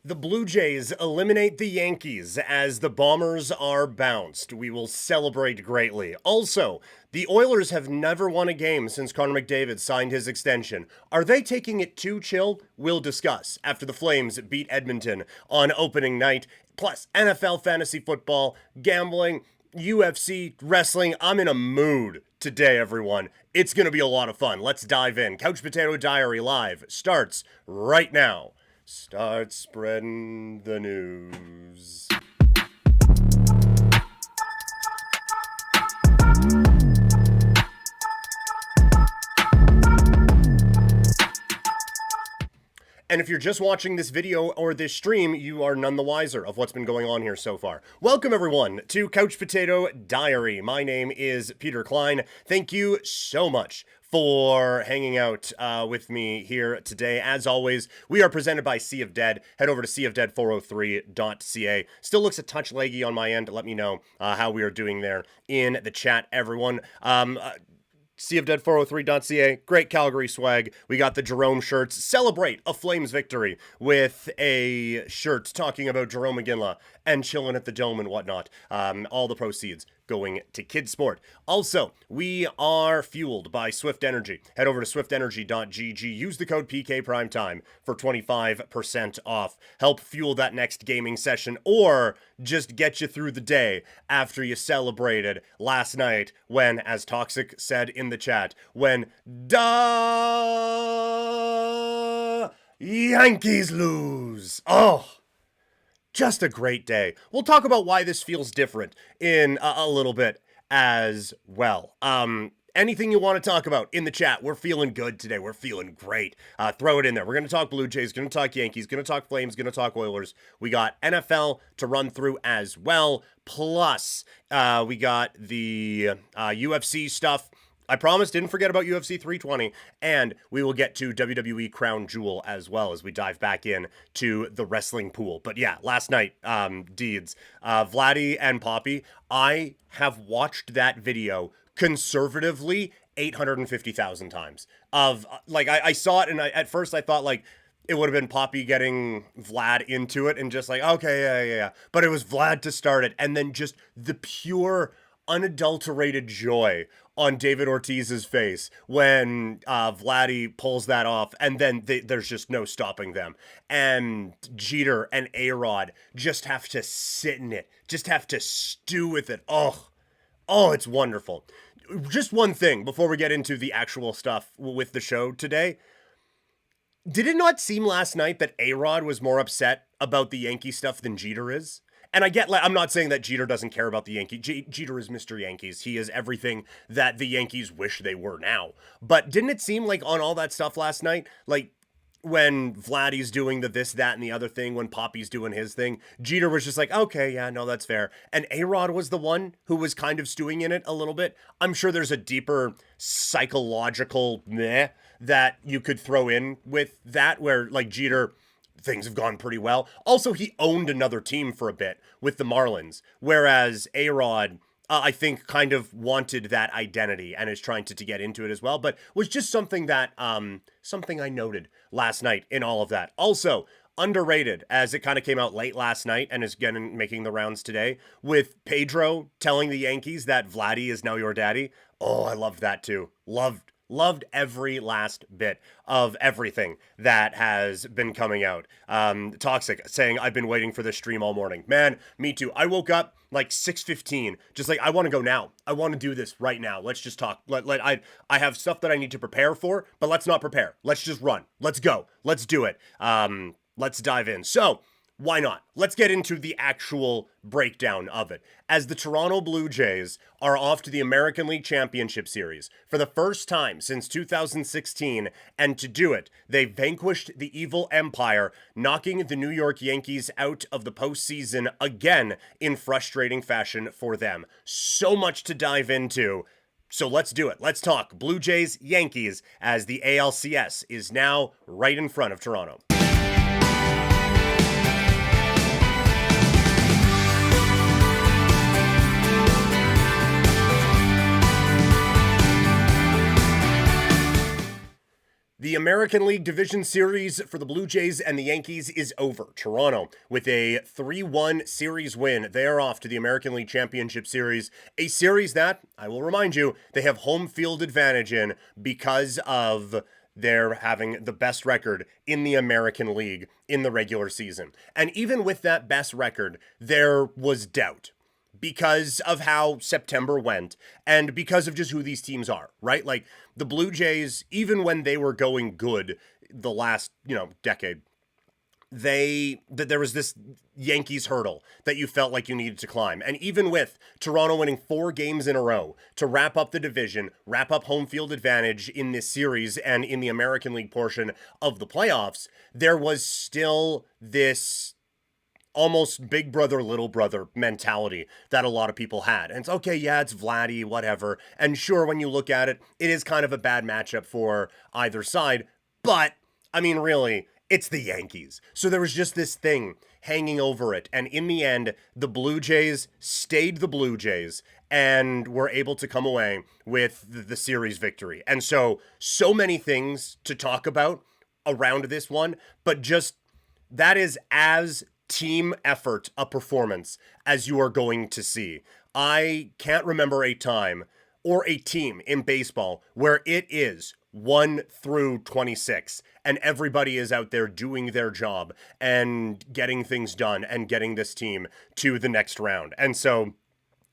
The Blue Jays eliminate the Yankees as the Bombers are bounced. We will celebrate greatly. Also, the Oilers have never won a game since Connor McDavid signed his extension. Are they taking it too chill? We'll discuss after the Flames beat Edmonton on opening night. Plus, NFL fantasy football, gambling, UFC, wrestling. I'm in a mood today, everyone. It's going to be a lot of fun. Let's dive in. Couch Potato Diary Live starts right now. Start spreading the news. And if you're just watching this video or this stream, you are none the wiser of what's been going on here so far. Welcome, everyone, to Couch Potato Diary. My name is Peter Klein. Thank you so much for hanging out with me here today. As always, we are presented by Sea of Dead. Head over to seaofdead403.ca. Still looks a touch laggy on my end. Let me know how we are doing there in the chat, everyone. seaofdead403.ca, great Calgary swag. We got the Jerome shirts. Celebrate a Flames victory with a shirt talking about Jerome McGinley and chilling at the Dome and whatnot. All the proceeds going to Kids Sport. Also, we are fueled by Swift Energy. Head over to swiftenergy.gg. Use the code PKPrimetime for 25% off. Help fuel that next gaming session or just get you through the day after you celebrated last night when, as Toxic said in the chat, when the Yankees lose. Oh, just a great day. We'll talk about why this feels different in a little bit as well. Anything you want to talk about in the chat, we're feeling good today. We're feeling great. Throw it in there. We're going to talk Blue Jays, going to talk Yankees, going to talk Flames, going to talk Oilers. We got NFL to run through as well. Plus, we got the UFC stuff. I promise, didn't forget about UFC 320, and we will get to WWE Crown Jewel as well as we dive back in to the wrestling pool. But yeah, last night, Deeds, Vladdy and Poppy, I have watched that video conservatively 850,000 times. I saw it, and at first I thought, it would have been Poppy getting Vlad into it and just okay, yeah. But it was Vlad to start it, and then just the pure, unadulterated joy on David Ortiz's face when Vladdy pulls that off, and then there's just no stopping them. And Jeter and A-Rod just have to sit in it, just have to stew with it. Oh, it's wonderful. Just one thing before we get into the actual stuff with the show today. Did it not seem last night that A-Rod was more upset about the Yankee stuff than Jeter is? And I get, I'm not saying that Jeter doesn't care about the Yankees. Jeter is Mr. Yankees. He is everything that the Yankees wish they were now. But didn't it seem like on all that stuff last night, when Vladdy's doing the this, that, and the other thing, when Poppy's doing his thing, Jeter was just okay, yeah, no, that's fair. And A-Rod was the one who was kind of stewing in it a little bit. I'm sure there's a deeper psychological meh that you could throw in with that, where, Jeter, things have gone pretty well. Also, he owned another team for a bit with the Marlins, whereas A-Rod, I think, kind of wanted that identity and is trying to get into it as well, but was just something that, something I noted last night in all of that. Also, underrated, as it kind of came out late last night and is again making the rounds today, with Pedro telling the Yankees that Vladdy is now your daddy. Oh, I loved that too. Loved every last bit of everything that has been coming out. Toxic saying, I've been waiting for this stream all morning. Man, me too. I woke up 6:15, just I want to go now. I want to do this right now. Let's just talk. I have stuff that I need to prepare for, but let's not prepare. Let's just run. Let's go. Let's do it. Let's dive in. So, why not? Let's get into the actual breakdown of it. As the Toronto Blue Jays are off to the American League Championship Series for the first time since 2016, and to do it, they vanquished the evil empire, knocking the New York Yankees out of the postseason again in frustrating fashion for them. So much to dive into. So let's do it. Let's talk Blue Jays, Yankees, as the ALCS is now right in front of Toronto. The American League Division Series for the Blue Jays and the Yankees is over. Toronto, with a 3-1 series win, they are off to the American League Championship Series, a series that, I will remind you, they have home field advantage in because of their having the best record in the American League in the regular season. And even with that best record, there was doubt because of how September went and because of just who these teams are, right? Like the Blue Jays, even when they were going good the last, decade, there was this Yankees hurdle that you felt like you needed to climb. And even with Toronto winning 4 games in a row to wrap up the division, wrap up home field advantage in this series and in the American League portion of the playoffs, there was still this almost big brother, little brother mentality that a lot of people had. And it's okay, yeah, it's Vladdy, whatever. And sure, when you look at it, it is kind of a bad matchup for either side. But, I mean, really, it's the Yankees. So there was just this thing hanging over it. And in the end, the Blue Jays stayed the Blue Jays and were able to come away with the series victory. And so many things to talk about around this one, but just that is as team effort a performance as you are going to see. I can't remember a time or a team in baseball where it is 1 through 26 and everybody is out there doing their job and getting things done and getting this team to the next round. And so,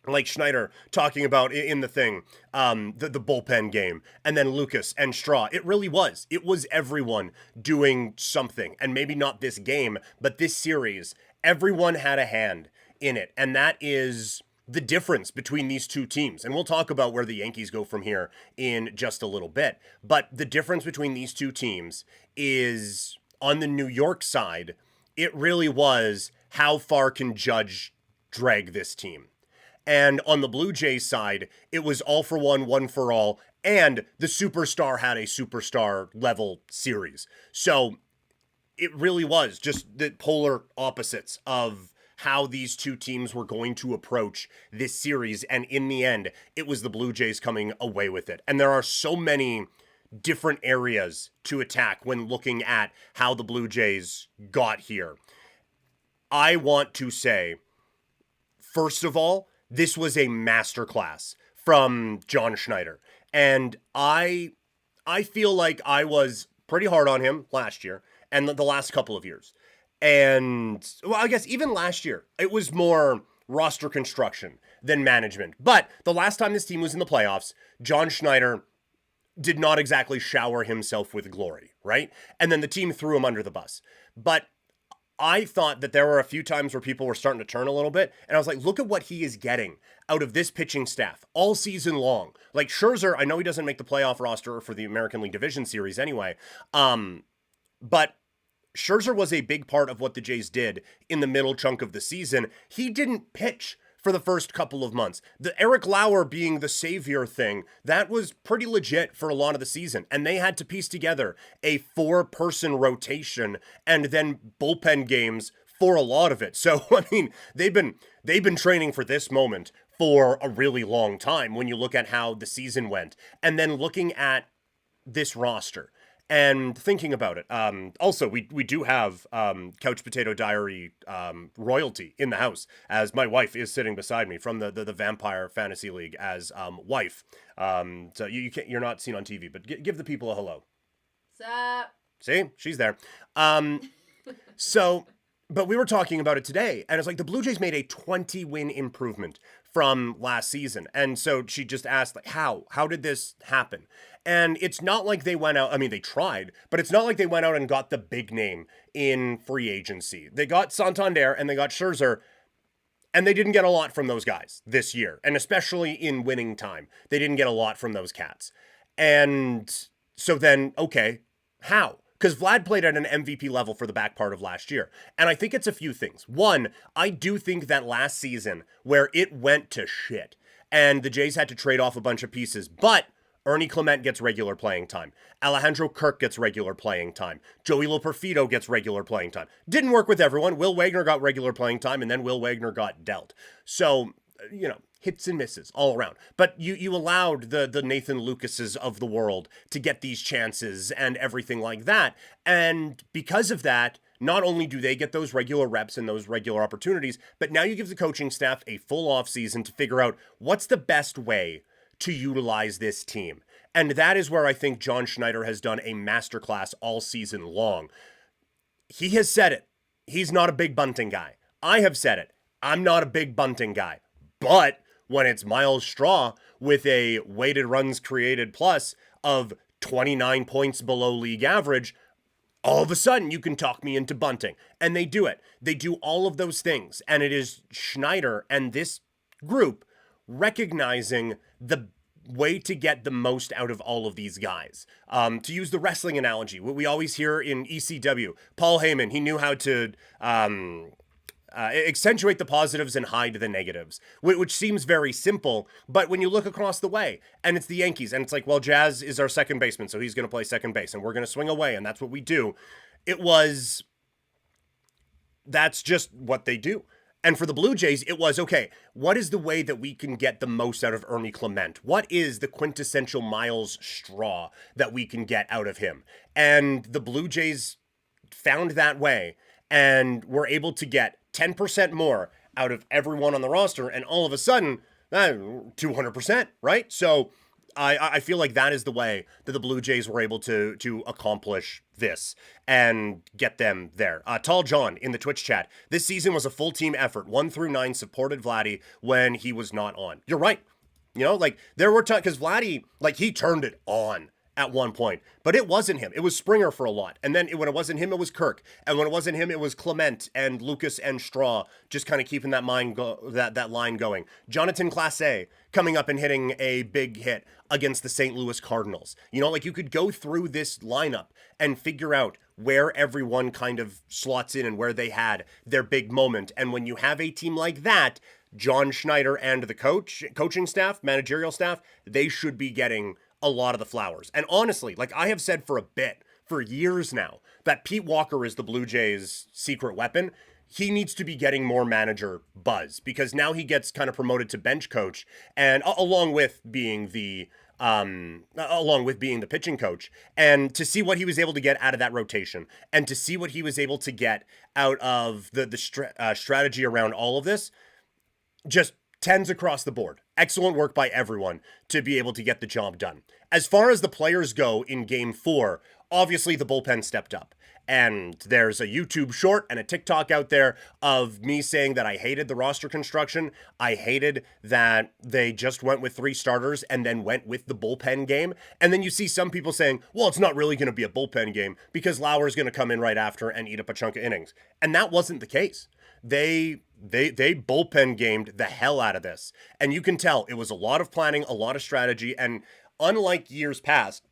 like Schneider talking about in the thing, the bullpen game, and then Lucas and Straw, it really was. It was everyone doing something, and maybe not this game, but this series, everyone had a hand in it, and that is the difference between these two teams. And we'll talk about where the Yankees go from here in just a little bit, but the difference between these two teams is on the New York side, it really was how far can Judge drag this team. And on the Blue Jays side, it was all for one for all, and the superstar had a superstar level series. So it really was just the polar opposites of how these two teams were going to approach this series. And in the end, it was the Blue Jays coming away with it. And there are so many different areas to attack when looking at how the Blue Jays got here. I want to say, first of all, this was a masterclass from John Schneider. And I feel like I was pretty hard on him last year and the last couple of years. And, well, I guess even last year, it was more roster construction than management. But the last time this team was in the playoffs, John Schneider did not exactly shower himself with glory, right? And then the team threw him under the bus. But I thought that there were a few times where people were starting to turn a little bit, and I was like, look at what he is getting out of this pitching staff all season long. Like Scherzer, I know he doesn't make the playoff roster for the American League Division Series anyway, but Scherzer was a big part of what the Jays did in the middle chunk of the season. He didn't pitch for the first couple of months. The Eric Lauer being the savior thing, that was pretty legit for a lot of the season. And they had to piece together a 4-person rotation and then bullpen games for a lot of it. So, I mean, they've been training for this moment for a really long time when you look at how the season went. And then looking at this roster and thinking about it. Also, we do have Couch Potato Diary royalty in the house, as my wife is sitting beside me from the Vampire Fantasy League as wife. So you're not seen on TV, but give the people a hello. Sup? See, she's there. But we were talking about it today, and it's like the Blue Jays made a 20-win improvement from last season. And so she just asked, like, how did this happen? And it's not like they went out, I mean, they tried, but it's not like they went out and got the big name in free agency. They got Santander and they got Scherzer, and they didn't get a lot from those guys this year. And especially in winning time, they didn't get a lot from those cats. And so then, okay, how? Because Vlad played at an MVP level for the back part of last year. And I think it's a few things. One, I do think that last season where it went to shit and the Jays had to trade off a bunch of pieces, but Ernie Clement gets regular playing time. Alejandro Kirk gets regular playing time. Joey Loperfido gets regular playing time. Didn't work with everyone. Will Wagner got regular playing time, and then Will Wagner got dealt. So, hits and misses all around. But you allowed the Nathan Lucases of the world to get these chances and everything like that. And because of that, not only do they get those regular reps and those regular opportunities, but now you give the coaching staff a full offseason to figure out what's the best way to utilize this team. And that is where I think John Schneider has done a masterclass all season long. He has said it. He's not a big bunting guy. I have said it. I'm not a big bunting guy. But when it's Miles Straw with a weighted runs created plus of 29 points below league average, all of a sudden you can talk me into bunting. And they do it. They do all of those things. And it is Schneider and this group recognizing the way to get the most out of all of these guys. To use the wrestling analogy, what we always hear in ECW, Paul Heyman, he knew how to accentuate the positives and hide the negatives, which seems very simple, but when you look across the way, and it's the Yankees, and it's like, well, Jazz is our second baseman, so he's going to play second base, and we're going to swing away, and that's what we do. That's just what they do. And for the Blue Jays, it was, okay, what is the way that we can get the most out of Ernie Clement? What is the quintessential Miles Straw that we can get out of him? And the Blue Jays found that way and were able to get 10% more out of everyone on the roster. And all of a sudden, 200%, right? So I feel like that is the way that the Blue Jays were able to accomplish this and get them there. Tall John in the Twitch chat, this season was a full team effort. 1 through 9 supported Vladdy when he was not on. You're right. You know, like there were times, because Vladdy, like he turned it on at one point, but it wasn't him. It was Springer for a lot. And then when it wasn't him, it was Kirk. And when it wasn't him, it was Clement and Lucas and Straw, just kind of keeping that line going. Jonathan Clase coming up and hitting a big hit against the St. Louis Cardinals. You know, like you could go through this lineup and figure out where everyone kind of slots in and where they had their big moment. And when you have a team like that, John Schneider and the coaching staff, managerial staff, they should be getting a lot of the flowers. And honestly, like I have said for years now, that Pete Walker is the Blue Jays' secret weapon. He needs to be getting more manager buzz because now he gets kind of promoted to bench coach, and along with being the pitching coach, and to see what he was able to get out of that rotation, and to see what he was able to get out of the strategy around all of this, just 10s across the board. Excellent work by everyone to be able to get the job done. As far as the players go in Game 4, obviously the bullpen stepped up. And there's a YouTube short and a TikTok out there of me saying that I hated the roster construction. I hated that they just went with 3 starters and then went with the bullpen game. And then you see some people saying, well, it's not really going to be a bullpen game because Lauer's going to come in right after and eat up a chunk of innings. And that wasn't the case. They bullpen gamed the hell out of this. And you can tell it was a lot of planning, a lot of strategy. And unlike years past,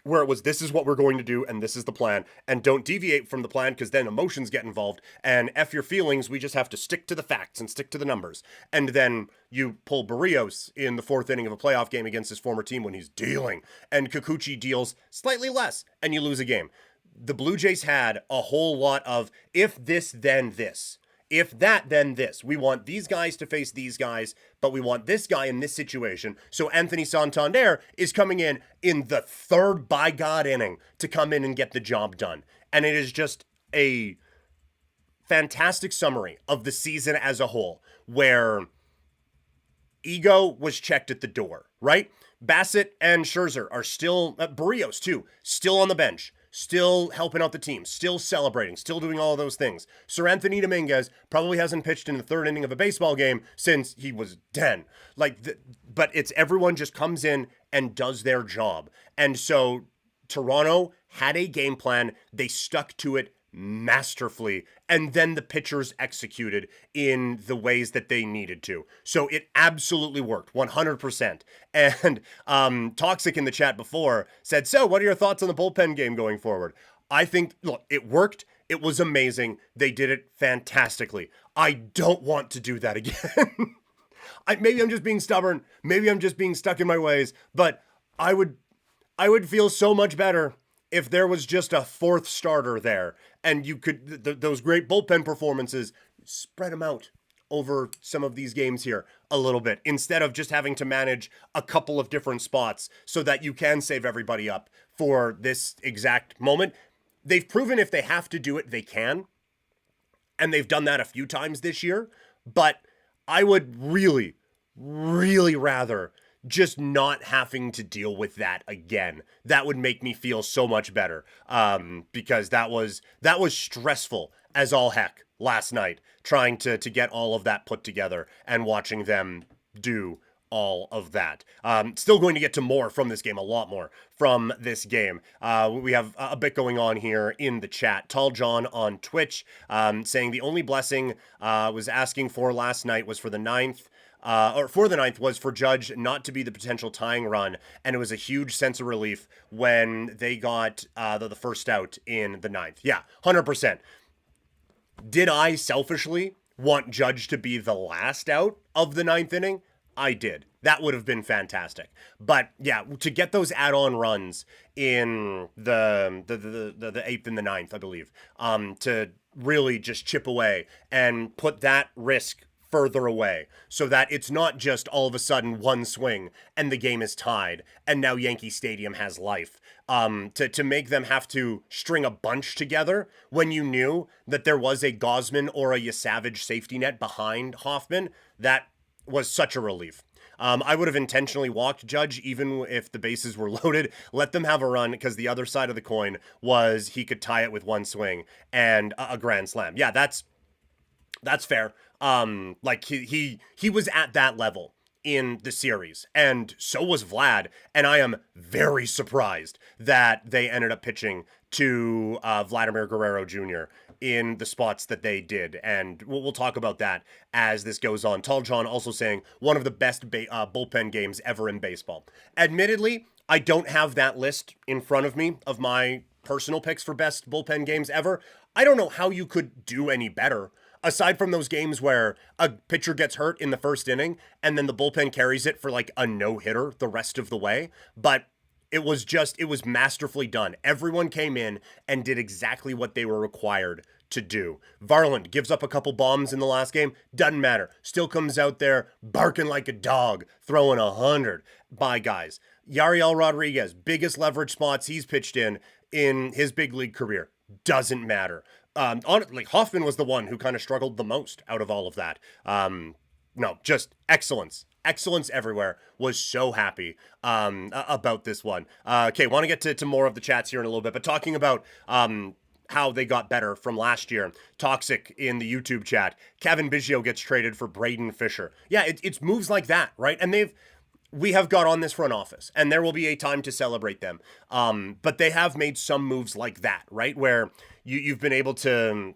where it was, this is what we're going to do, and this is the plan, and don't deviate from the plan because then emotions get involved, and F your feelings, we just have to stick to the facts and stick to the numbers. And then you pull Barrios in the 4th inning of a playoff game against his former team when he's dealing, and Kikuchi deals slightly less, and you lose a game. The Blue Jays had a whole lot of, if this, then this. If that, then this. We want these guys to face these guys, but we want this guy in this situation. So Anthony Santander is coming in the 3rd by God inning to come in and get the job done. And it is just a fantastic summary of the season as a whole, where ego was checked at the door, right? Bassett and Scherzer are still, Barrios too, still on the bench. Still helping out the team, still celebrating, still doing all of those things. Sir Anthony Dominguez probably hasn't pitched in the 3rd inning of a baseball game since he was 10. But it's everyone just comes in and does their job. And so Toronto had a game plan. They stuck to it masterfully, and then the pitchers executed in the ways that they needed to. So it absolutely worked 100%. And Toxic in the chat before said, so what are your thoughts on the bullpen game going forward? I think, look, it worked. It was amazing. They did it fantastically. I don't want to do that again. Maybe I'm just being stubborn. Maybe I'm just being stuck in my ways, but I would feel so much better if there was just a 4th starter there and you could, those great bullpen performances, spread them out over some of these games here a little bit, instead of just having to manage a couple of different spots so that you can save everybody up for this exact moment. They've proven if they have to do it, they can. And they've done that a few times this year. But I would really, really rather just not having to deal with that again. That would make me feel so much better, because that was stressful as all heck last night, trying to get all of that put together and watching them do all of that. Still going to get to more from this game, a lot more from this game. We have a bit going on here in the chat. Tall John on Twitch saying the only blessing was asking for last night was for the ninth. For the ninth was for Judge not to be the potential tying run, and it was a huge sense of relief when they got the first out in the ninth. Yeah, 100%. Did I selfishly want Judge to be the last out of the ninth inning? I did. That would have been fantastic. But yeah, to get those add-on runs in the eighth and the ninth, I believe, to really just chip away and put that risk further away so that it's not just all of a sudden one swing and the game is tied and now Yankee Stadium has life. To make them have to string a bunch together when you knew that there was a Gosman or a Yasavage safety net behind Hoffman, that was such a relief. I would have intentionally walked Judge even if the bases were loaded. Let them have a run, because the other side of the coin was he could tie it with one swing and a grand slam. Yeah, that's fair. Like he was at that level in the series, and so was Vlad, and I am very surprised that they ended up pitching to Vladimir Guerrero Jr. in the spots that they did, and we'll talk about that as this goes on. Tall John also saying one of the best bullpen games ever in baseball. Admittedly, I don't have that list in front of me of my personal picks for best bullpen games ever. I don't know how you could do any better, aside from those games where a pitcher gets hurt in the first inning and then the bullpen carries it for like a no-hitter the rest of the way. But it was masterfully done. Everyone came in and did exactly what they were required to do. Varland gives up a couple bombs in the last game. Doesn't matter. Still comes out there barking like a dog, throwing 100 by guys. Yariel Rodriguez, biggest leverage spots he's pitched in his big league career. Doesn't matter. Honestly, Hoffman was the one who kind of struggled the most out of all of that. No, just excellence. Excellence everywhere. Was so happy about this one. Okay, want to get to more of the chats here in a little bit, but talking about how they got better from last year. Toxic in the YouTube chat. Kevin Biggio gets traded for Braden Fisher. Yeah, it's moves like that, right? And we have got on this front office, and there will be a time to celebrate them. But they have made some moves like that, right? Where you've been able to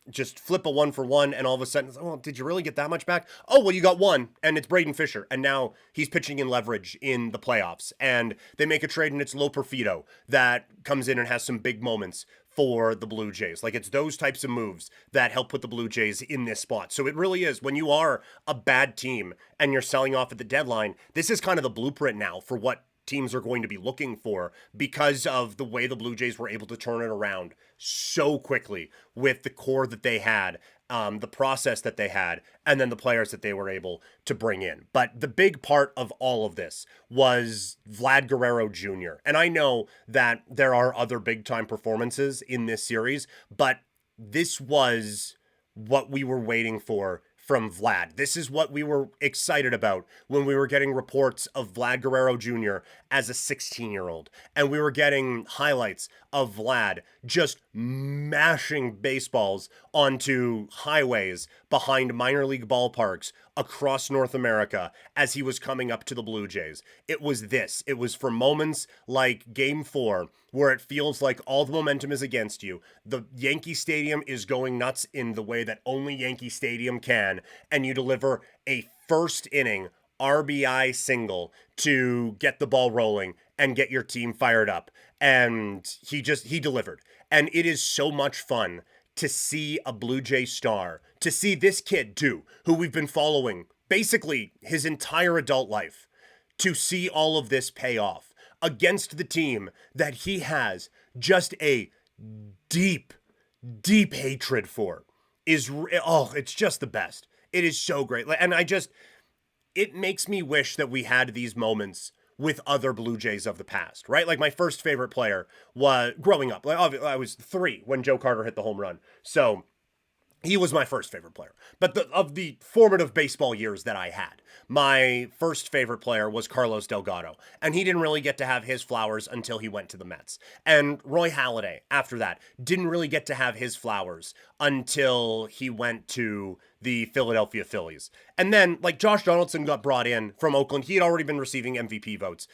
just flip a 1-for-1, and all of a sudden, oh, did you really get that much back? Oh, well, you got one, and it's Braden Fisher, and now he's pitching in leverage in the playoffs, and they make a trade, and it's Lo Perfido that comes in and has some big moments for the Blue Jays. Like, it's those types of moves that help put the Blue Jays in this spot. So it really is, when you are a bad team and you're selling off at the deadline, this is kind of the blueprint now for what teams are going to be looking for, because of the way the Blue Jays were able to turn it around so quickly with the core that they had, the process that they had, and then the players that they were able to bring in. But the big part of all of this was Vlad Guerrero Jr. And I know that there are other big-time performances in this series, but this was what we were waiting for from Vlad. This is what we were excited about when we were getting reports of Vlad Guerrero Jr. as a 16-year-old. And we were getting highlights of Vlad just mashing baseballs onto highways behind minor league ballparks across North America as he was coming up to the Blue Jays. It was this. It was for moments like Game 4, where it feels like all the momentum is against you. The Yankee Stadium is going nuts in the way that only Yankee Stadium can, and you deliver a first inning RBI single to get the ball rolling and get your team fired up. And he delivered. And it is so much fun to see a Blue Jay star, to see this kid too, who we've been following basically his entire adult life, to see all of this pay off against the team that he has just a deep, deep hatred for. it's just the best. It is so great. And it makes me wish that we had these moments with other Blue Jays of the past, right? Like my first favorite player was growing up. Like I was 3 when Joe Carter hit the home run. So he was my first favorite player. But of the formative baseball years that I had, my first favorite player was Carlos Delgado. And he didn't really get to have his flowers until he went to the Mets. And Roy Halladay, after that, didn't really get to have his flowers until he went to the Philadelphia Phillies. And then, like, Josh Donaldson got brought in from Oakland. He had already been receiving MVP votes.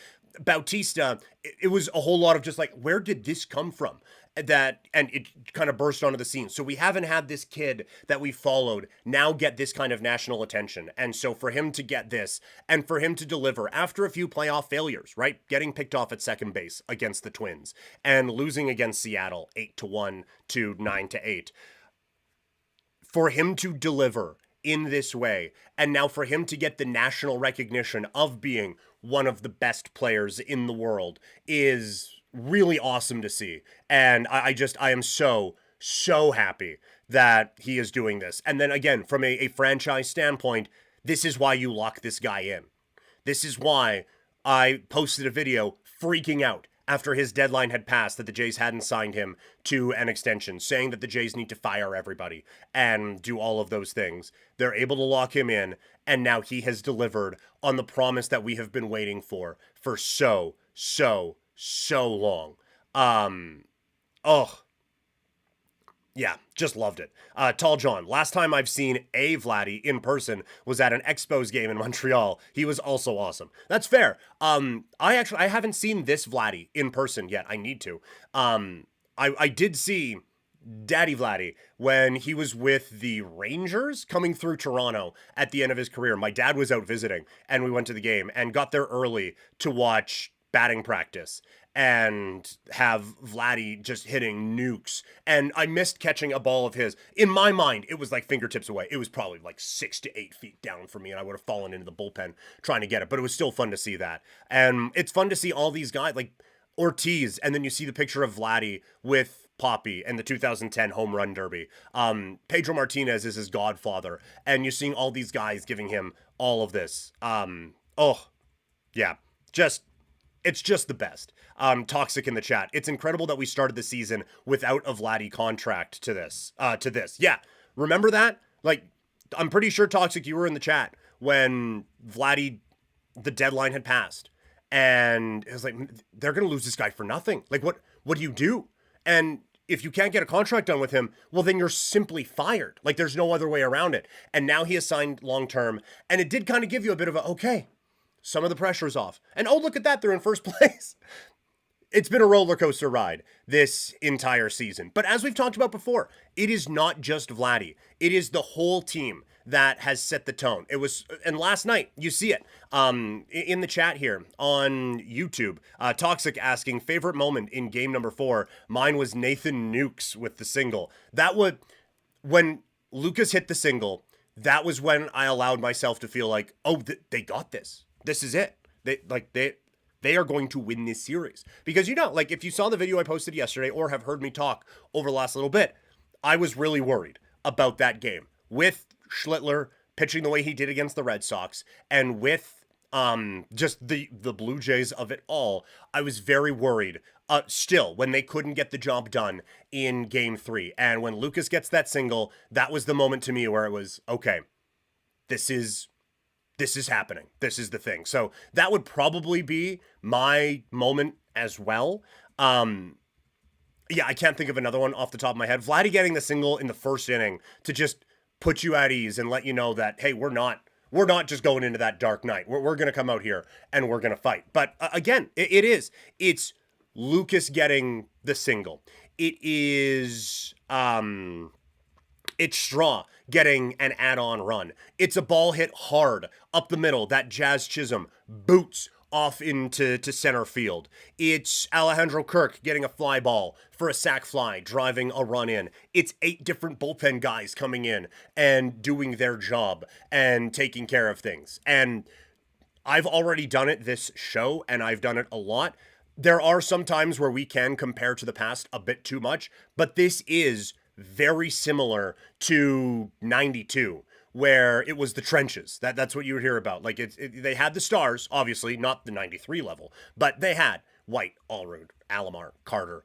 Bautista, it was a whole lot of just like, where did this come from? And it kind of burst onto the scene. So we haven't had this kid that we followed now get this kind of national attention. And so for him to get this and for him to deliver after a few playoff failures, right? Getting picked off at second base against the Twins and losing against Seattle 8-1 to 9-8. For him to deliver in this way, and now for him to get the national recognition of being one of the best players in the world is really awesome to see. And I am so happy that he is doing this. And then again, from a franchise standpoint, this is why you lock this guy in. This is why I posted a video freaking out after his deadline had passed that the Jays hadn't signed him to an extension, saying that the Jays need to fire everybody and do all of those things. They're able to lock him in, and now he has delivered on the promise that we have been waiting for so long. Yeah, just loved it. Tall John, last time I've seen a Vladdy in person was at an Expos game in Montreal. He was also awesome. That's fair. I haven't seen this Vladdy in person yet. I need to. I did see Daddy Vladdy when he was with the Rangers coming through Toronto at the end of his career. My dad was out visiting and we went to the game and got there early to watch batting practice and have Vladdy just hitting nukes. And I missed catching a ball of his. In my mind, it was like fingertips away. It was probably like 6 to 8 feet down from me, and I would have fallen into the bullpen trying to get it. But it was still fun to see that. And it's fun to see all these guys, like Ortiz, and then you see the picture of Vladdy with Poppy and the 2010 home run derby. Pedro Martinez is his godfather, and you're seeing all these guys giving him all of this. It's just the best. Toxic in the chat. It's incredible that we started the season without a Vladdy contract to this. Yeah. Remember that? Like, I'm pretty sure, Toxic, you were in the chat when Vladdy, the deadline had passed. And it was like, they're going to lose this guy for nothing. Like, what do you do? And if you can't get a contract done with him, well, then you're simply fired. Like, there's no other way around it. And now he has signed long-term. And it did kind of give you a bit of a, okay, some of the pressure is off. And oh, look at that, they're in first place. It's been a roller coaster ride this entire season. But as we've talked about before, it is not just Vladdy. It is the whole team that has set the tone. It was, and last night, you see it in the chat here on YouTube. Toxic asking, favorite moment in game number 4. Mine was Nathan Nukes with the single. When Lucas hit the single, that was when I allowed myself to feel like, oh, they got this. This is it. They are going to win this series. Because, like, if you saw the video I posted yesterday or have heard me talk over the last little bit, I was really worried about that game. With Schlittler pitching the way he did against the Red Sox and with just the Blue Jays of it all, I was very worried still when they couldn't get the job done in game 3. And when Lucas gets that single, that was the moment to me where it was, okay, this is happening. This is the thing. So that would probably be my moment as well. Yeah, I can't think of another one off the top of my head. Vladdy getting the single in the first inning to just put you at ease and let you know that, hey, we're not just going into that dark night. We're going to come out here and we're going to fight. But again, it's Lucas getting the single. It's Straw getting an add-on run. It's a ball hit hard up the middle that Jazz Chisholm boots off into center field. It's Alejandro Kirk getting a fly ball for a sac fly, driving a run in. It's 8 different bullpen guys coming in and doing their job and taking care of things. And I've already done it this show, and I've done it a lot. There are some times where we can compare to the past a bit too much, but this is very similar to 92, where it was the trenches. That's what you would hear about. Like they had the stars, obviously not the 93 level, but they had White, Allrood, Alomar, Carter,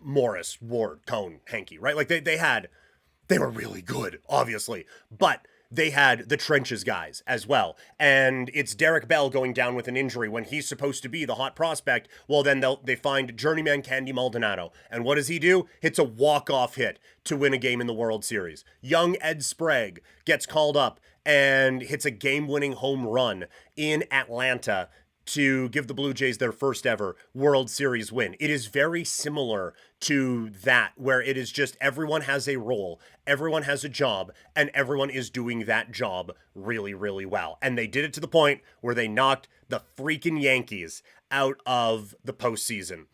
Morris, Ward, Cone, Hankey, right? Like they were really good, obviously, but they had the trenches guys as well. And it's Derek Bell going down with an injury when he's supposed to be the hot prospect. Well, then they find journeyman Candy Maldonado. And what does he do? Hits a walk-off hit to win a game in the World Series. Young Ed Sprague gets called up and hits a game-winning home run in Atlanta to give the Blue Jays their first ever World Series win. It is very similar to that, where it is just everyone has a role, everyone has a job, and everyone is doing that job really, really well. And they did it to the point where they knocked the freaking Yankees out of the postseason.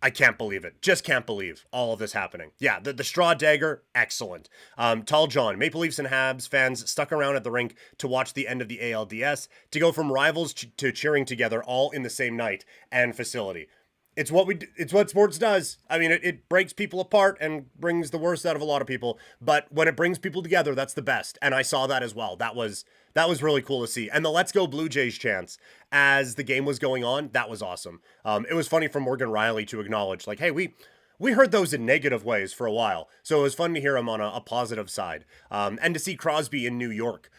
I can't believe it. Just can't believe all of this happening. Yeah, the straw dagger, excellent. Tall John, Maple Leafs and Habs fans stuck around at the rink to watch the end of the ALDS, to go from rivals to cheering together all in the same night and facility. It's what sports does. I mean, it breaks people apart and brings the worst out of a lot of people. But when it brings people together, that's the best. And I saw that as well. That was really cool to see. And the Let's Go Blue Jays chants as the game was going on, that was awesome. It was funny for Morgan Riley to acknowledge, like, hey, we heard those in negative ways for a while. So it was fun to hear him on a positive side. And to see Crosby in New York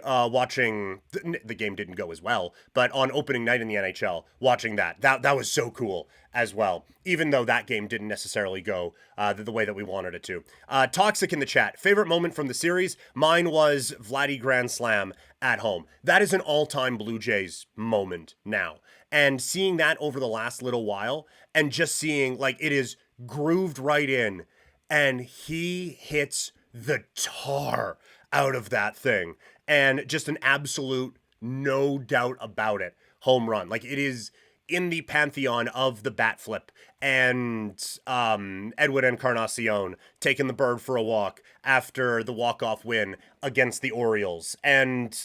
watching, the game didn't go as well, but on opening night in the NHL, watching that was so cool as well, even though that game didn't necessarily go the way that we wanted it to. Toxic in the chat, favorite moment from the series? Mine was Vladdy Grand Slam at home. That is an all-time Blue Jays moment now. And seeing that over the last little while, and just seeing, like, it is grooved right in, and he hits the tar out of that thing, and just an absolute, no doubt about it, home run. Like, it is in the pantheon of the bat flip, and Edwin Encarnacion taking the bird for a walk after the walk-off win against the Orioles. And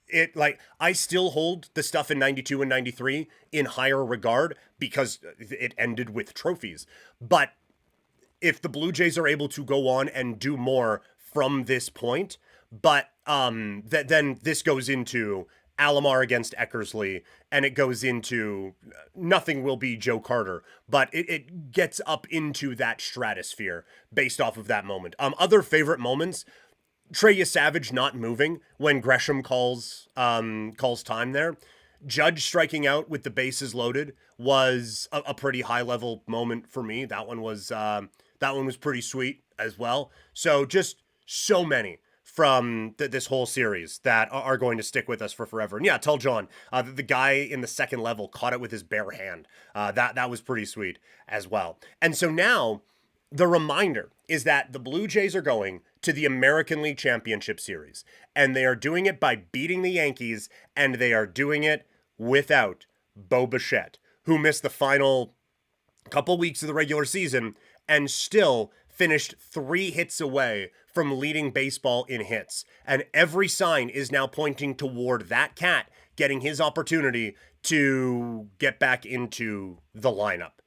it, like, I still hold the stuff in 92 and 93 in higher regard because it ended with trophies. But if the Blue Jays are able to go on and do more from this point, but then this goes into Alomar against Eckersley, and it goes into nothing will be Joe Carter, but it gets up into that stratosphere based off of that moment. Other favorite moments, Trey Savage not moving when Gresham calls time there. Judge striking out with the bases loaded was a pretty high level moment for me. That one was pretty sweet as well. So just so many from this whole series that are going to stick with us for forever. And yeah, tell John, the guy in the second level caught it with his bare hand. That was pretty sweet as well. And so now the reminder is that the Blue Jays are going to the American League Championship Series, and they are doing it by beating the Yankees, and they are doing it without Bo Bichette, who missed the final couple weeks of the regular season and still finished 3 hits away from leading baseball in hits. And every sign is now pointing toward that cat getting his opportunity to get back into the lineup,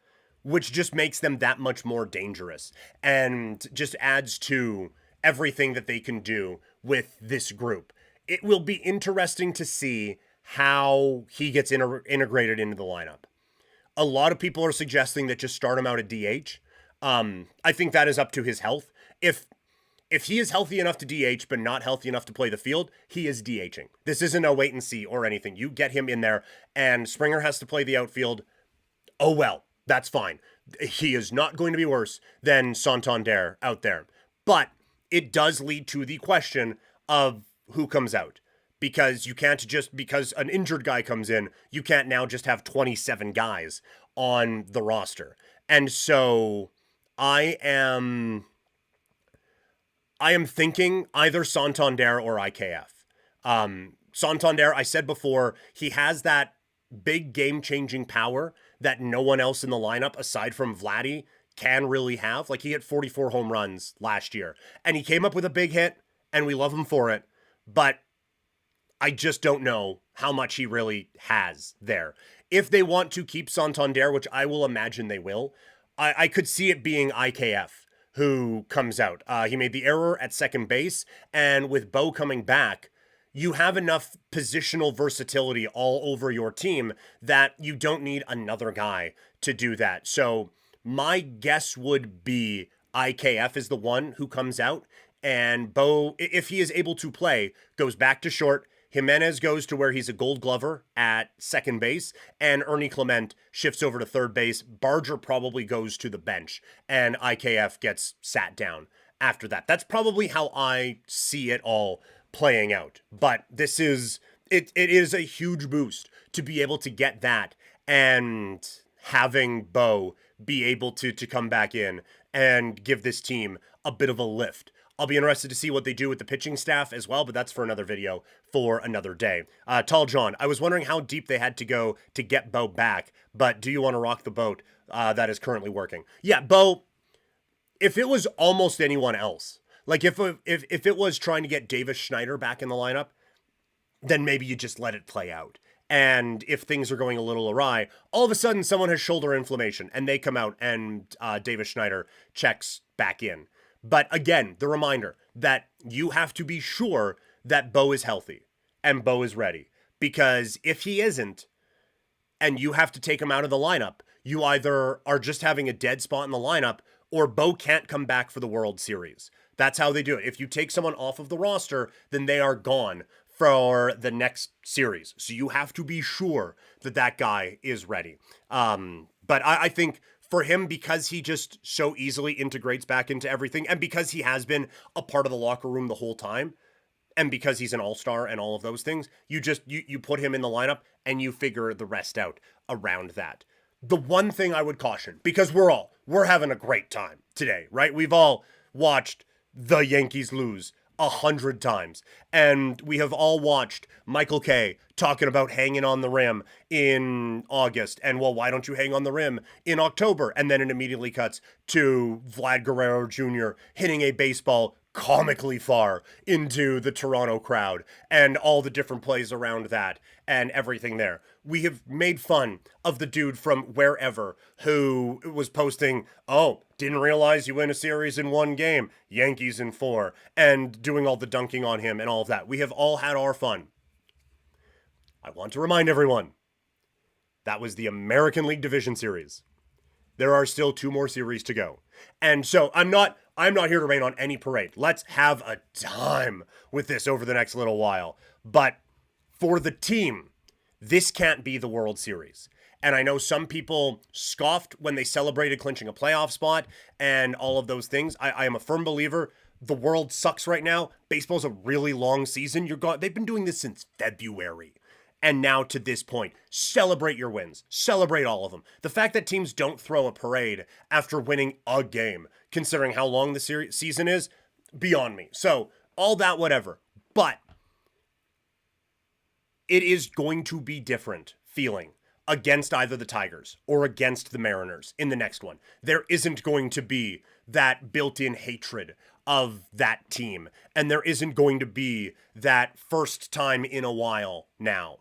which just makes them that much more dangerous and just adds to everything that they can do with this group. It will be interesting to see how he gets integrated into the lineup. A lot of people are suggesting that just start him out at DH. I think that is up to his health. If he is healthy enough to DH but not healthy enough to play the field, he is DHing. This isn't a wait and see or anything. You get him in there, and Springer has to play the outfield. Oh well, that's fine. He is not going to be worse than Santander out there. But it does lead to the question of who comes out. Because you can't just, because an injured guy comes in, you can't now just have 27 guys on the roster. And so I am thinking either Santander or IKF. Santander, I said before, he has that big game-changing power that no one else in the lineup, aside from Vladdy, can really have. Like, he hit 44 home runs last year, and he came up with a big hit, and we love him for it, but I just don't know how much he really has there. If they want to keep Santander, which I will imagine they will, I could see it being IKF who comes out. He made the error at second base, and with Bo coming back, you have enough positional versatility all over your team that you don't need another guy to do that. So my guess would be IKF is the one who comes out, and Bo, if he is able to play, goes back to short. Jimenez goes to where he's a Gold Glover at second base, and Ernie Clement shifts over to third base. Barger probably goes to the bench, and IKF gets sat down after that. That's probably how I see it all playing out. But this is it is a huge boost to be able to get that, and having Bo be able to come back in and give this team a bit of a lift. I'll be interested to see what they do with the pitching staff as well, but that's for another video for another day. Tall John, I was wondering how deep they had to go to get Bo back, but do you want to rock the boat that is currently working? Yeah, Bo, if it was almost anyone else, like if it was trying to get Davis Schneider back in the lineup, then maybe you just let it play out. And if things are going a little awry, all of a sudden someone has shoulder inflammation and they come out and Davis Schneider checks back in. But again, the reminder that you have to be sure that Bo is healthy and Bo is ready. Because if he isn't, and you have to take him out of the lineup, you either are just having a dead spot in the lineup, or Bo can't come back for the World Series. That's how they do it. If you take someone off of the roster, then they are gone for the next series. So you have to be sure that that guy is ready. But I think for him, because he just so easily integrates back into everything, and because he has been a part of the locker room the whole time, and because he's an all-star and all of those things, you put him in the lineup and you figure the rest out around that. The one thing I would caution, because we're having a great time today, right? We've all watched the Yankees lose 100 times. And we have all watched Michael Kay talking about hanging on the rim in August. And, well, why don't you hang on the rim in October? And then it immediately cuts to Vlad Guerrero Jr. hitting a baseball comically far into the Toronto crowd and all the different plays around that and everything there. We have made fun of the dude from wherever who was posting, oh, didn't realize you win a series in one game, Yankees in 4, and doing all the dunking on him and all of that. We have all had our fun. I want to remind everyone, that was the American League Division Series. There are still 2 more series to go. And so I'm not here to rain on any parade. Let's have a time with this over the next little while. But for the team, this can't be the World Series. And I know some people scoffed when they celebrated clinching a playoff spot and all of those things. I am a firm believer the world sucks right now. Baseball's a really long season. They've been doing this since February. And now to this point, celebrate your wins. Celebrate all of them. The fact that teams don't throw a parade after winning a game, considering how long the season is, beyond me. So, all that, whatever. But it is going to be different feeling against either the Tigers or against the Mariners in the next one. There isn't going to be that built-in hatred of that team. And there isn't going to be that first time in a while now.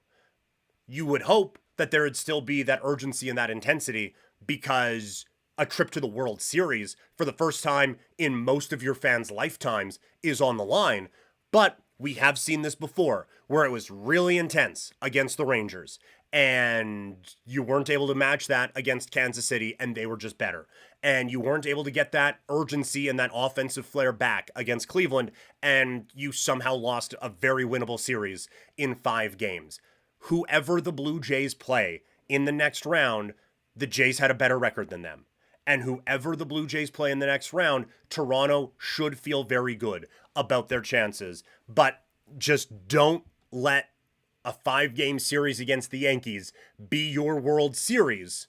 You would hope that there would still be that urgency and that intensity because a trip to the World Series for the first time in most of your fans' lifetimes is on the line. But we have seen this before where it was really intense against the Rangers and you weren't able to match that against Kansas City and they were just better. And you weren't able to get that urgency and that offensive flair back against Cleveland and you somehow lost a very winnable series in 5 games. Whoever the Blue Jays play in the next round, the Jays had a better record than them. And whoever the Blue Jays play in the next round, Toronto should feel very good about their chances. But just don't let a 5-game series against the Yankees be your World Series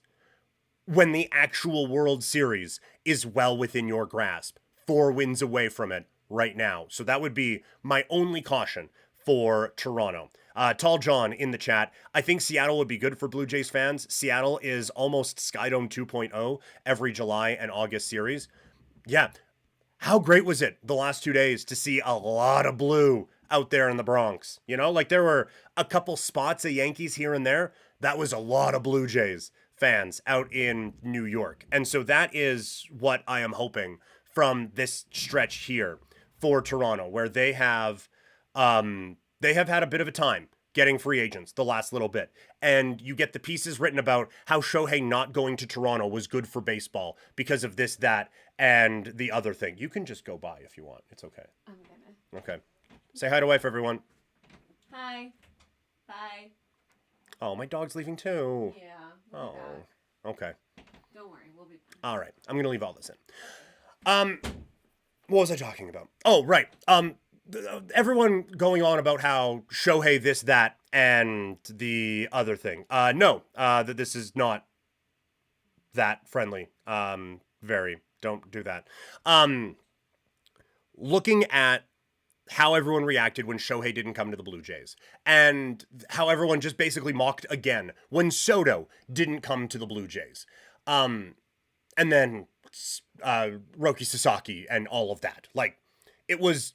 when the actual World Series is well within your grasp. 4 wins away from it right now. So that would be my only caution for Toronto. Tall John in the chat. I think Seattle would be good for Blue Jays fans. Seattle is almost Skydome 2.0 every July and August series. Yeah. How great was it the last 2 days to see a lot of blue out there in the Bronx? You know, like there were a couple spots of Yankees here and there. That was a lot of Blue Jays fans out in New York. And so that is what I am hoping from this stretch here for Toronto, where they have had a bit of a time getting free agents the last little bit. And you get the pieces written about how Shohei not going to Toronto was good for baseball because of this, that, and the other thing. You can just go by if you want. It's okay. I'm gonna. Okay. Say hi to wife, everyone. Hi. Bye. Oh, my dog's leaving too. Yeah. Oh. Okay. Don't worry, we'll be fine. All right. I'm gonna leave all this in. What was I talking about? Oh, right. Everyone going on about how Shohei this, that, and the other thing. No, that this is not that friendly. Don't do that. Looking at how everyone reacted when Shohei didn't come to the Blue Jays, and how everyone just basically mocked again when Soto didn't come to the Blue Jays. And then Roki Sasaki and all of that. Like, it was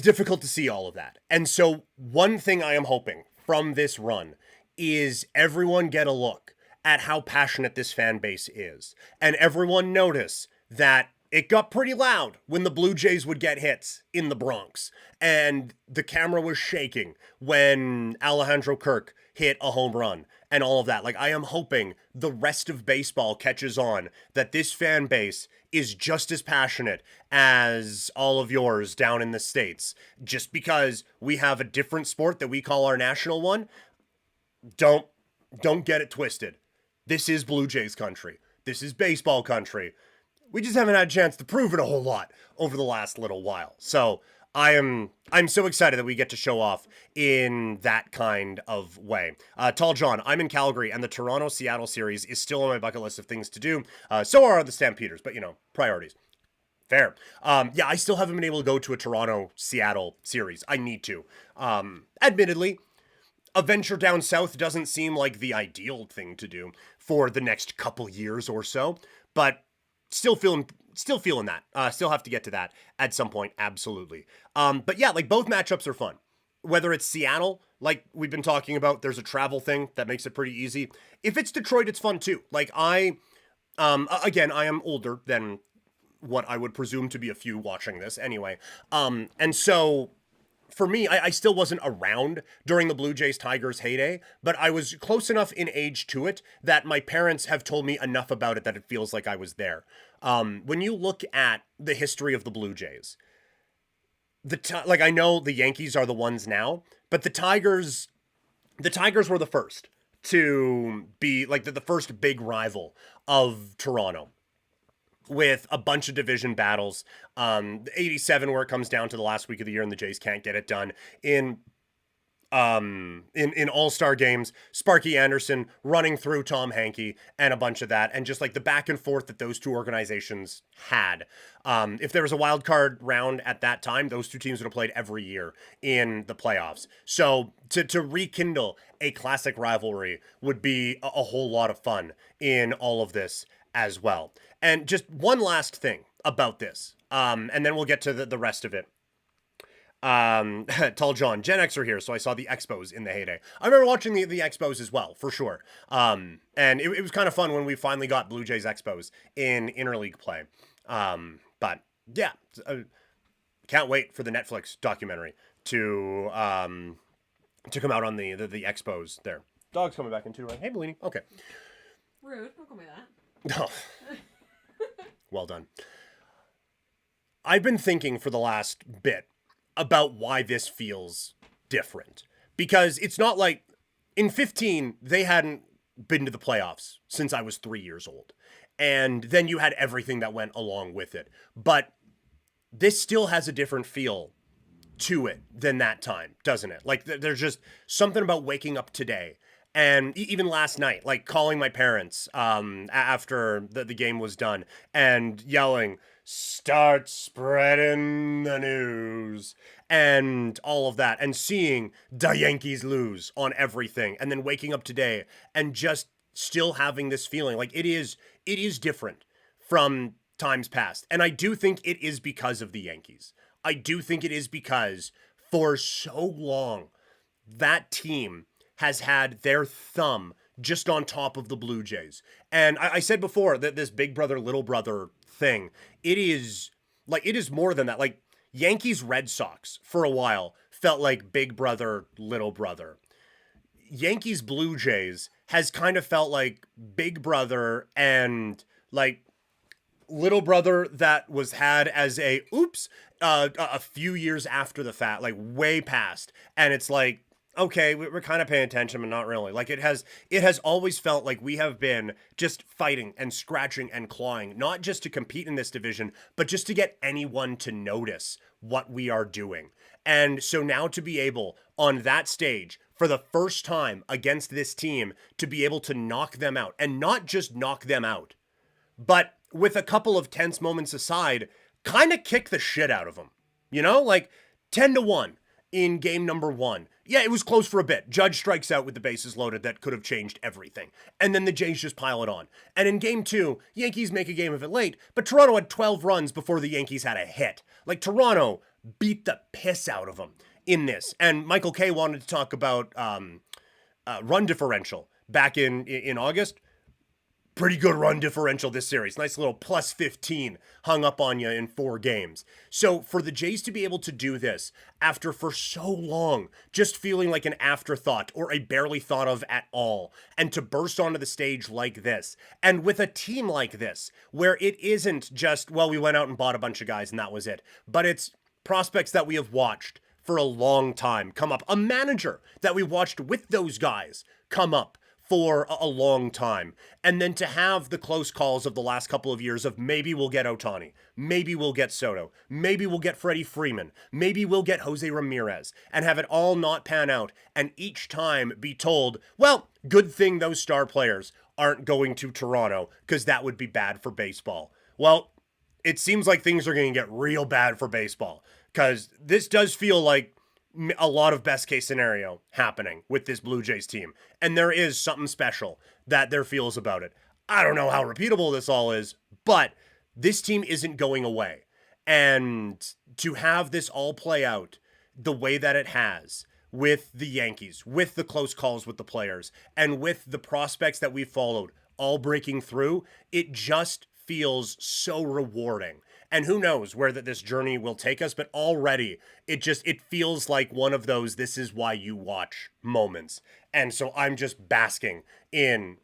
difficult to see all of that. And so one thing I am hoping from this run is everyone get a look at how passionate this fan base is. And everyone notice that it got pretty loud when the Blue Jays would get hits in the Bronx. And the camera was shaking when Alejandro Kirk hit a home run and all of that. Like, I am hoping the rest of baseball catches on that this fan base is just as passionate as all of yours down in the States. Just because we have a different sport that we call our national one, don't get it twisted. This is Blue Jays country. This is baseball country. We just haven't had a chance to prove it a whole lot over the last little while. So I'm so excited that we get to show off in that kind of way. Tall John, I'm in Calgary, and the Toronto-Seattle series is still on my bucket list of things to do. So are the Stampeders, but, priorities. Fair. Yeah, I still haven't been able to go to a Toronto-Seattle series. I need to. Admittedly, a venture down south doesn't seem like the ideal thing to do for the next couple years or so, but still feeling that. Still have to get to that at some point, absolutely. But yeah, like, both matchups are fun. Whether it's Seattle, like we've been talking about, there's a travel thing that makes it pretty easy. If it's Detroit, it's fun too. Like, again, I am older than what I would presume to be a few watching this anyway. And so for me, I still wasn't around during the Blue Jays Tigers heyday, but I was close enough in age to it that my parents have told me enough about it that it feels like I was there. When you look at the history of the Blue Jays, I know the Yankees are the ones now, but the Tigers were the first to be like the first big rival of Toronto, with a bunch of division battles. 87, where it comes down to the last week of the year and the Jays can't get it done. In all-star games, Sparky Anderson running through Tom Hankey and a bunch of that, and just like the back and forth that those two organizations had. If there was a wild card round at that time, those two teams would have played every year in the playoffs. So to rekindle a classic rivalry would be a whole lot of fun in all of this as well. And just one last thing about this, and then we'll get to the rest of it. Tall John, Gen X are here, so I saw the Expos in the heyday. I remember watching the Expos as well, for sure. And it was kind of fun when we finally got Blue Jays Expos in interleague play. But yeah, can't wait for the Netflix documentary to come out on the Expos there. Dog's coming back in too, right? Hey, Bellini. Okay. Rude. Don't call me that. Oh. Well done. I've been thinking for the last bit about why this feels different. Because it's not like in 15, they hadn't been to the playoffs since I was 3 years old. And then you had everything that went along with it. But this still has a different feel to it than that time, doesn't it? Like, there's just something about waking up today. And even last night, like calling my parents after the game was done and yelling, "Start spreading the news," and all of that, and seeing the Yankees lose on everything, and then waking up today and just still having this feeling like it is different from times past. And I do think it is because of the Yankees. I do think it is because for so long that team has had their thumb just on top of the Blue Jays. And I said before that this big brother, little brother thing, it is more than that. Like, Yankees Red Sox for a while felt like big brother, little brother. Yankees Blue Jays has kind of felt like big brother and like little brother that was had as a few years after the fact, like way past. And it's like, okay, we're kind of paying attention, but not really. Like, it has always felt like we have been just fighting and scratching and clawing, not just to compete in this division, but just to get anyone to notice what we are doing. And so now to be able on that stage for the first time against this team to be able to knock them out, and not just knock them out, but with a couple of tense moments aside, kind of kick the shit out of them. You know, like 10-1 in game number 1. Yeah, it was close for a bit. Judge strikes out with the bases loaded that could have changed everything. And then the Jays just pile it on. And in game 2, Yankees make a game of it late, but Toronto had 12 runs before the Yankees had a hit. Like, Toronto beat the piss out of them in this. And Michael Kay wanted to talk about run differential back in August. Pretty good run differential this series. Nice little plus 15 hung up on you in 4 games. So for the Jays to be able to do this after for so long just feeling like an afterthought or a barely thought of at all, and to burst onto the stage like this, and with a team like this, where it isn't just, well, we went out and bought a bunch of guys and that was it, but it's prospects that we have watched for a long time come up, a manager that we watched with those guys come up for a long time. And then to have the close calls of the last couple of years of maybe we'll get Ohtani, maybe we'll get Soto, maybe we'll get Freddie Freeman, maybe we'll get Jose Ramirez, and have it all not pan out, and each time be told, well, good thing those star players aren't going to Toronto because that would be bad for baseball. Well, it seems like things are going to get real bad for baseball, because this does feel like a lot of best case scenario happening with this Blue Jays team. And there is something special that there feels about it. I don't know how repeatable this all is, but this team isn't going away. And to have this all play out the way that it has with the Yankees, with the close calls with the players, and with the prospects that we've followed all breaking through, it just feels so rewarding. And who knows where this journey will take us, but already it feels like one of those this is why you watch moments. And so I'm just basking in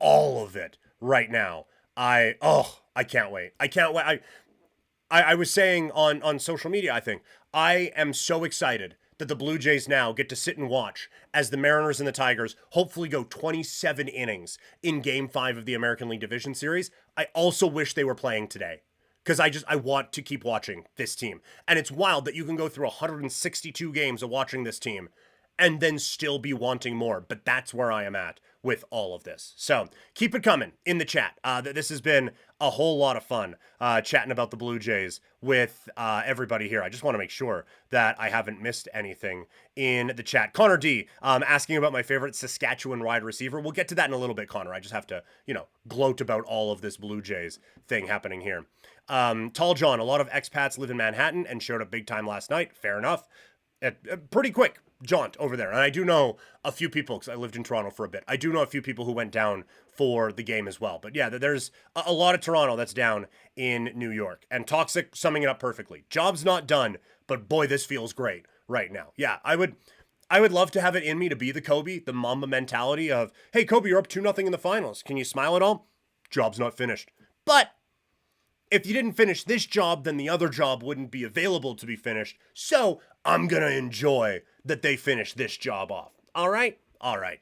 all of it right now. I can't wait. I can't wait. I was saying on social media, I think, I am so excited that the Blue Jays now get to sit and watch as the Mariners and the Tigers hopefully go 27 innings in Game 5 of the American League Division Series. I also wish they were playing today, because I want to keep watching this team. And it's wild that you can go through 162 games of watching this team and then still be wanting more. But that's where I am at with all of this. So keep it coming in the chat. This has been a whole lot of fun chatting about the Blue Jays with everybody here. I just want to make sure that I haven't missed anything in the chat. Connor D asking about my favorite Saskatchewan wide receiver. We'll get to that in a little bit, Connor. I just have to, gloat about all of this Blue Jays thing happening here. Tall John, a lot of expats live in Manhattan and showed up big time last night. Fair enough. Pretty quick jaunt over there. And I do know a few people, because I lived in Toronto for a bit. I do know a few people who went down for the game as well. But yeah, there's a lot of Toronto that's down in New York. And Toxic summing it up perfectly. Job's not done, but boy, this feels great right now. Yeah, I would love to have it in me to be the Kobe, the Mamba mentality of, hey, Kobe, you're up 2-0 in the finals. Can you smile at all? Job's not finished. But if you didn't finish this job, then the other job wouldn't be available to be finished. So I'm going to enjoy that they finish this job off. All right? All right.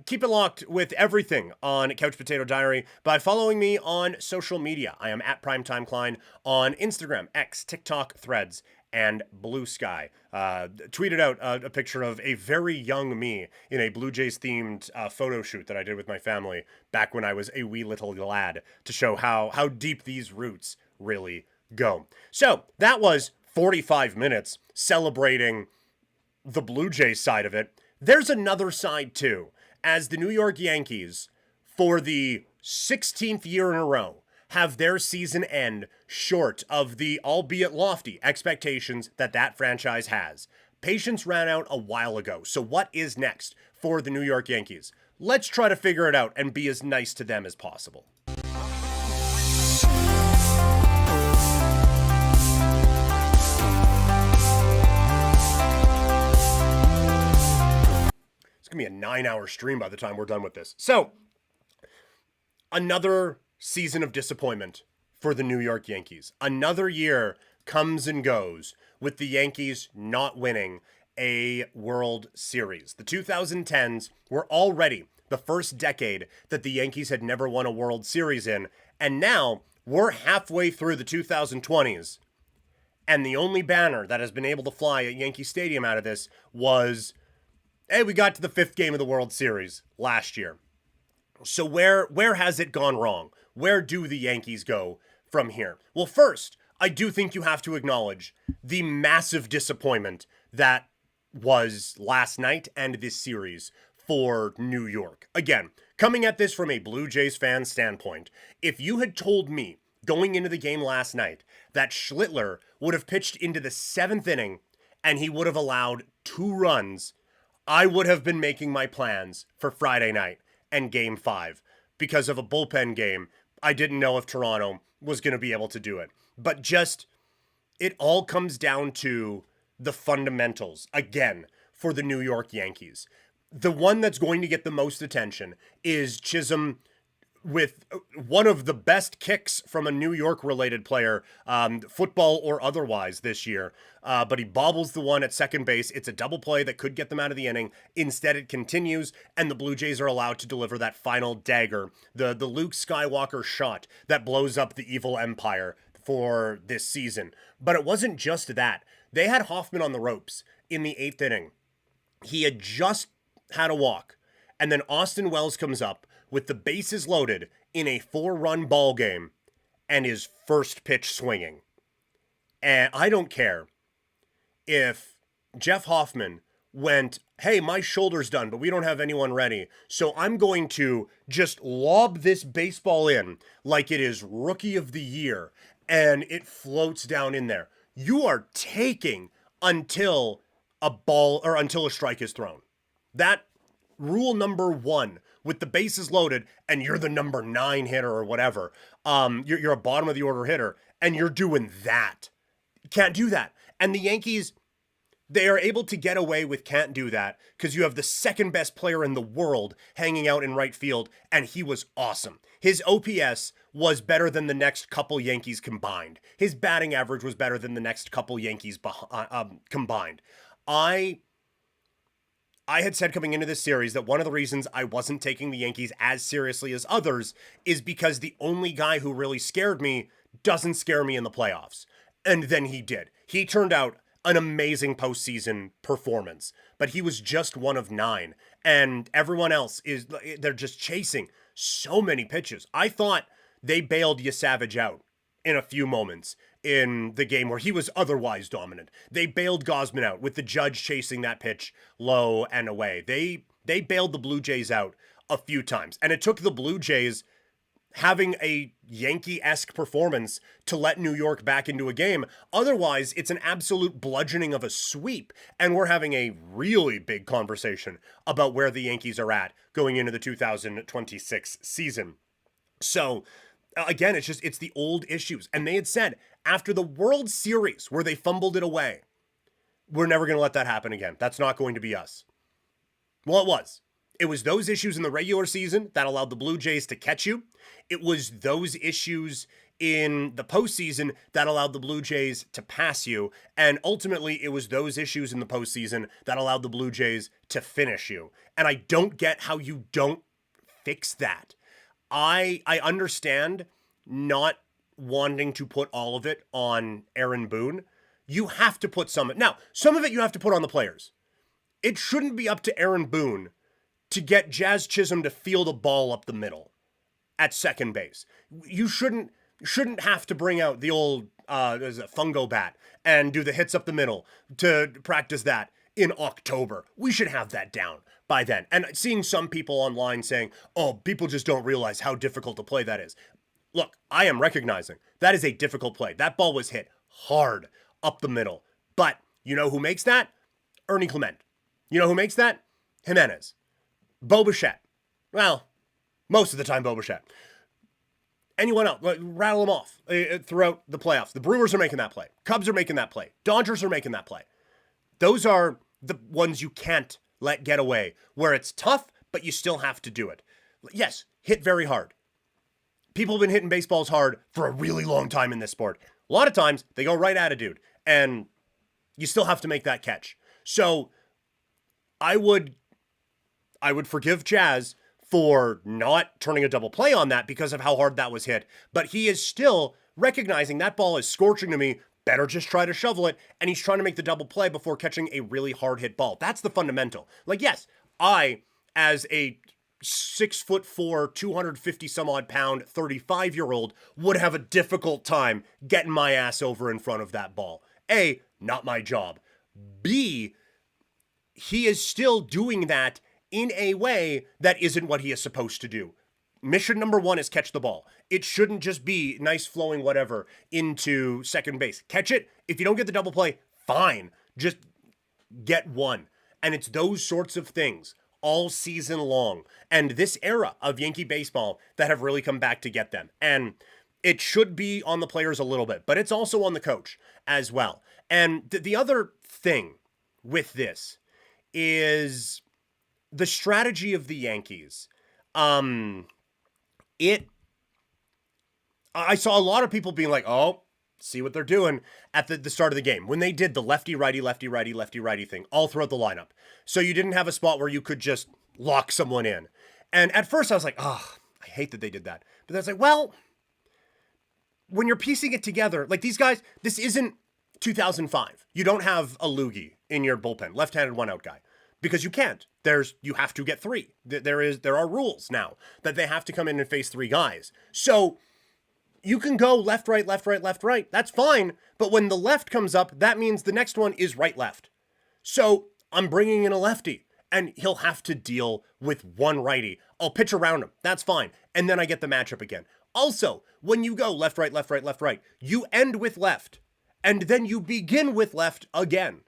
Keep it locked with everything on Couch Potato Diary by following me on social media. I am at Primetime Klein on Instagram, X, TikTok, Threads, and Blue Sky. Tweeted out a picture of a very young me in a Blue Jays themed photo shoot that I did with my family back when I was a wee little lad, to show how deep these roots really go. So that was 45 minutes celebrating the Blue Jays side of it. There's another side too, as the New York Yankees, for the 16th year in a row, have their season end short of the albeit lofty expectations that franchise has. Patience ran out a while ago. So what is next for the New York Yankees? Let's try to figure it out and be as nice to them as possible. It's going to be a 9-hour stream by the time we're done with this. So, another season of disappointment for the New York Yankees. Another year comes and goes with the Yankees not winning a World Series. The 2010s were already the first decade that the Yankees had never won a World Series in, and now we're halfway through the 2020s, and the only banner that has been able to fly at Yankee Stadium out of this was, hey, we got to the 5th game of the World Series last year. So where has it gone wrong? Where do the Yankees go from here? Well, first, I do think you have to acknowledge the massive disappointment that was last night and this series for New York. Again, coming at this from a Blue Jays fan standpoint, if you had told me going into the game last night that Schlittler would have pitched into the 7th inning and he would have allowed 2 runs, I would have been making my plans for Friday night and Game 5 because of a bullpen game. I didn't know if Toronto was going to be able to do it. But just, it all comes down to the fundamentals, again, for the New York Yankees. The one that's going to get the most attention is Chisholm with one of the best kicks from a New York-related player, football or otherwise, this year. But he bobbles the one at second base. It's a double play that could get them out of the inning. Instead, it continues, and the Blue Jays are allowed to deliver that final dagger, the Luke Skywalker shot that blows up the evil empire for this season. But it wasn't just that. They had Hoffman on the ropes in the 8th inning. He had just had a walk, and then Austin Wells comes up with the bases loaded in a 4-run ball game and his first pitch swinging. And I don't care if Jeff Hoffman went, hey, my shoulder's done, but we don't have anyone ready, so I'm going to just lob this baseball in like it is Rookie of the Year, and it floats down in there. You are taking until a ball or until a strike is thrown. That rule number 1 with the bases loaded and you're the number 9 hitter or whatever. You're a bottom of the order hitter and you're doing that. Can't do that. And the Yankees, they are able to get away with can't do that because you have the second best player in the world hanging out in right field, and he was awesome. His OPS was better than the next couple Yankees combined. His batting average was better than the next couple Yankees combined. I had said coming into this series that one of the reasons I wasn't taking the Yankees as seriously as others is because the only guy who really scared me doesn't scare me in the playoffs. And then he did. He turned out an amazing postseason performance, but he was just one of 9. And everyone else they're just chasing so many pitches. I thought they bailed Yasavage out in a few moments in the game where he was otherwise dominant. They bailed Gausman out with the Judge chasing that pitch low and away. They bailed the Blue Jays out a few times. And it took the Blue Jays having a Yankee-esque performance to let New York back into a game. Otherwise, it's an absolute bludgeoning of a sweep. And we're having a really big conversation about where the Yankees are at going into the 2026 season. So, again, it's the old issues. And they had said after the World Series where they fumbled it away, we're never going to let that happen again. That's not going to be us. Well, it was. It was those issues in the regular season that allowed the Blue Jays to catch you. It was those issues in the postseason that allowed the Blue Jays to pass you. And ultimately, it was those issues in the postseason that allowed the Blue Jays to finish you. And I don't get how you don't fix that. I understand not wanting to put all of it on Aaron Boone. You have to put some. Now, some of it you have to put on the players. It shouldn't be up to Aaron Boone to get Jazz Chisholm to field a ball up the middle at second base. You shouldn't have to bring out the old fungo bat and do the hits up the middle to practice that in October. We should have that down by then. And seeing some people online saying, oh, people just don't realize how difficult a play that is. Look, I am recognizing that is a difficult play. That ball was hit hard up the middle. But you know who makes that? Ernie Clement. You know who makes that? Jimenez. Bo Bichette. Well, most of the time Bo Bichette. Anyone else? Rattle them off throughout the playoffs. The Brewers are making that play. Cubs are making that play. Dodgers are making that play. Those are the ones you can't let get away, where it's tough, but you still have to do it. Yes, hit very hard. People have been hitting baseballs hard for a really long time in this sport. A lot of times, they go right at a dude, and you still have to make that catch. So, I would forgive Jazz for not turning a double play on that because of how hard that was hit. But he is still recognizing that ball is scorching to me. Better just try to shovel it. And he's trying to make the double play before catching a really hard hit ball. That's the fundamental. Like, yes, I, as a 6'4", 250 some odd pound, 35-year-old, would have a difficult time getting my ass over in front of that ball. A, not my job. B, he is still doing that in a way that isn't what he is supposed to do. Mission number one is catch the ball. It shouldn't just be nice flowing whatever into second base. Catch it. If you don't get the double play, fine. Just get one. And it's those sorts of things all season long. And this era of Yankee baseball that have really come back to get them. And it should be on the players a little bit, but it's also on the coach as well. And the other thing with this is the strategy of the Yankees. I saw a lot of people being like, oh, see what they're doing at the start of the game when they did the lefty-righty, lefty-righty, lefty-righty thing all throughout the lineup. So you didn't have a spot where you could just lock someone in. And at first I was like, oh, I hate that they did that. But then I was like, well, when you're piecing it together, like these guys, this isn't 2005. You don't have a loogie in your bullpen, left-handed one-out guy. Because you can't. You have to get three. There are rules now that they have to come in and face three guys. So you can go left, right, left, right, left, right. That's fine. But when the left comes up, that means the next one is right, left. So I'm bringing in a lefty, and he'll have to deal with one righty. I'll pitch around him. That's fine. And then I get the matchup again. Also, when you go left, right, left, right, left, right, you end with left, and then you begin with left again.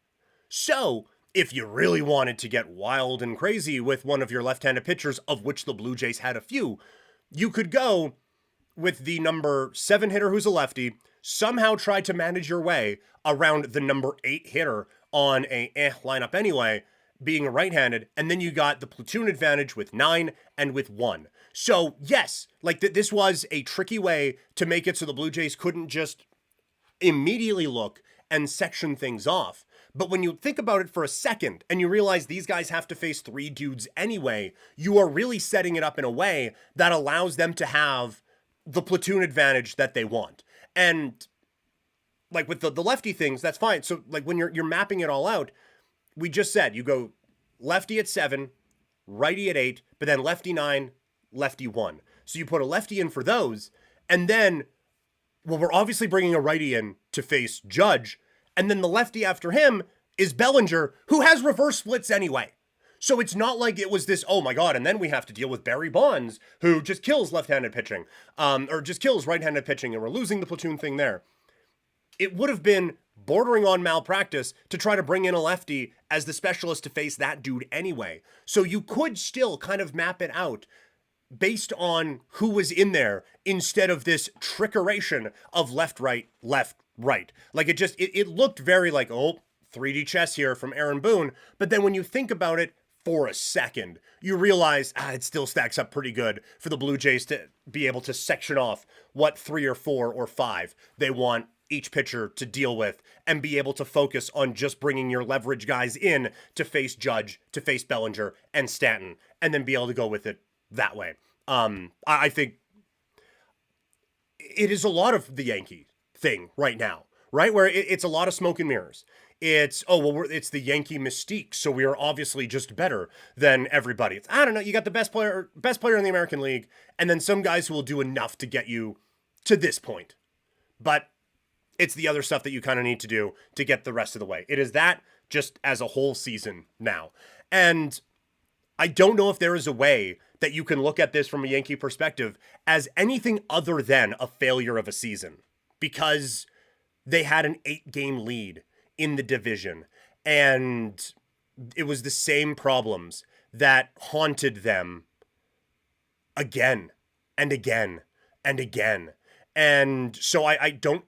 So if you really wanted to get wild and crazy with one of your left-handed pitchers, of which the Blue Jays had a few, you could go with the number 7 hitter who's a lefty, somehow try to manage your way around the number 8 hitter on a lineup anyway, being right-handed, and then you got the platoon advantage with 9 and with 1. So yes, like this was a tricky way to make it so the Blue Jays couldn't just immediately look and section things off. But when you think about it for a second and you realize these guys have to face 3 dudes anyway, you are really setting it up in a way that allows them to have the platoon advantage that they want. And like with the lefty things, that's fine. So like when you're mapping it all out, we just said you go lefty at 7, righty at 8, but then lefty 9, lefty 1. So you put a lefty in for those, and then, well, we're obviously bringing a righty in to face Judge. And then the lefty after him is Bellinger, who has reverse splits anyway. So it's not like it was this, oh my God, and then we have to deal with Barry Bonds, who just kills left-handed pitching, or just kills right-handed pitching, and we're losing the platoon thing there. It would have been bordering on malpractice to try to bring in a lefty as the specialist to face that dude anyway. So you could still kind of map it out based on who was in there instead of this trickeration of left, right, left, right. Like it looked very like, oh, 3D chess here from Aaron Boone. But then when you think about it for a second, you realize it still stacks up pretty good for the Blue Jays to be able to section off what 3 or 4 or 5 they want each pitcher to deal with and be able to focus on just bringing your leverage guys in to face Judge, to face Bellinger and Stanton, and then be able to go with it that way. I think it is a lot of the Yankee thing right now, right? Where it's a lot of smoke and mirrors. It's, it's the Yankee mystique, so we are obviously just better than everybody. It's, I don't know, you got the best player in the American League, and then some guys who will do enough to get you to this point. But it's the other stuff that you kind of need to do to get the rest of the way. It is that just as a whole season now. And I don't know if there is a way that you can look at this from a Yankee perspective as anything other than a failure of a season, because they had an 8-game lead in the division. And it was the same problems that haunted them again and again and again. And so I don't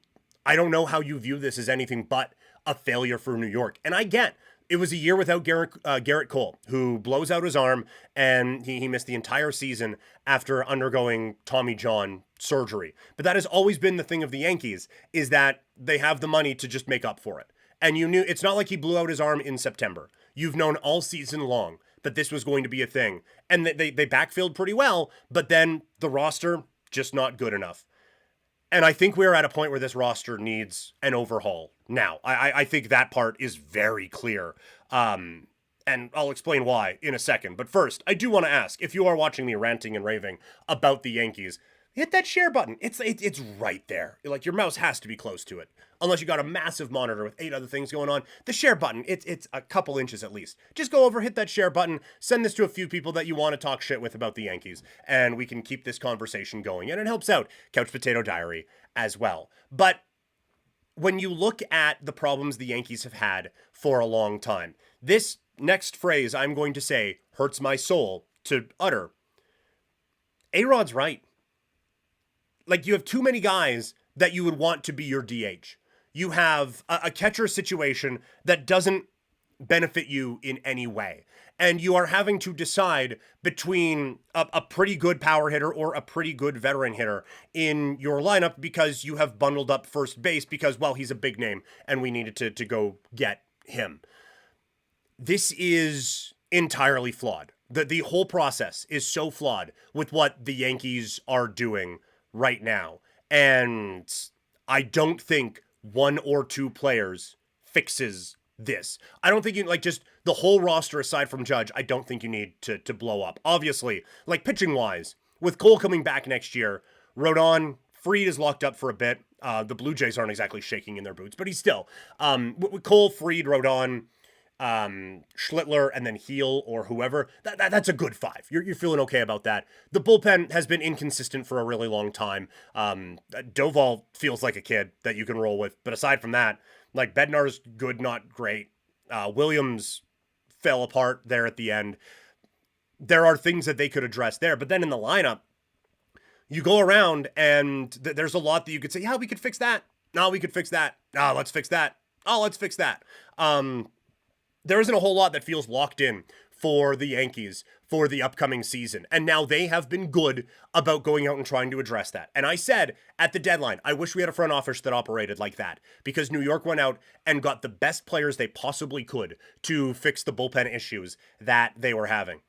know how you view this as anything but a failure for New York. And I get it was a year without Garrett Cole, who blows out his arm, and he missed the entire season after undergoing Tommy John surgery. But that has always been the thing of the Yankees, is that they have the money to just make up for it. And you knew it's not like he blew out his arm in September. You've known all season long that this was going to be a thing. And they backfilled pretty well, but then the roster, just not good enough. And I think we're at a point where this roster needs an overhaul now. I think that part is very clear. And I'll explain why in a second. But first, I do want to ask, if you are watching me ranting and raving about the Yankees, hit that share button. It's right there. Like, your mouse has to be close to it. Unless you got a massive monitor with 8 other things going on. The share button, it's a couple inches at least. Just go over, hit that share button, send this to a few people that you want to talk shit with about the Yankees, and we can keep this conversation going. And it helps out Couch Potato Diary as well. But when you look at the problems the Yankees have had for a long time, this next phrase I'm going to say hurts my soul to utter. A-Rod's right. Like, you have too many guys that you would want to be your DH. You have a catcher situation that doesn't benefit you in any way. And you are having to decide between a pretty good power hitter or a pretty good veteran hitter in your lineup because you have bundled up first base because, well, he's a big name and we needed to go get him. This is entirely flawed. The whole process is so flawed with what the Yankees are doing right now. And I don't think 1 or 2 players fixes this. I don't think you, like, just the whole roster aside from Judge, I don't think you need to blow up. Obviously, like, pitching wise, with Cole coming back next year, Rodon, Fried is locked up for a bit. The Blue Jays aren't exactly shaking in their boots, but he's still with Cole, Fried, Rodon, Schlittler, and then Heel or whoever. That's a good 5. You're feeling okay about that. The bullpen has been inconsistent for a really long time. Doval feels like a kid that you can roll with, but aside from that, like, Bednar's good, not great. Williams fell apart there at the end. There are things that they could address there, but then in the lineup, you go around and there's a lot that you could say, yeah, we could fix that. No, we could fix that. Oh, let's fix that. Oh, let's fix that. There isn't a whole lot that feels locked in for the Yankees for the upcoming season. And now they have been good about going out and trying to address that. And I said at the deadline, I wish we had a front office that operated like that, because New York went out and got the best players they possibly could to fix the bullpen issues that they were having.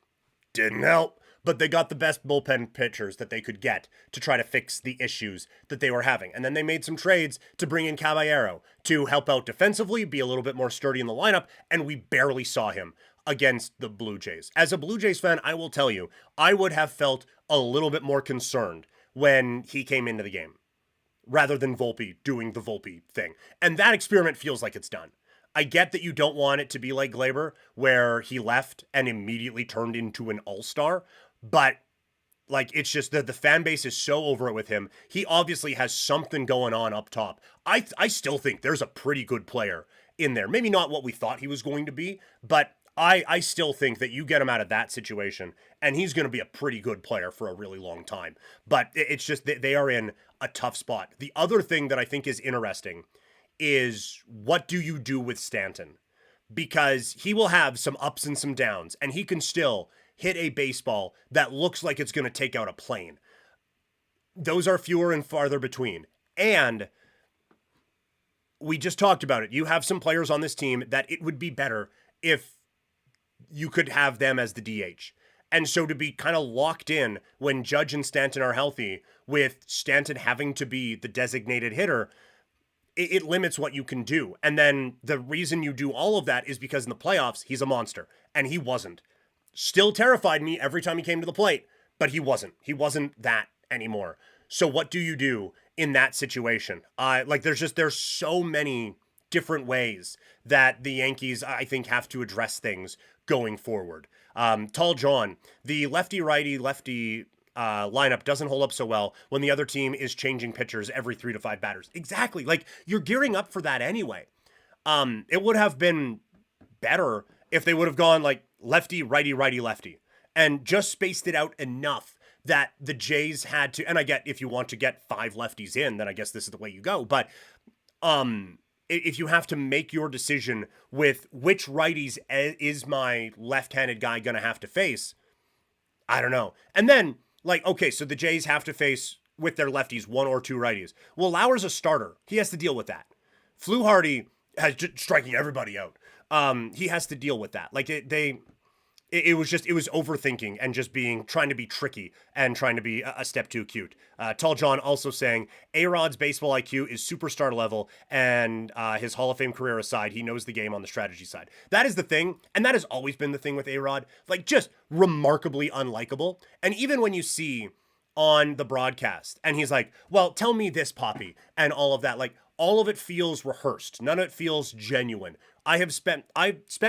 Didn't help, but they got the best bullpen pitchers that they could get to try to fix the issues that they were having. And then they made some trades to bring in Caballero to help out defensively, be a little bit more sturdy in the lineup, and we barely saw him against the Blue Jays. As a Blue Jays fan, I will tell you, I would have felt a little bit more concerned when he came into the game, rather than Volpe doing the Volpe thing. And that experiment feels like it's done. I get that you don't want it to be like Glaber, where he left and immediately turned into an all-star, but like, it's just that the fan base is so over it with him. He obviously has something going on up top. I still think there's a pretty good player in there. Maybe not what we thought he was going to be, but I still think that you get him out of that situation, and he's going to be a pretty good player for a really long time. But it's just that they are in a tough spot. The other thing that I think is interesting is, what do you do with Stanton? Because he will have some ups and some downs, and he can still hit a baseball that looks like it's going to take out a plane. Those are fewer and farther between. And we just talked about it. You have some players on this team that it would be better if you could have them as the DH. And so to be kind of locked in when Judge and Stanton are healthy, with Stanton having to be the designated hitter, it limits what you can do. And then the reason you do all of that is because in the playoffs, he's a monster. And he wasn't. Still terrified me every time he came to the plate, but he wasn't. He wasn't that anymore. So what do you do in that situation? There's so many different ways that the Yankees, I think, have to address things going forward. Tall John, the lefty-righty lineup doesn't hold up so well when the other team is changing pitchers every 3 to 5 batters. Exactly. Like, you're gearing up for that anyway. It would have been better if they would have gone like lefty, righty, righty, lefty, and just spaced it out enough that the Jays had to, and I get if you want to get 5 lefties in, then I guess this is the way you go. But if you have to make your decision with which righties is my left-handed guy going to have to face, I don't know. And then, like, okay, so the Jays have to face with their lefties 1 or 2 righties. Well, Lauer's a starter. He has to deal with that. Fluharty has just striking everybody out. He has to deal with that. Like it was overthinking and just trying to be tricky and trying to be a step too cute. Tall John also saying A-Rod's baseball IQ is superstar level, and his Hall of Fame career aside, he knows the game on the strategy side. That is the thing, and that has always been the thing with A-Rod. Like, just remarkably unlikable. And even when you see on the broadcast, and he's like, well, tell me this, Poppy, and all of that, like, all of it feels rehearsed. None of it feels genuine. I've spent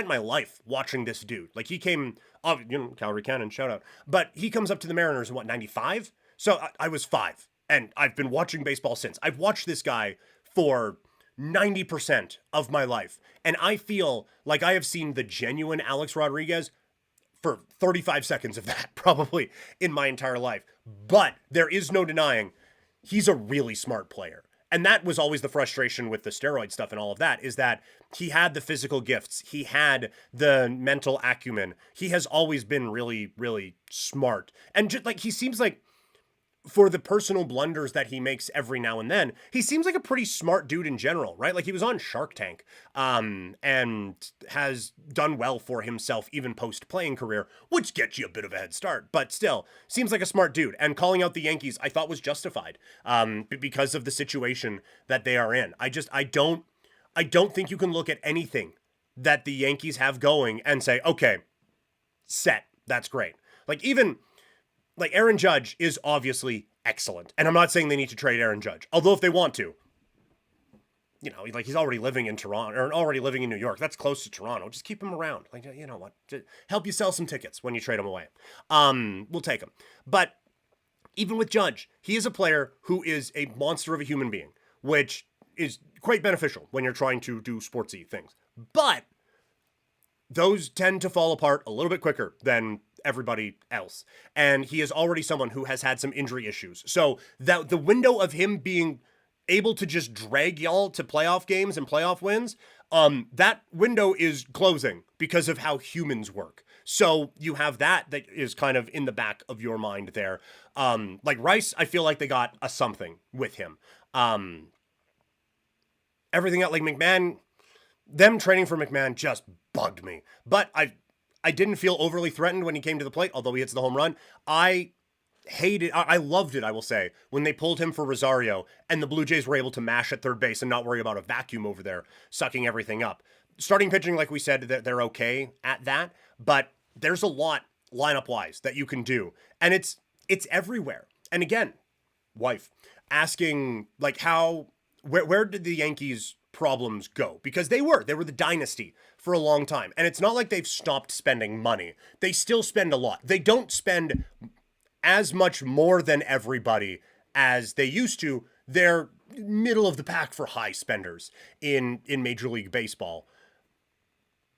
my life watching this dude. Like, he came, Calgary Cannon, shout out. But he comes up to the Mariners in 95? So I was 5, and I've been watching baseball since. I've watched this guy for 90% of my life. And I feel like I have seen the genuine Alex Rodriguez for 35 seconds of that, probably, in my entire life. But there is no denying he's a really smart player. And that was always the frustration with the steroid stuff and all of that, is that he had the physical gifts. He had the mental acumen. He has always been really, really smart. And just like, he seems like, for the personal blunders that he makes every now and then, he seems like a pretty smart dude in general, right? Like, he was on Shark Tank, and has done well for himself even post-playing career, which gets you a bit of a head start, but still, seems like a smart dude. And calling out the Yankees, I thought was justified, because of the situation that they are in. I don't think you can look at anything that the Yankees have going and say, okay, set, that's great. Like, Aaron Judge is obviously excellent. And I'm not saying they need to trade Aaron Judge. Although if they want to, like, he's already living in Toronto, or already living in New York. That's close to Toronto. Just keep him around. Like, you know what? Just help you sell some tickets when you trade him away. We'll take him. But even with Judge, he is a player who is a monster of a human being, which is quite beneficial when you're trying to do sportsy things. But those tend to fall apart a little bit quicker than everybody else. And he is already someone who has had some injury issues. So that the window of him being able to just drag y'all to playoff games and playoff wins, that window is closing because of how humans work. So you have that is kind of in the back of your mind there. Like Rice, I feel like they got a something with him. Everything else, like McMahon, them trading for McMahon just bugged me. But I didn't feel overly threatened when he came to the plate, although he hits the home run. I loved it, I will say, when they pulled him for Rosario and the Blue Jays were able to mash at third base and not worry about a vacuum over there, sucking everything up. Starting pitching, like we said, they're okay at that, but there's a lot lineup-wise that you can do. And it's everywhere. And again, wife, asking, like, where did the Yankees' problems go? Because they were the dynasty for a long time. And it's not like they've stopped spending money. They still spend a lot. They don't spend as much more than everybody as they used to. They're middle of the pack for high spenders in Major League Baseball.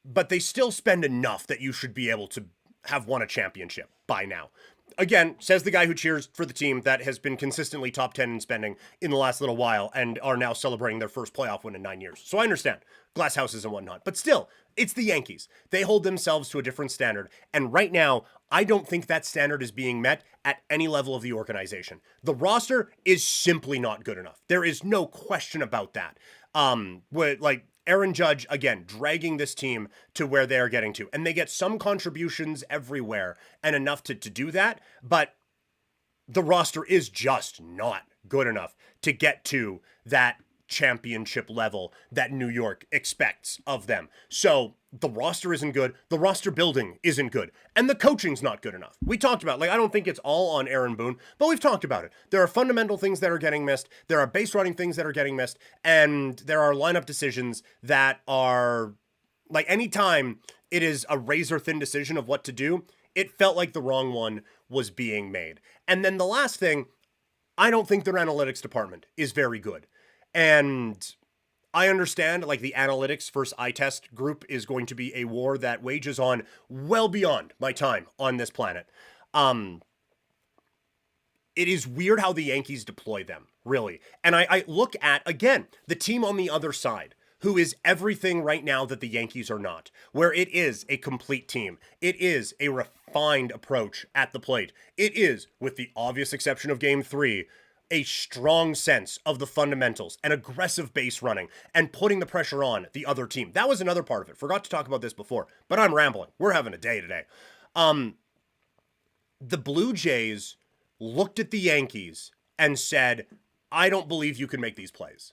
But they still spend enough that you should be able to have won a championship by now. Again, says the guy who cheers for the team that has been consistently top 10 in spending in the last little while and are now celebrating their first playoff win in 9 years. So I understand glass houses and whatnot, but still, it's the Yankees. They hold themselves to a different standard. And right now, I don't think that standard is being met at any level of the organization. The roster is simply not good enough. There is no question about that. Aaron Judge, again, dragging this team to where they're getting to. And they get some contributions everywhere and enough to do that. But the roster is just not good enough to get to that championship level that New York expects of them. So the roster isn't good. The roster building isn't good. And the coaching's not good enough. We talked about, I don't think it's all on Aaron Boone, but we've talked about it. There are fundamental things that are getting missed. There are base running things that are getting missed. And there are lineup decisions that are, anytime it is a razor thin decision of what to do, it felt like the wrong one was being made. And then the last thing, I don't think their analytics department is very good. And I understand, like, the analytics versus eye test group is going to be a war that wages on well beyond my time on this planet. It is weird how the Yankees deploy them, really. And I look at, again, the team on the other side, who is everything right now that the Yankees are not, where it is a complete team. It is a refined approach at the plate. It is, with the obvious exception of Game 3, a strong sense of the fundamentals and aggressive base running and putting the pressure on the other team. That was another part of it. Forgot to talk about this before, but I'm rambling. We're having a day today. The Blue Jays looked at the Yankees and said, I don't believe you can make these plays.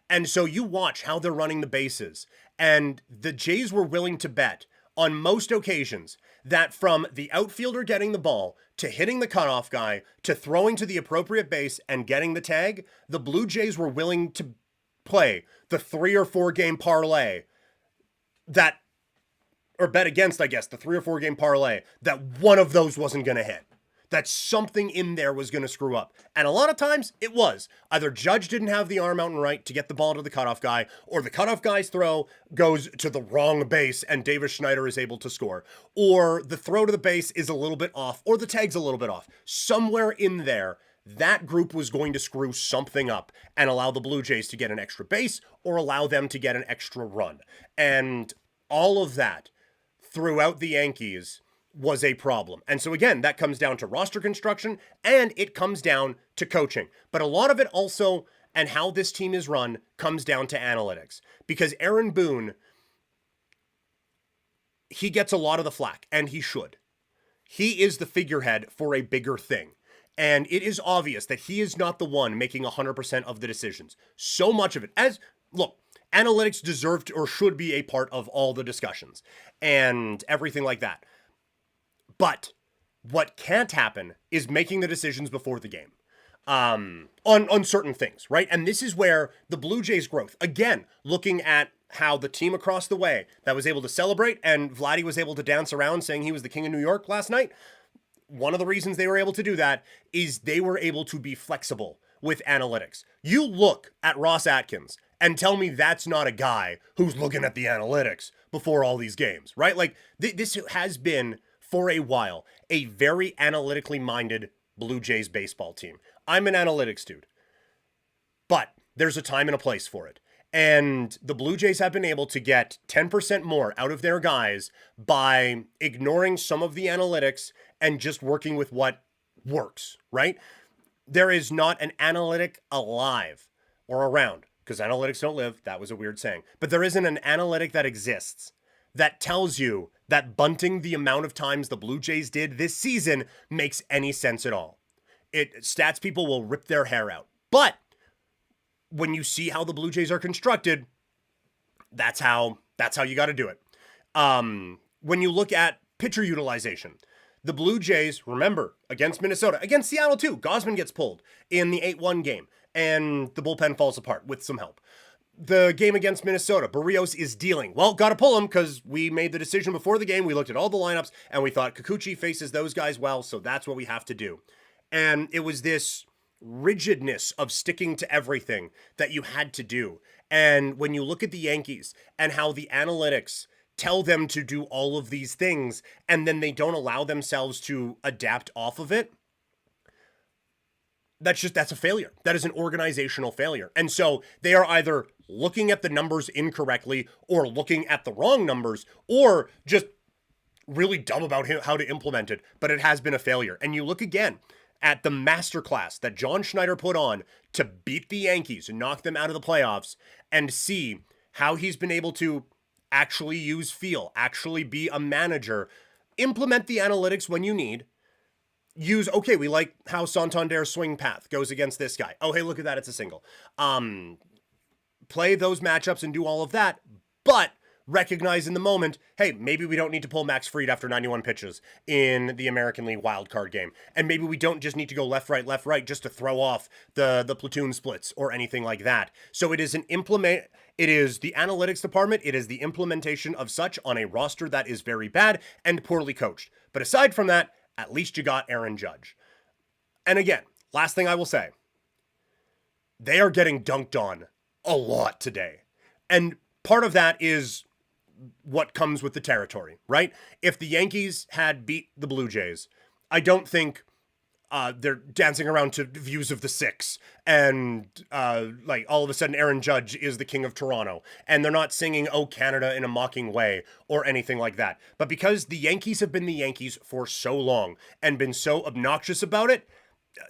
And so you watch how they're running the bases, and the Jays were willing to bet on most occasions that from the outfielder getting the ball to hitting the cutoff guy to throwing to the appropriate base and getting the tag, the Blue Jays were willing to play the 3 or 4 game parlay that, or bet against, I guess, the 3 or 4 game parlay that one of those wasn't going to hit. That something in there was going to screw up. And a lot of times it was. Either Judge didn't have the arm out and right to get the ball to the cutoff guy, or the cutoff guy's throw goes to the wrong base and Davis Schneider is able to score. Or the throw to the base is a little bit off, or the tag's a little bit off. Somewhere in there, that group was going to screw something up and allow the Blue Jays to get an extra base or allow them to get an extra run. And all of that throughout the Yankees was a problem. And so again, that comes down to roster construction and it comes down to coaching. But a lot of it also, and how this team is run, comes down to analytics. Because Aaron Boone, he gets a lot of the flack, and he should. He is the figurehead for a bigger thing. And it is obvious that he is not the one making 100% of the decisions. So much of it, look, analytics deserve to, or should be a part of all the discussions and everything like that. But what can't happen is making the decisions before the game on certain things, right? And this is where the Blue Jays' growth, again, looking at how the team across the way that was able to celebrate and Vladdy was able to dance around saying he was the king of New York last night, one of the reasons they were able to do that is they were able to be flexible with analytics. You look at Ross Atkins and tell me that's not a guy who's looking at the analytics before all these games, right? Like, this has been, for a while, a very analytically minded Blue Jays baseball team. I'm an analytics dude, but there's a time and a place for it. And the Blue Jays have been able to get 10% more out of their guys by ignoring some of the analytics and just working with what works, right? There is not an analytic alive or around, because analytics don't live. That was a weird saying. But there isn't an analytic that exists that tells you that bunting the amount of times the Blue Jays did this season makes any sense at all. Stats people will rip their hair out. But when you see how the Blue Jays are constructed, that's how you got to do it. When you look at pitcher utilization, the Blue Jays, remember, against Minnesota, against Seattle too, Gausman gets pulled in the 8-1 game, and the bullpen falls apart with some help. The game against Minnesota, Barrios is dealing. Well, got to pull him because we made the decision before the game. We looked at all the lineups, and we thought Kikuchi faces those guys well, so that's what we have to do. And it was this rigidness of sticking to everything that you had to do. And when you look at the Yankees and how the analytics tell them to do all of these things, and then they don't allow themselves to adapt off of it, that's a failure. That is an organizational failure. And so they are either looking at the numbers incorrectly or looking at the wrong numbers or just really dumb about how to implement it. But it has been a failure. And you look again at the masterclass that John Schneider put on to beat the Yankees and knock them out of the playoffs and see how he's been able to actually use feel, actually be a manager, implement the analytics when you need, okay, we like how Santander's swing path goes against this guy. Oh, hey, look at that, it's a single. Play those matchups and do all of that, but recognize in the moment, hey, maybe we don't need to pull Max Fried after 91 pitches in the American League wildcard game. And maybe we don't just need to go left, right, just to throw off the platoon splits or anything like that. So it is the analytics department, it is the implementation of such on a roster that is very bad and poorly coached. But aside from that, at least you got Aaron Judge. And again, last thing I will say, they are getting dunked on a lot today. And part of that is what comes with the territory, right? If the Yankees had beat the Blue Jays, I don't think they're dancing around to Views of the Six and like all of a sudden Aaron Judge is the king of Toronto and they're not singing "Oh Canada" in a mocking way or anything like that. But because the Yankees have been the Yankees for so long and been so obnoxious about it,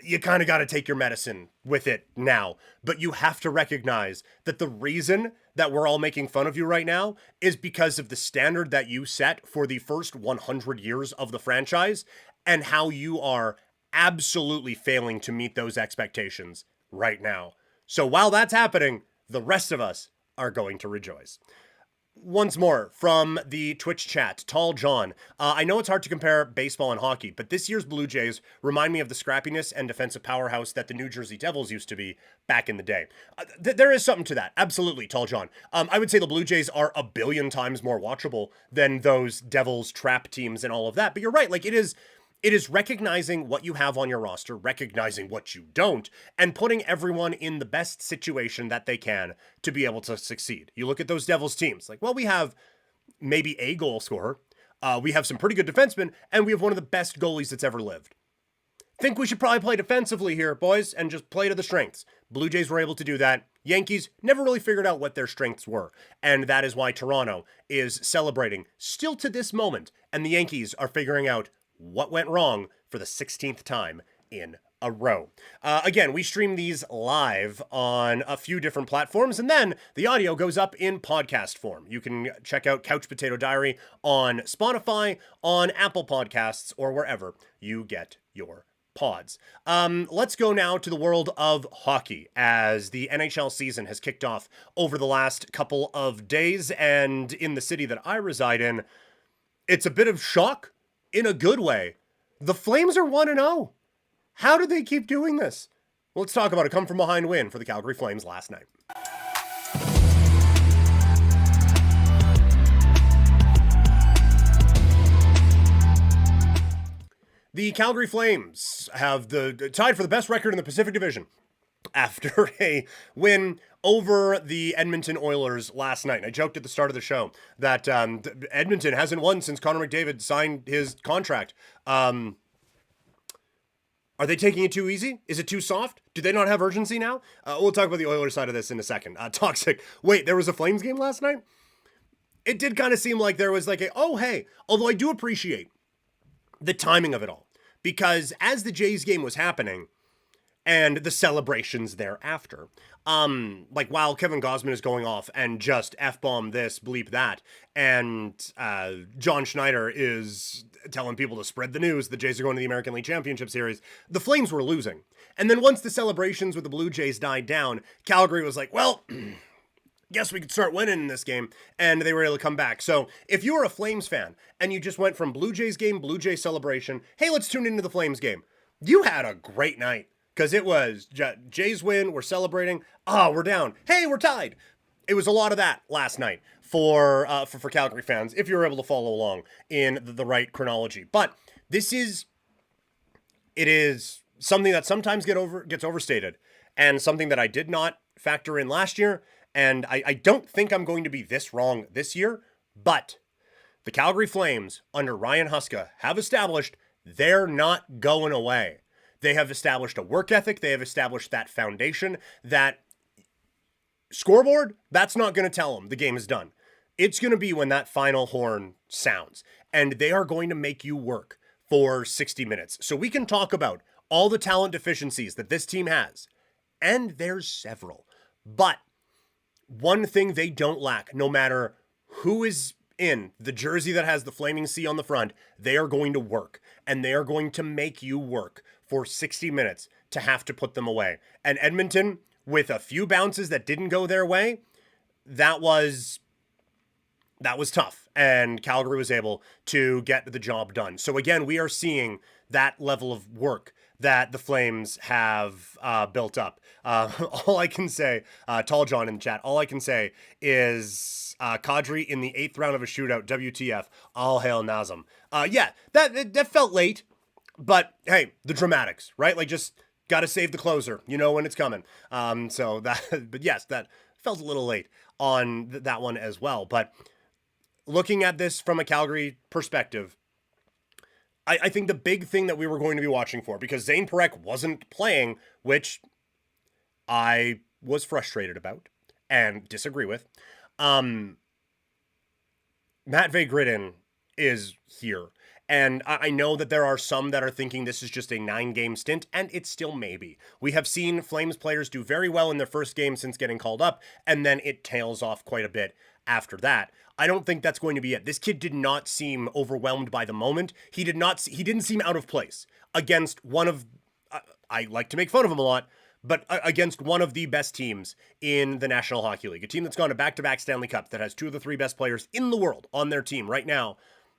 you kind of got to take your medicine with it now. But you have to recognize that the reason that we're all making fun of you right now is because of the standard that you set for the first 100 years of the franchise and how you are absolutely failing to meet those expectations right now. So while that's happening, the rest of us are going to rejoice. Once more, from the Twitch chat, Tall John. I know it's hard to compare baseball and hockey, but this year's Blue Jays remind me of the scrappiness and defensive powerhouse that the New Jersey Devils used to be back in the day. There is something to that. Absolutely, Tall John. I would say the Blue Jays are a billion times more watchable than those Devils trap teams and all of that. But you're right, like it is recognizing what you have on your roster, recognizing what you don't, and putting everyone in the best situation that they can to be able to succeed. You look at those Devils teams, like, well, we have maybe a goal scorer, we have some pretty good defensemen, and we have one of the best goalies that's ever lived. Think we should probably play defensively here, boys, and just play to the strengths. Blue Jays were able to do that. Yankees never really figured out what their strengths were, and that is why Toronto is celebrating still to this moment, and the Yankees are figuring out what went wrong for the 16th time in a row. Again, we stream these live on a few different platforms, and then the audio goes up in podcast form. You can check out Couch Potato Diary on Spotify, on Apple Podcasts, or wherever you get your pods. Let's go now to the world of hockey as the NHL season has kicked off over the last couple of days, and in the city that I reside in, it's a bit of shock in a good way. The Flames are 1-0. How did they keep doing this? Well, let's talk about a come-from-behind win for the Calgary Flames last night. The Calgary Flames have tied for the best record in the Pacific Division after a win over the Edmonton Oilers last night. And I joked at the start of the show that Edmonton hasn't won since Connor McDavid signed his contract. Are they taking it too easy? Is it too soft? Do they not have urgency now? We'll talk about the Oilers side of this in a second. Toxic. Wait, there was a Flames game last night? It did kind of seem like there was like although I do appreciate the timing of it all. Because as the Jays game was happening, and the celebrations thereafter. Like while Kevin Gausman is going off and just F-bomb this, bleep that, and John Schneider is telling people to spread the news, the Jays are going to the American League Championship Series, the Flames were losing. And then once the celebrations with the Blue Jays died down, Calgary was like, well, guess we could start winning in this game, and they were able to come back. So if you were a Flames fan, and you just went from Blue Jays game, Blue Jays celebration, hey, let's tune into the Flames game, you had a great night. Because it was Jays win, we're celebrating. Oh, we're down. Hey, we're tied. It was a lot of that last night for Calgary fans, if you were able to follow along in the right chronology. But it is something that sometimes gets overstated, and something that I did not factor in last year, and I don't think I'm going to be this wrong this year, but the Calgary Flames under Ryan Huska have established they're not going away. They have established a work ethic. They have established that foundation, that scoreboard, that's not going to tell them the game is done. It's going to be when that final horn sounds, and they are going to make you work for 60 minutes. So we can talk about all the talent deficiencies that this team has, and there's several. But one thing they don't lack, no matter who is in the jersey that has the flaming C on the front, they are going to work, and they are going to make you work for 60 minutes to have to put them away. And Edmonton, with a few bounces that didn't go their way, that was tough. And Calgary was able to get the job done. So again, we are seeing that level of work that the Flames have built up. All I can say, Tall John in the chat, all I can say is Kadri in the 8th round of a shootout, WTF, all hail Nazem. Yeah, that felt late. But hey, the dramatics, right? Like, just got to save the closer. You know when it's coming. But yes, that felt a little late on that one as well. But looking at this from a Calgary perspective, I think the big thing that we were going to be watching for, because Zane Parekh wasn't playing, which I was frustrated about and disagree with. Matt Vagridin is here. And I know that there are some that are thinking this is just a 9-game stint, and it still may be. We have seen Flames players do very well in their first game since getting called up, and then it tails off quite a bit after that. I don't think that's going to be it. This kid did not seem overwhelmed by the moment. He didn't seem out of place against one of, I like to make fun of him a lot, but against one of the best teams in the National Hockey League. A team that's gone to back-to-back Stanley Cups, that has 2 of the 3 best players in the world on their team right now.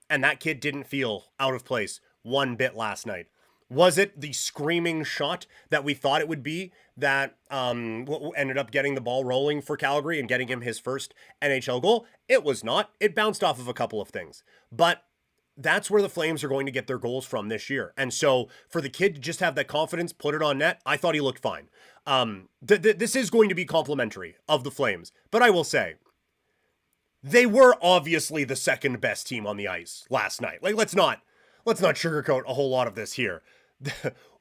And that kid didn't feel out of place one bit last night. Was it the screaming shot that we thought it would be that ended up getting the ball rolling for Calgary and getting him his first NHL goal? It was not. It bounced off of a couple of things. But that's where the Flames are going to get their goals from this year. And so for the kid to just have that confidence, put it on net, I thought he looked fine. This is going to be complimentary of the Flames. But I will say, they were obviously the second best team on the ice last night. Like, let's not sugarcoat a whole lot of this here.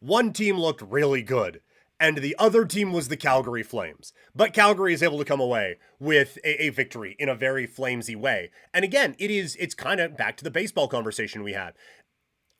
One team looked really good, and the other team was the Calgary Flames. But Calgary is able to come away with a victory in a very Flamesy way. And again, it's kind of back to the baseball conversation we had.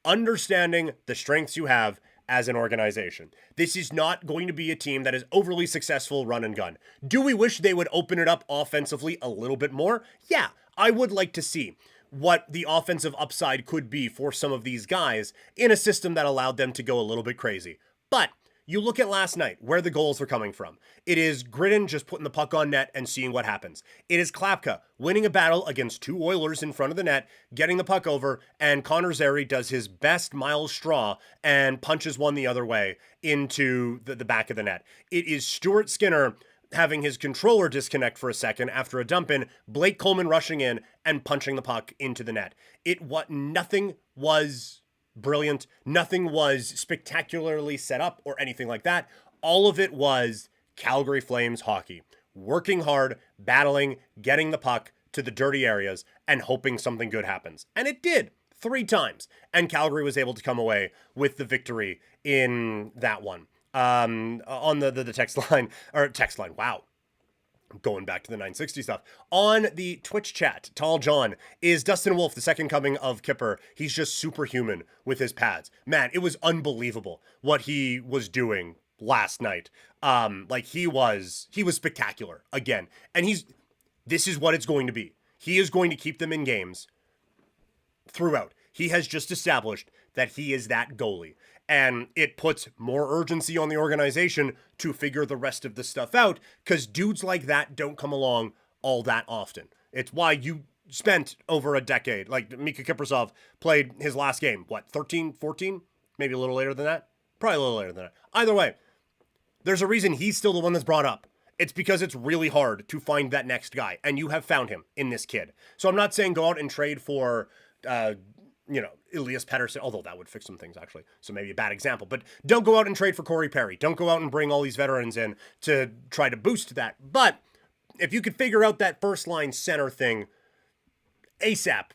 Understanding the strengths you have as an organization. This is not going to be a team that is overly successful run and gun. Do we wish they would open it up offensively a little bit more? Yeah, I would like to see what the offensive upside could be for some of these guys in a system that allowed them to go a little bit crazy. But you look at last night, where the goals were coming from. It is Gridden just putting the puck on net and seeing what happens. It is Klapka winning a battle against 2 Oilers in front of the net, getting the puck over, and Connor Zary does his best Miles Straw and punches one the other way into the back of the net. It is Stuart Skinner having his controller disconnect for a second after a dump in, Blake Coleman rushing in and punching the puck into the net. Nothing was brilliant. Nothing was spectacularly set up or anything like that. All of it was Calgary Flames hockey. Working hard, battling, getting the puck to the dirty areas, and hoping something good happens. And it did 3 times. And Calgary was able to come away with the victory in that one. On the text line, wow. Going back to the 960 stuff. On the Twitch chat, Tall John, is Dustin Wolf the second coming of Kipper? He's just superhuman with his pads. Man, it was unbelievable what he was doing last night. He was spectacular again. And this is what it's going to be. He is going to keep them in games throughout. He has just established that he is that goalie. And it puts more urgency on the organization to figure the rest of the stuff out, because dudes like that don't come along all that often. It's why you spent over a decade, like Mika Kiprasov played his last game, 13, 14? Maybe a little later than that? Probably a little later than that. Either way, there's a reason he's still the one that's brought up. It's because it's really hard to find that next guy, and you have found him in this kid. So I'm not saying go out and trade for, Elias Pettersson, although that would fix some things, actually. So maybe a bad example. But don't go out and trade for Corey Perry. Don't go out and bring all these veterans in to try to boost that. But if you could figure out that first-line center thing ASAP,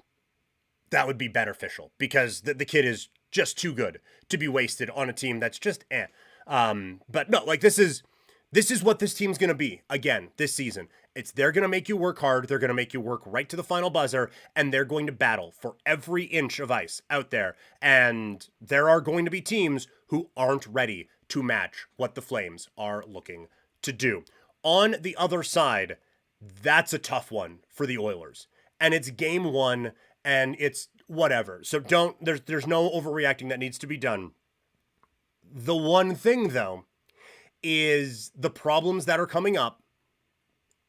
that would be beneficial, because the kid is just too good to be wasted on a team that's just eh. But no, this is what this team's going to be, again, this season. They're going to make you work hard. They're going to make you work right to the final buzzer, and they're going to battle for every inch of ice out there. And there are going to be teams who aren't ready to match what the Flames are looking to do. On the other side, that's a tough one for the Oilers. And it's game 1, and it's whatever. So there's no overreacting that needs to be done. The one thing, though, is the problems that are coming up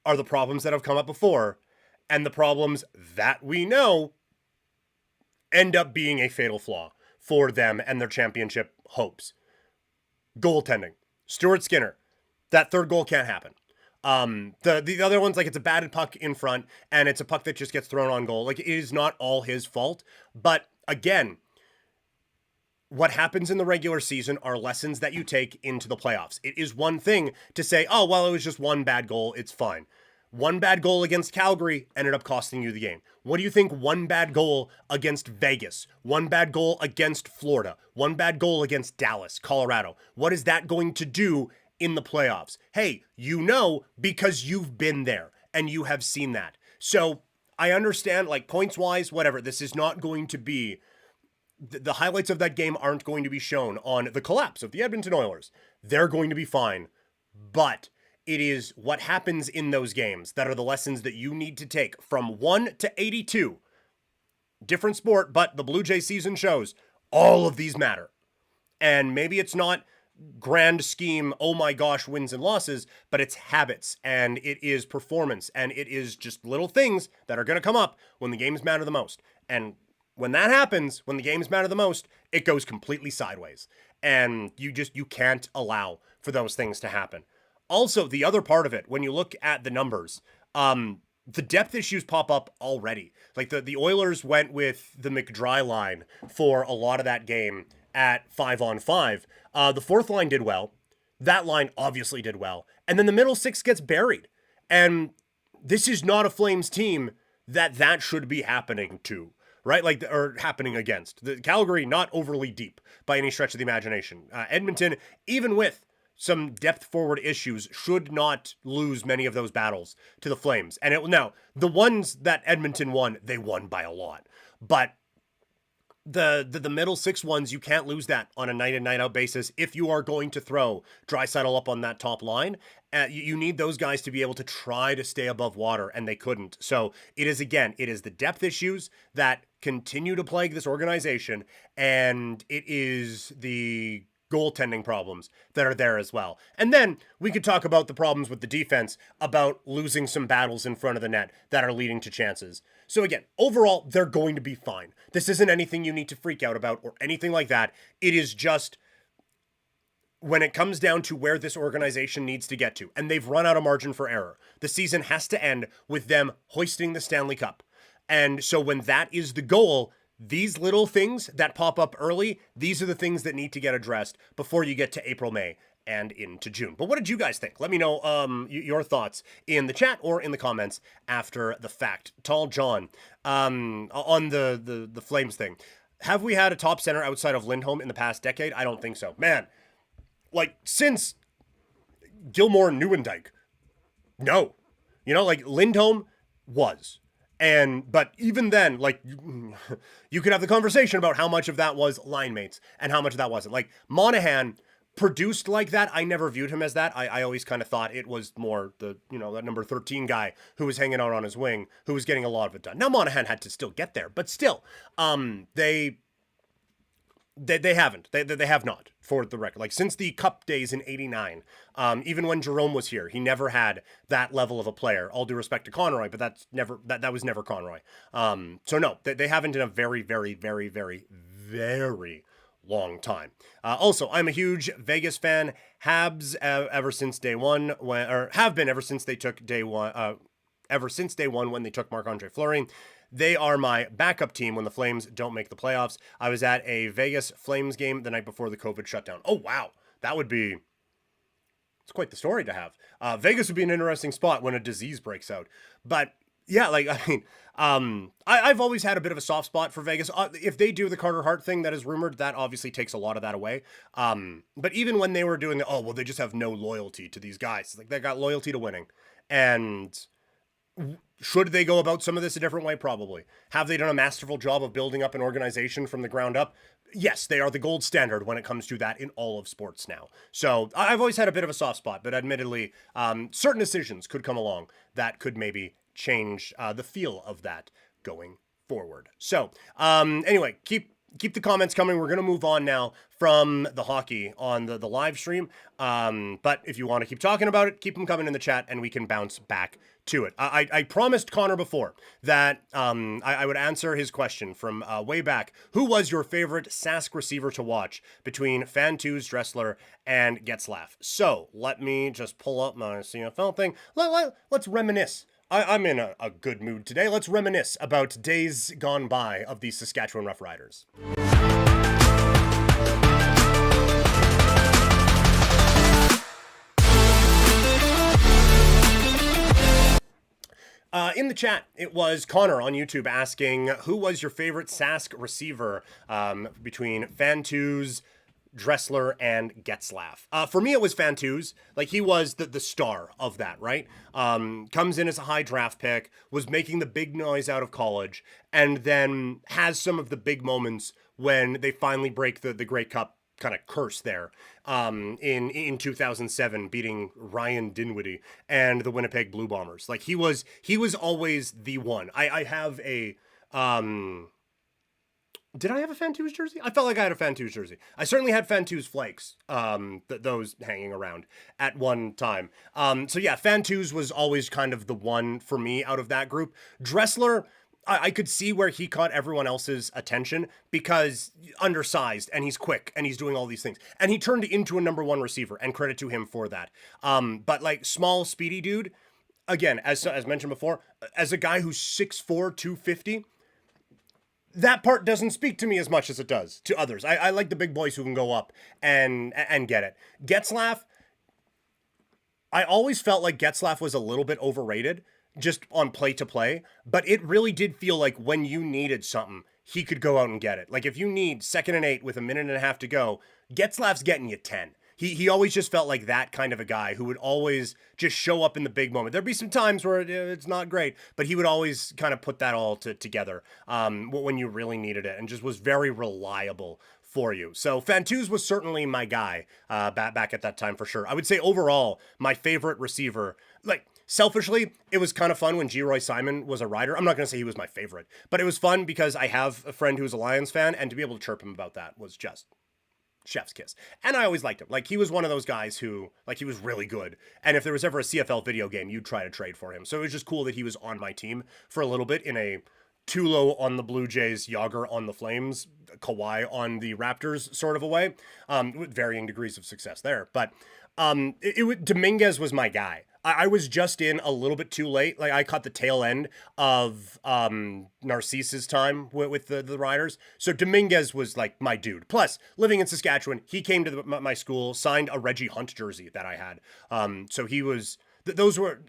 are the problems that have come up before, and the problems that we know end up being a fatal flaw for them and their championship hopes. Goaltending. Stuart Skinner. That third goal can't happen. The other one's it's a batted puck in front, and it's a puck that just gets thrown on goal. It is not all his fault. But again, what happens in the regular season are lessons that you take into the playoffs. It is one thing to say, oh, well, it was just one bad goal. It's fine. One bad goal against Calgary ended up costing you the game. What do you think one bad goal against Vegas, one bad goal against Florida, one bad goal against Dallas, Colorado, what is that going to do in the playoffs? Hey, you know, because you've been there and you have seen that. So I understand, like, points-wise, whatever, this is not going to be, the highlights of that game aren't going to be shown on the collapse of the Edmonton Oilers. They're going to be fine. But it is what happens in those games that are the lessons that you need to take from 1 to 82. Different sport, but the Blue Jay season shows all of these matter. And maybe it's not grand scheme, oh my gosh, wins and losses, but it's habits and it is performance and it is just little things that are going to come up when the games matter the most. And when that happens, when the games matter the most, it goes completely sideways. And you can't allow for those things to happen. Also, the other part of it, when you look at the numbers, the depth issues pop up already. Like the Oilers went with the McDry line for a lot of that game at 5-on-5. The fourth line did well. That line obviously did well. And then the middle six gets buried. And this is not a Flames team that should be happening to. Right? Like, or happening against. The Calgary, not overly deep by any stretch of the imagination. Edmonton, even with some depth forward issues, should not lose many of those battles to the Flames. And now, the ones that Edmonton won, they won by a lot. But the middle six ones, you can't lose that on a night in, night out basis if you are going to throw Draisaitl up on that top line. You need those guys to be able to try to stay above water, and they couldn't. So it is the depth issues that continue to plague this organization, and it is the goaltending problems that are there as well. And then we could talk about the problems with the defense, about losing some battles in front of the net that are leading to chances. So again, overall, they're going to be fine. This isn't anything you need to freak out about or anything like that. It is just when it comes down to where this organization needs to get to, and they've run out of margin for error. The season has to end with them hoisting the Stanley Cup. And so when that is the goal, these little things that pop up early, these are the things that need to get addressed before you get to April, May, and into June. But what did you guys think? Let me know your thoughts in the chat or in the comments after the fact. Tall John, on the Flames thing. Have we had a top center outside of Lindholm in the past decade? I don't think so. Man, like, since Gilmore and Nieuwendyk, no. You know, like, Lindholm was. But even then, like, you could have the conversation about how much of that was line mates and how much of that wasn't. Like, Monahan produced like that. I never viewed him as that. I always kind of thought it was more the, that number 13 guy who was hanging out on his wing, who was getting a lot of it done. Now, Monahan had to still get there, but still, they haven't. They have not, for the record. Like, since the Cup days in 89, even when Jerome was here, he never had that level of a player. All due respect to Conroy, but that was never Conroy. So no, they haven't in a very, very, very, very, very long time. Also, I'm a huge Vegas fan. Habs ever since day one, have been ever since they took day one. Ever since day one when they took Marc-Andre Fleury. They are my backup team when the Flames don't make the playoffs. I was at a Vegas Flames game the night before the COVID shutdown. Oh, wow. It's quite the story to have. Vegas would be an interesting spot when a disease breaks out. But yeah, like, I mean, I've always had a bit of a soft spot for Vegas. If they do the Carter Hart thing that is rumored, that obviously takes a lot of that away. But even when they were doing they just have no loyalty to these guys. Like, they got loyalty to winning. And should they go about some of this a different way? Probably. Have they done a masterful job of building up an organization from the ground up? Yes, they are the gold standard when it comes to that in all of sports now. So I've always had a bit of a soft spot, but admittedly, certain decisions could come along that could maybe change the feel of that going forward. So anyway, keep the comments coming. We're going to move on now from the hockey on the live stream. But if you want to keep talking about it, keep them coming in the chat and we can bounce back to it. I promised Connor before that I would answer his question from way back. Who was your favorite Sask receiver to watch between Fantus, Dressler, and Getzlaf? So let me just pull up my CFL thing. Let's reminisce. I'm in a good mood today. Let's reminisce about days gone by of the Saskatchewan Roughriders. In the chat, it was Connor on YouTube asking, who was your favorite Sask receiver between Fantuz, Dressler, and Getzlaff? For me, it was Fantuz. Like, he was the star of that, right? Comes in as a high draft pick, was making the big noise out of college, and then has some of the big moments when they finally break the Grey Cup kind of curse there in 2007, beating Ryan Dinwiddie and the Winnipeg Blue Bombers. Like, he was always the one. I have a did I have a Fantuz jersey? I felt like I had a Fantuz jersey. I certainly had Fantuz flakes, those hanging around at one time. So yeah, Fantuz was always kind of the one for me out of that group. Dressler, I could see where he caught everyone else's attention because undersized and he's quick and he's doing all these things. And he turned into a number one receiver, and credit to him for that. But like, small, speedy dude, again, as mentioned before, as a guy who's 6'4", 250, that part doesn't speak to me as much as it does to others. I like the big boys who can go up and get it. Getzlaff, I always felt like Getzlaff was a little bit overrated just on play to play, but it really did feel like when you needed something, he could go out and get it. Like, if you need 2nd and 8 with a minute and a half to go, Getzlaff's getting you 10. He always just felt like that kind of a guy who would always just show up in the big moment. There'd be some times where it's not great, but he would always kind of put that all together when you really needed it, and just was very reliable for you. So Fantuz was certainly my guy back at that time for sure. I would say overall, my favorite receiver, like, selfishly, it was kind of fun when G. Roy Simon was a Rider. I'm not going to say he was my favorite, but it was fun because I have a friend who's a Lions fan, and to be able to chirp him about that was just chef's kiss. And I always liked him. Like, he was one of those guys who, like, he was really good. And if there was ever a CFL video game, you'd try to trade for him. So it was just cool that he was on my team for a little bit in a Tulo on the Blue Jays, Yager on the Flames, Kawhi on the Raptors sort of a way, with varying degrees of success there. But Dominguez was my guy. I was just in a little bit too late. Like, I caught the tail end of Narcisse's time with the Riders. So Dominguez was like my dude. Plus, living in Saskatchewan, he came to my school, signed a Reggie Hunt jersey that I had. So he was...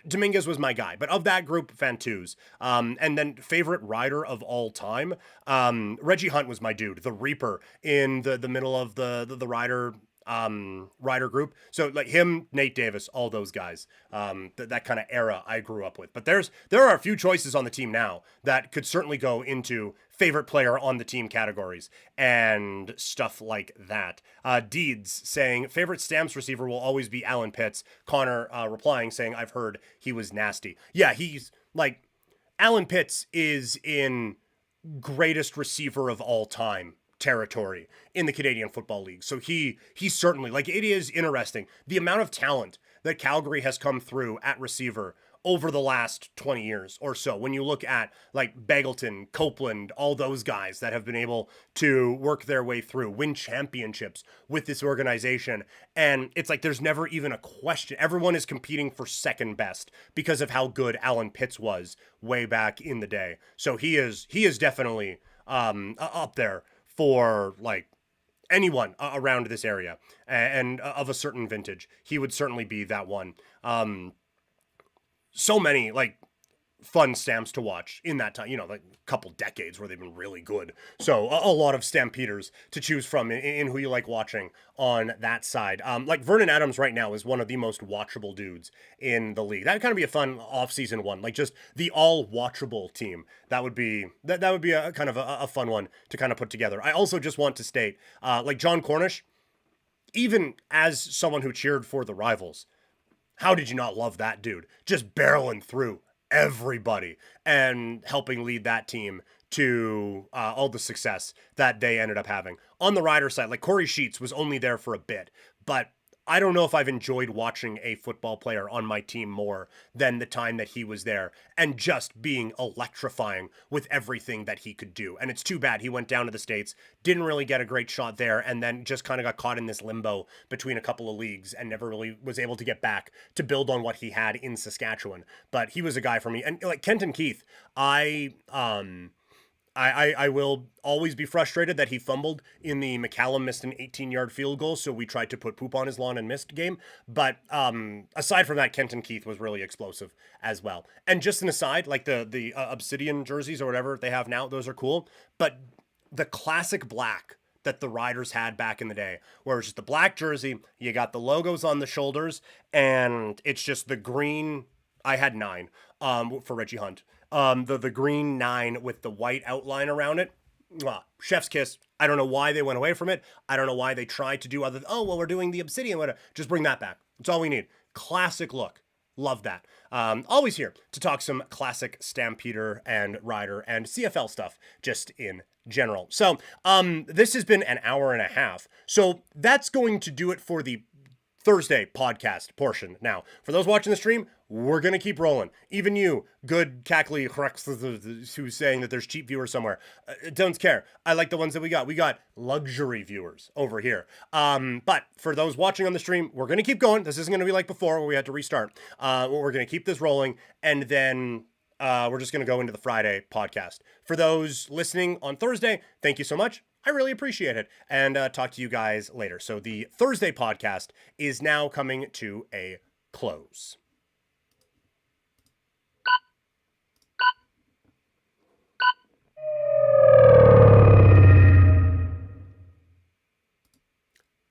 Dominguez was my guy. But of that group, Fantuz. And then favorite Rider of all time, Reggie Hunt was my dude. The Reaper in the middle of the Rider group. So like him, Nate Davis, all those guys, that kind of era I grew up with. But there are a few choices on the team now that could certainly go into favorite player on the team categories and stuff like that. Deeds saying favorite Stamps receiver will always be Alan Pitts. Connor replying saying, I've heard he was nasty. Yeah, he's like, Alan Pitts is in greatest receiver of all time territory in the Canadian Football League. So he's certainly, like, it is interesting the amount of talent that Calgary has come through at receiver over the last 20 years or so. When you look at like Bagleton, Copeland, all those guys that have been able to work their way through, win championships with this organization. And it's like, there's never even a question. Everyone is competing for second best because of how good Alan Pitts was way back in the day. So he is definitely up there for like anyone around this area and of a certain vintage. He would certainly be that one. So many like fun Stamps to watch in that time, you know, like a couple decades where they've been really good. So a lot of Stampeders to choose from in who you like watching on that side. Like Vernon Adams right now is one of the most watchable dudes in the league. That would kind of be a fun off-season one, like just the all watchable team. That would be a kind of a fun one to kind of put together. I also just want to state, like John Cornish, even as someone who cheered for the Rivals, how did you not love that dude? Just barreling through everybody and helping lead that team to all the success that they ended up having. On the Rider side, like Corey Sheets was only there for a bit, but I don't know if I've enjoyed watching a football player on my team more than the time that he was there and just being electrifying with everything that he could do. And it's too bad he went down to the States, didn't really get a great shot there, and then just kind of got caught in this limbo between a couple of leagues and never really was able to get back to build on what he had in Saskatchewan. But he was a guy for me. And like Kenton Keith, I I will always be frustrated that he fumbled in the McCallum missed an 18-yard field goal, so we tried to put poop on his lawn and missed game. But aside from that, Kenton Keith was really explosive as well. And just an aside, like the Obsidian jerseys or whatever they have now, those are cool. But the classic black that the Riders had back in the day, where it's just the black jersey, you got the logos on the shoulders, and it's just the green. I had 9 for Reggie Hunt. The green 9 with the white outline around it. Mwah, chef's kiss. I don't know why they went away from it. I don't know why they tried to do other. Oh, well, we're doing the Obsidian. Whatever. Just bring that back. That's all we need. Classic look. Love that. Always here to talk some classic Stampeder and Rider and CFL stuff just in general. So this has been an hour and a half. So that's going to do it for the Thursday podcast portion. Now, for those watching the stream, we're going to keep rolling. Even you, good cackly who's saying that there's cheap viewers somewhere. Don't care. I like the ones that we got. We got luxury viewers over here. But for those watching on the stream, we're going to keep going. This isn't going to be like before where we had to restart. We're going to keep this rolling, and then we're just going to go into the Friday podcast. For those listening on Thursday, thank you so much. I really appreciate it, and talk to you guys later. So the Thursday podcast is now coming to a close.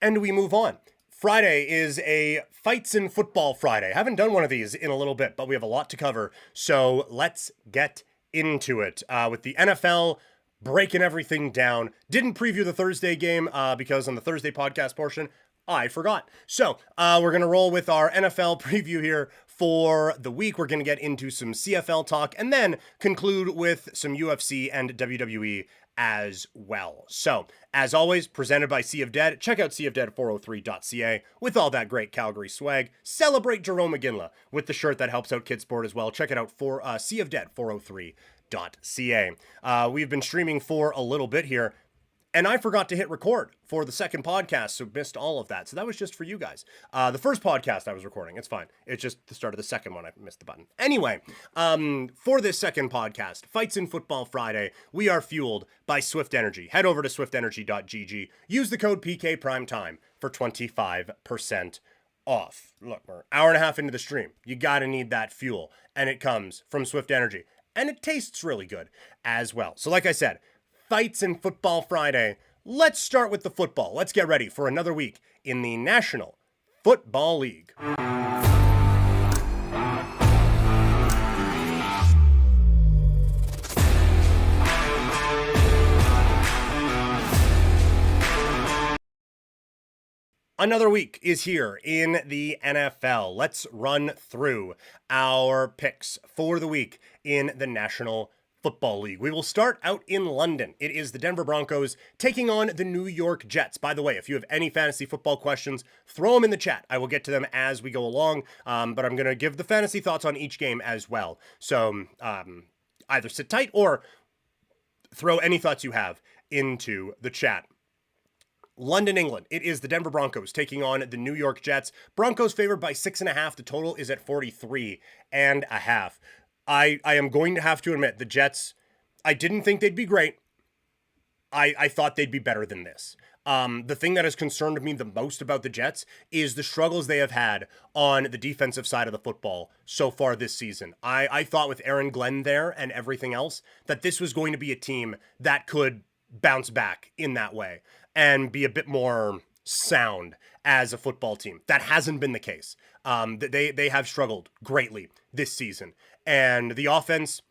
And we move on. Friday is a Fights in Football Friday. I haven't done one of these in a little bit, but we have a lot to cover. So let's get into it. With the NFL breaking everything down. Didn't preview the Thursday game because on the Thursday podcast portion, I forgot. So we're going to roll with our NFL preview here for the week. We're going to get into some CFL talk and then conclude with some UFC and WWE as well. So, as always, presented by Sea of Dead. Check out seaofdead403.ca with all that great Calgary swag. Celebrate Jerome McGinley with the shirt that helps out Kidsport as well. Check it out for seaofdead403.ca. We've been streaming for a little bit here, and I forgot to hit record for the second podcast, so missed all of that. So that was just for you guys. The first podcast I was recording, it's fine. It's just the start of the second one, I missed the button. Anyway, for this second podcast, Fights in Football Friday, we are fueled by Swift Energy. Head over to swiftenergy.gg. Use the code PKPrimetime for 25% off. Look, we're an hour and a half into the stream. You gotta need that fuel, and it comes from Swift Energy. And it tastes really good as well. So like I said, Fights in Football Friday. Let's start with the football. Let's get ready for another week in the National Football League. Another week is here in the NFL. Let's run through our picks for the week in the National Football League. We will start out in London. It is the Denver Broncos taking on the New York Jets. By the way, if you have any fantasy football questions, throw them in the chat. I will get to them as we go along, but I'm going to give the fantasy thoughts on each game as well. So either sit tight or throw any thoughts you have into the chat. London, England. It is the Denver Broncos taking on the New York Jets. Broncos favored by 6.5. The total is at 43.5. I am going to have to admit, the Jets, I didn't think they'd be great. I thought they'd be better than this. The thing that has concerned me the most about the Jets is the struggles they have had on the defensive side of the football so far this season. I thought with Aaron Glenn there and everything else, that this was going to be a team that could bounce back in that way and be a bit more sound as a football team. That hasn't been the case. They have struggled greatly this season. And the offense,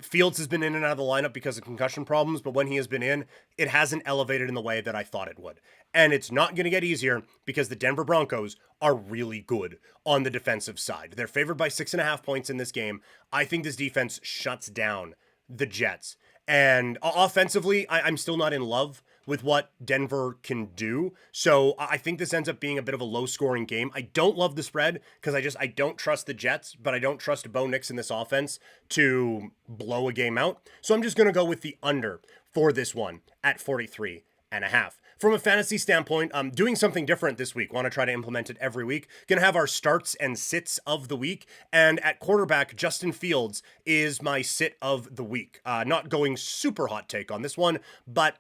Fields has been in and out of the lineup because of concussion problems, but when he has been in, it hasn't elevated in the way that I thought it would. And it's not going to get easier because the Denver Broncos are really good on the defensive side. They're favored by 6.5 points in this game. I think this defense shuts down the Jets. And offensively, I'm still not in love with what Denver can do. So I think this ends up being a bit of a low-scoring game. I don't love the spread because I don't trust the Jets, but I don't trust Bo Nix in this offense to blow a game out. So I'm just going to go with the under for this one at 43.5. From a fantasy standpoint, I'm doing something different this week. Want to try to implement it every week. Gonna have our starts and sits of the week. And at quarterback, Justin Fields is my sit of the week. Not going super hot take on this one, but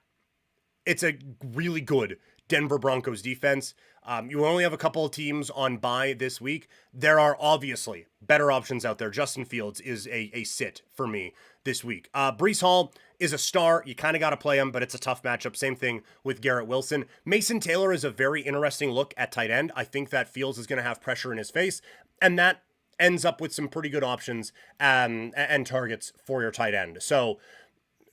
it's a really good Denver Broncos defense. You only have a couple of teams on bye this week. There are obviously better options out there. Justin Fields is a sit for me this week. Breece Hall is a star. You kind of got to play him, but it's a tough matchup. Same thing with Garrett Wilson. Mason Taylor is a very interesting look at tight end. I think that Fields is going to have pressure in his face, and that ends up with some pretty good options and targets for your tight end. So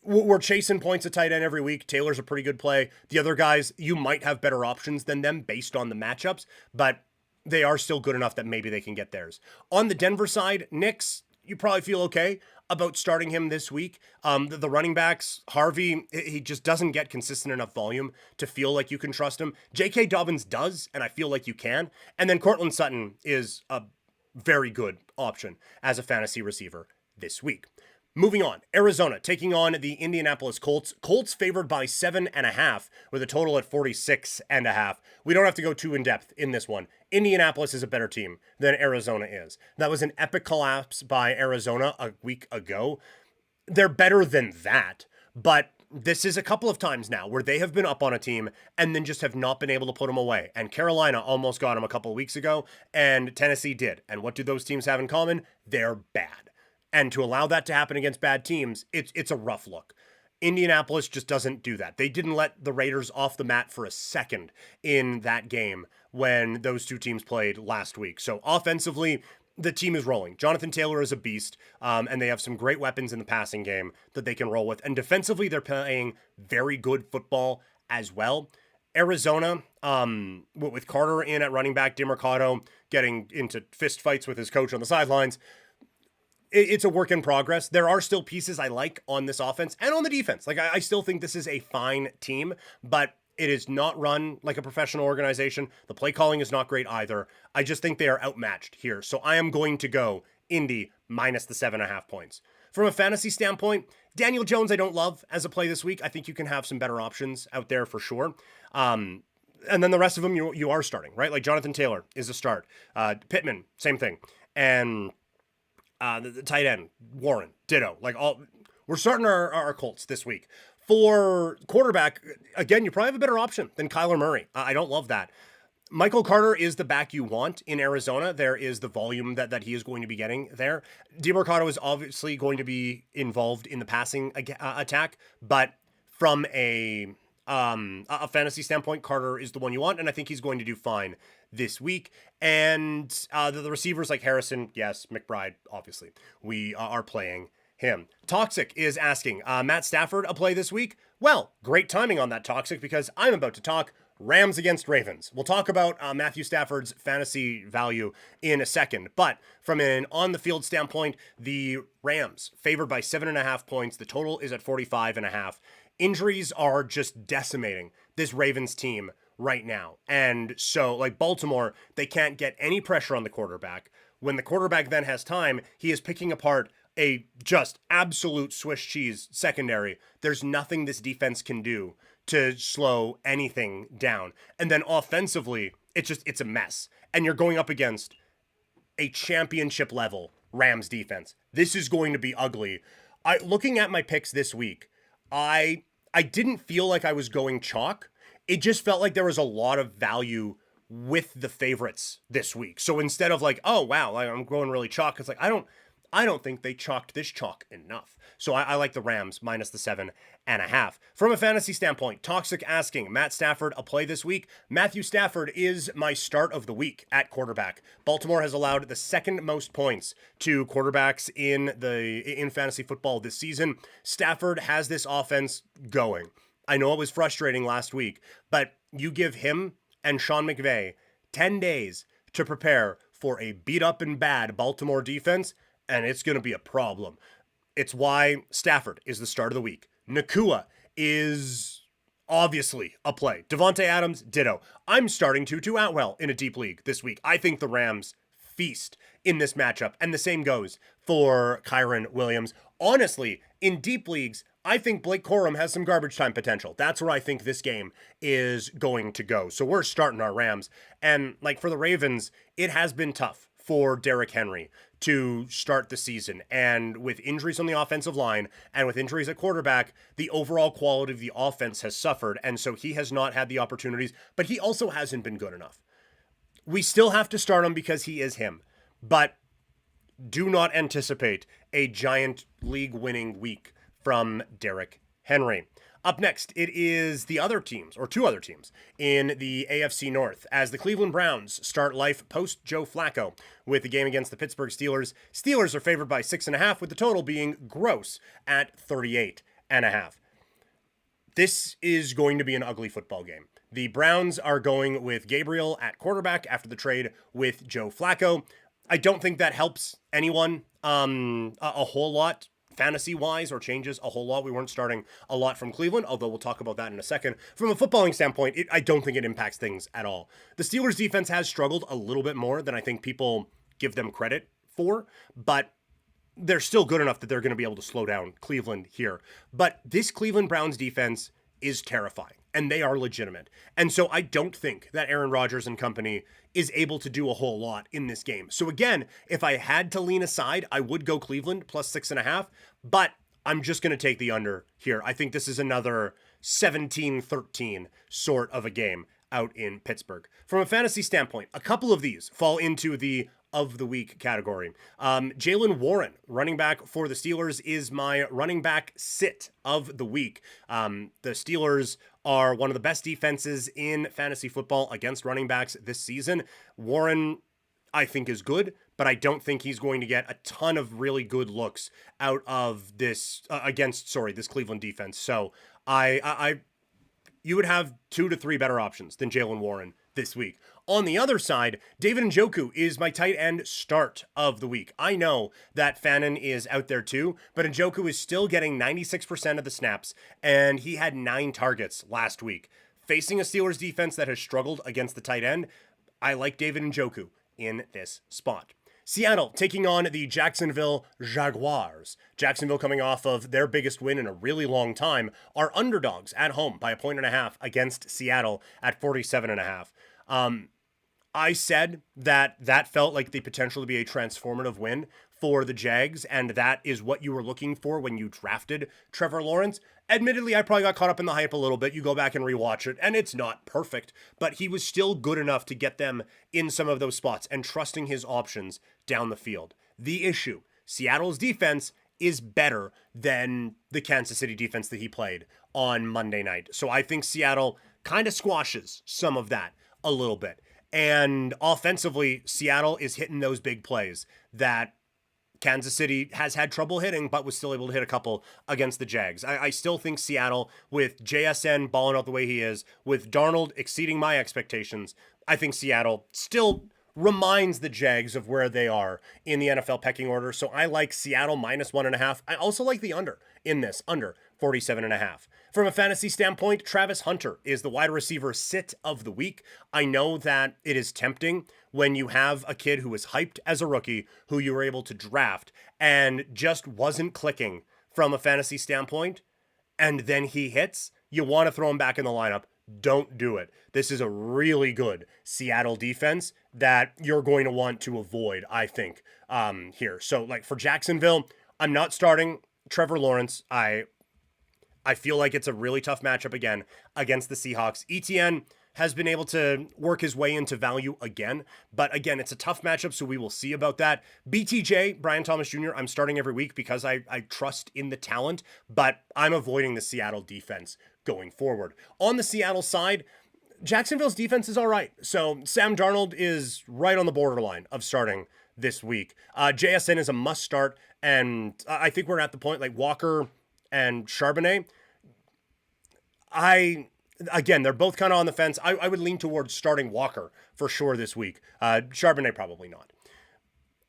we're chasing points at tight end every week. Taylor's a pretty good play. The other guys, you might have better options than them based on the matchups, but they are still good enough that maybe they can get theirs. On the Denver side, Knicks, you probably feel okay about starting him this week. The running backs, Harvey, he just doesn't get consistent enough volume to feel like you can trust him. J.K. Dobbins does, and I feel like you can. And then Cortland Sutton is a very good option as a fantasy receiver this week. Moving on, Arizona taking on the Indianapolis Colts. Colts favored by 7.5 with a total at 46.5. We don't have to go too in depth in this one. Indianapolis is a better team than Arizona is. That was an epic collapse by Arizona a week ago. They're better than that, but this is a couple of times now where they have been up on a team and then just have not been able to put them away. And Carolina almost got them a couple of weeks ago, and Tennessee did. And what do those teams have in common? They're bad. And to allow that to happen against bad teams, it's a rough look. Indianapolis just doesn't do that. They didn't let the Raiders off the mat for a second in that game when those two teams played last week. So offensively, the team is rolling. Jonathan Taylor is a beast, and they have some great weapons in the passing game that they can roll with. And defensively, they're playing very good football as well. Arizona, with Carter in at running back, DeMercado getting into fist fights with his coach on the sidelines, it's a work in progress. There are still pieces I like on this offense and on the defense. Like, I still think this is a fine team, but it is not run like a professional organization. The play calling is not great either. I just think they are outmatched here. So I am going to go Indy minus the 7.5 points. From a fantasy standpoint, Daniel Jones I don't love as a play this week. I think you can have some better options out there for sure. And then the rest of them you are starting, right? Like Jonathan Taylor is a start. Pittman, same thing. And the tight end, Warren, ditto. We're starting our Colts this week. For quarterback, again, you probably have a better option than Kyler Murray. I don't love that. Michael Carter is the back you want in Arizona. There is the volume that he is going to be getting there. DeMercado is obviously going to be involved in the passing attack, but from a fantasy standpoint, Carter is the one you want, and I think he's going to do fine this week. And the receivers like Harrison, yes, McBride, obviously, we are playing him. Toxic is asking, Matt Stafford a play this week? Well, great timing on that, Toxic, because I'm about to talk Rams against Ravens. We'll talk about Matthew Stafford's fantasy value in a second, but from an on-the-field standpoint, the Rams favored by 7.5 points. The total is at 45.5. Injuries are just decimating this Ravens team right now. And so, like Baltimore, they can't get any pressure on the quarterback. When the quarterback then has time, he is picking apart a just absolute Swiss cheese secondary. There's nothing this defense can do to slow anything down. And then offensively, it's a mess. And you're going up against a championship level Rams defense. This is going to be ugly. Looking at my picks this week, I didn't feel like I was going chalk. It just felt like there was a lot of value with the favorites this week. So instead of like, oh wow, I'm going really chalk, it's like I don't think they chalked this chalk enough. So I like the Rams minus the 7.5. From a fantasy standpoint, Toxic asking, Matt Stafford a play this week? Matthew Stafford is my start of the week at quarterback. Baltimore has allowed the second most points to quarterbacks in fantasy football this season. Stafford has this offense going. I know it was frustrating last week, but you give him and Sean McVay 10 days to prepare for a beat up and bad Baltimore defense, and it's going to be a problem. It's why Stafford is the start of the week. Nakua is obviously a play. Devontae Adams, ditto. I'm starting Tutu Atwell in a deep league this week. I think the Rams feast in this matchup, and the same goes for Kyron Williams. Honestly, in deep leagues, I think Blake Corum has some garbage time potential. That's where I think this game is going to go. So we're starting our Rams. And like for the Ravens, it has been tough for Derrick Henry to start the season. And with injuries on the offensive line and with injuries at quarterback, the overall quality of the offense has suffered. And so he has not had the opportunities, but he also hasn't been good enough. We still have to start him because he is him. But do not anticipate a giant league-winning week from Derrick Henry. Up next, it is the other teams, or two other teams, in the AFC North, as the Cleveland Browns start life post-Joe Flacco with the game against the Pittsburgh Steelers. Steelers are favored by 6.5, with the total being gross at 38.5. This is going to be an ugly football game. The Browns are going with Gabriel at quarterback after the trade with Joe Flacco. I don't think that helps anyone a whole lot fantasy-wise, or changes a whole lot. We weren't starting a lot from Cleveland, although we'll talk about that in a second. From a footballing standpoint, I don't think it impacts things at all. The Steelers' defense has struggled a little bit more than I think people give them credit for, but they're still good enough that they're going to be able to slow down Cleveland here. But this Cleveland Browns defense is terrifying, and they are legitimate. And so I don't think that Aaron Rodgers and company is able to do a whole lot in this game. So again, if I had to lean aside, I would go Cleveland plus 6.5, but I'm just going to take the under here. I think this is another 17-13 sort of a game out in Pittsburgh. From a fantasy standpoint, a couple of these fall into the of the week category. Jaylen Warren, running back for the Steelers, is my running back sit of the week. The Steelers are one of the best defenses in fantasy football against running backs this season. Warren, I think, is good, but I don't think he's going to get a ton of really good looks out of this this Cleveland defense. So you would have 2 to 3 better options than Jaylen Warren this week. On the other side, David Njoku is my tight end start of the week. I know that Fannin is out there too, but Njoku is still getting 96% of the snaps, and he had 9 targets last week. Facing a Steelers defense that has struggled against the tight end, I like David Njoku in this spot. Seattle taking on the Jacksonville Jaguars. Jacksonville, coming off of their biggest win in a really long time, are underdogs at home by 1.5 against Seattle at 47.5. I said that felt like the potential to be a transformative win for the Jags, and that is what you were looking for when you drafted Trevor Lawrence. Admittedly, I probably got caught up in the hype a little bit. You go back and rewatch it, and it's not perfect, but he was still good enough to get them in some of those spots and trusting his options down the field. The issue, Seattle's defense is better than the Kansas City defense that he played on Monday night. So I think Seattle kind of squashes some of that a little bit. And offensively, Seattle is hitting those big plays that Kansas City has had trouble hitting, but was still able to hit a couple against the Jags. I still think Seattle, with JSN balling out the way he is, with Darnold exceeding my expectations, I think Seattle still reminds the Jags of where they are in the NFL pecking order. So I like Seattle minus 1.5. I also like the under in this, under 47.5. From a fantasy standpoint, Travis Hunter is the wide receiver sit of the week. I know that it is tempting when you have a kid who was hyped as a rookie, who you were able to draft, and just wasn't clicking from a fantasy standpoint, and then he hits. You want to throw him back in the lineup. Don't do it. This is a really good Seattle defense that you're going to want to avoid, I think, here. So, like, for Jacksonville, I'm not starting Trevor Lawrence. I feel like it's a really tough matchup again against the Seahawks. ETN has been able to work his way into value again, but again, it's a tough matchup, so we will see about that. BTJ, Brian Thomas Jr., I'm starting every week because I trust in the talent, but I'm avoiding the Seattle defense going forward. On the Seattle side, Jacksonville's defense is all right. So Sam Darnold is right on the borderline of starting this week. JSN is a must start, and I think we're at the point like Walker and Charbonnet. Again, they're both kind of on the fence. I would lean towards starting Walker for sure this week. Charbonnet probably not.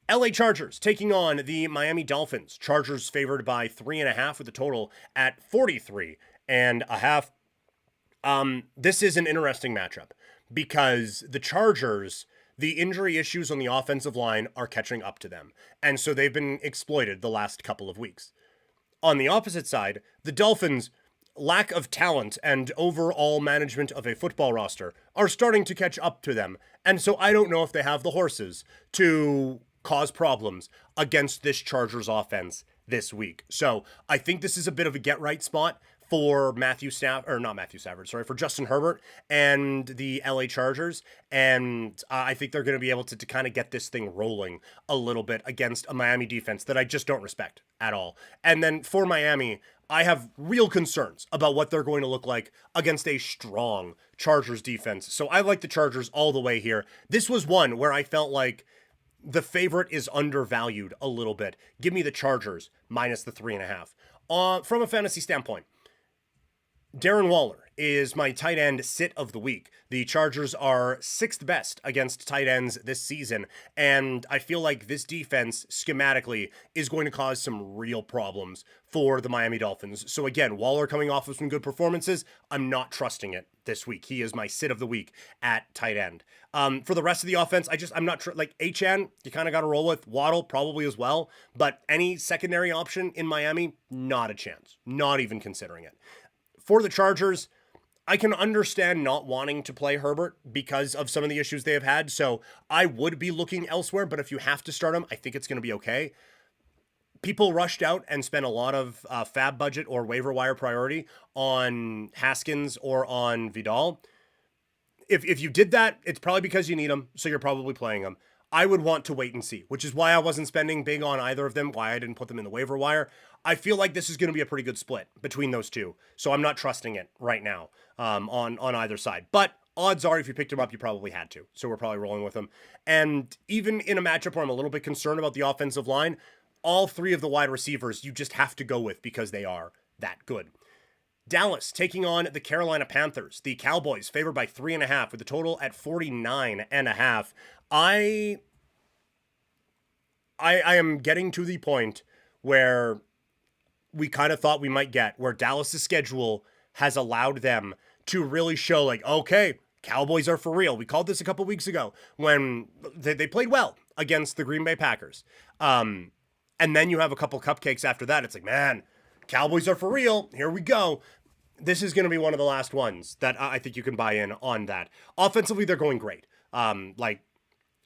LA Chargers taking on the Miami Dolphins. Chargers favored by 3.5 with a total at 43.5. This is an interesting matchup because the Chargers, the injury issues on the offensive line are catching up to them. And so they've been exploited the last couple of weeks. On the opposite side, the Dolphins' lack of talent and overall management of a football roster are starting to catch up to them. And so I don't know if they have the horses to cause problems against this Chargers offense this week. So I think this is a bit of a get right spot for for Justin Herbert and the LA Chargers. And I think they're going to be able to kind of get this thing rolling a little bit against a Miami defense that I just don't respect at all. And then for Miami, I have real concerns about what they're going to look like against a strong Chargers defense. So I like the Chargers all the way here. This was one where I felt like the favorite is undervalued a little bit. Give me the Chargers minus the 3.5. From a fantasy standpoint, Darren Waller is my tight end sit of the week. The Chargers are 6th best against tight ends this season, and I feel like this defense schematically is going to cause some real problems for the Miami Dolphins. So again, Waller coming off of some good performances, I'm not trusting it this week. He is my sit of the week at tight end. For the rest of the offense, I'm not like Achane, you kind of got to roll with. Waddle probably as well, but any secondary option in Miami, not a chance. Not even considering it. For the Chargers, I can understand not wanting to play Herbert because of some of the issues they have had, so I would be looking elsewhere, but if you have to start him, I think it's going to be okay. People rushed out and spent a lot of fab budget or waiver wire priority on Haskins or on Vidal. If you did that, it's probably because you need them, so you're probably playing them. I would want to wait and see, which is why I wasn't spending big on either of them, why I didn't put them in the waiver wire. I feel like this is going to be a pretty good split between those two, so I'm not trusting it right now on either side. But odds are if you picked him up, you probably had to, so we're probably rolling with him. And even in a matchup where I'm a little bit concerned about the offensive line, all three of the wide receivers you just have to go with because they are that good. Dallas taking on the Carolina Panthers. The Cowboys favored by 3.5 with a total at 49.5. I am getting to the point where we kind of thought we might get, where Dallas's schedule has allowed them to really show like, okay, Cowboys are for real. We called this a couple weeks ago when they played well against the Green Bay Packers. And then you have a couple cupcakes after that. It's like, man, Cowboys are for real. Here we go. This is going to be one of the last ones that I think you can buy in on that. Offensively, they're going great.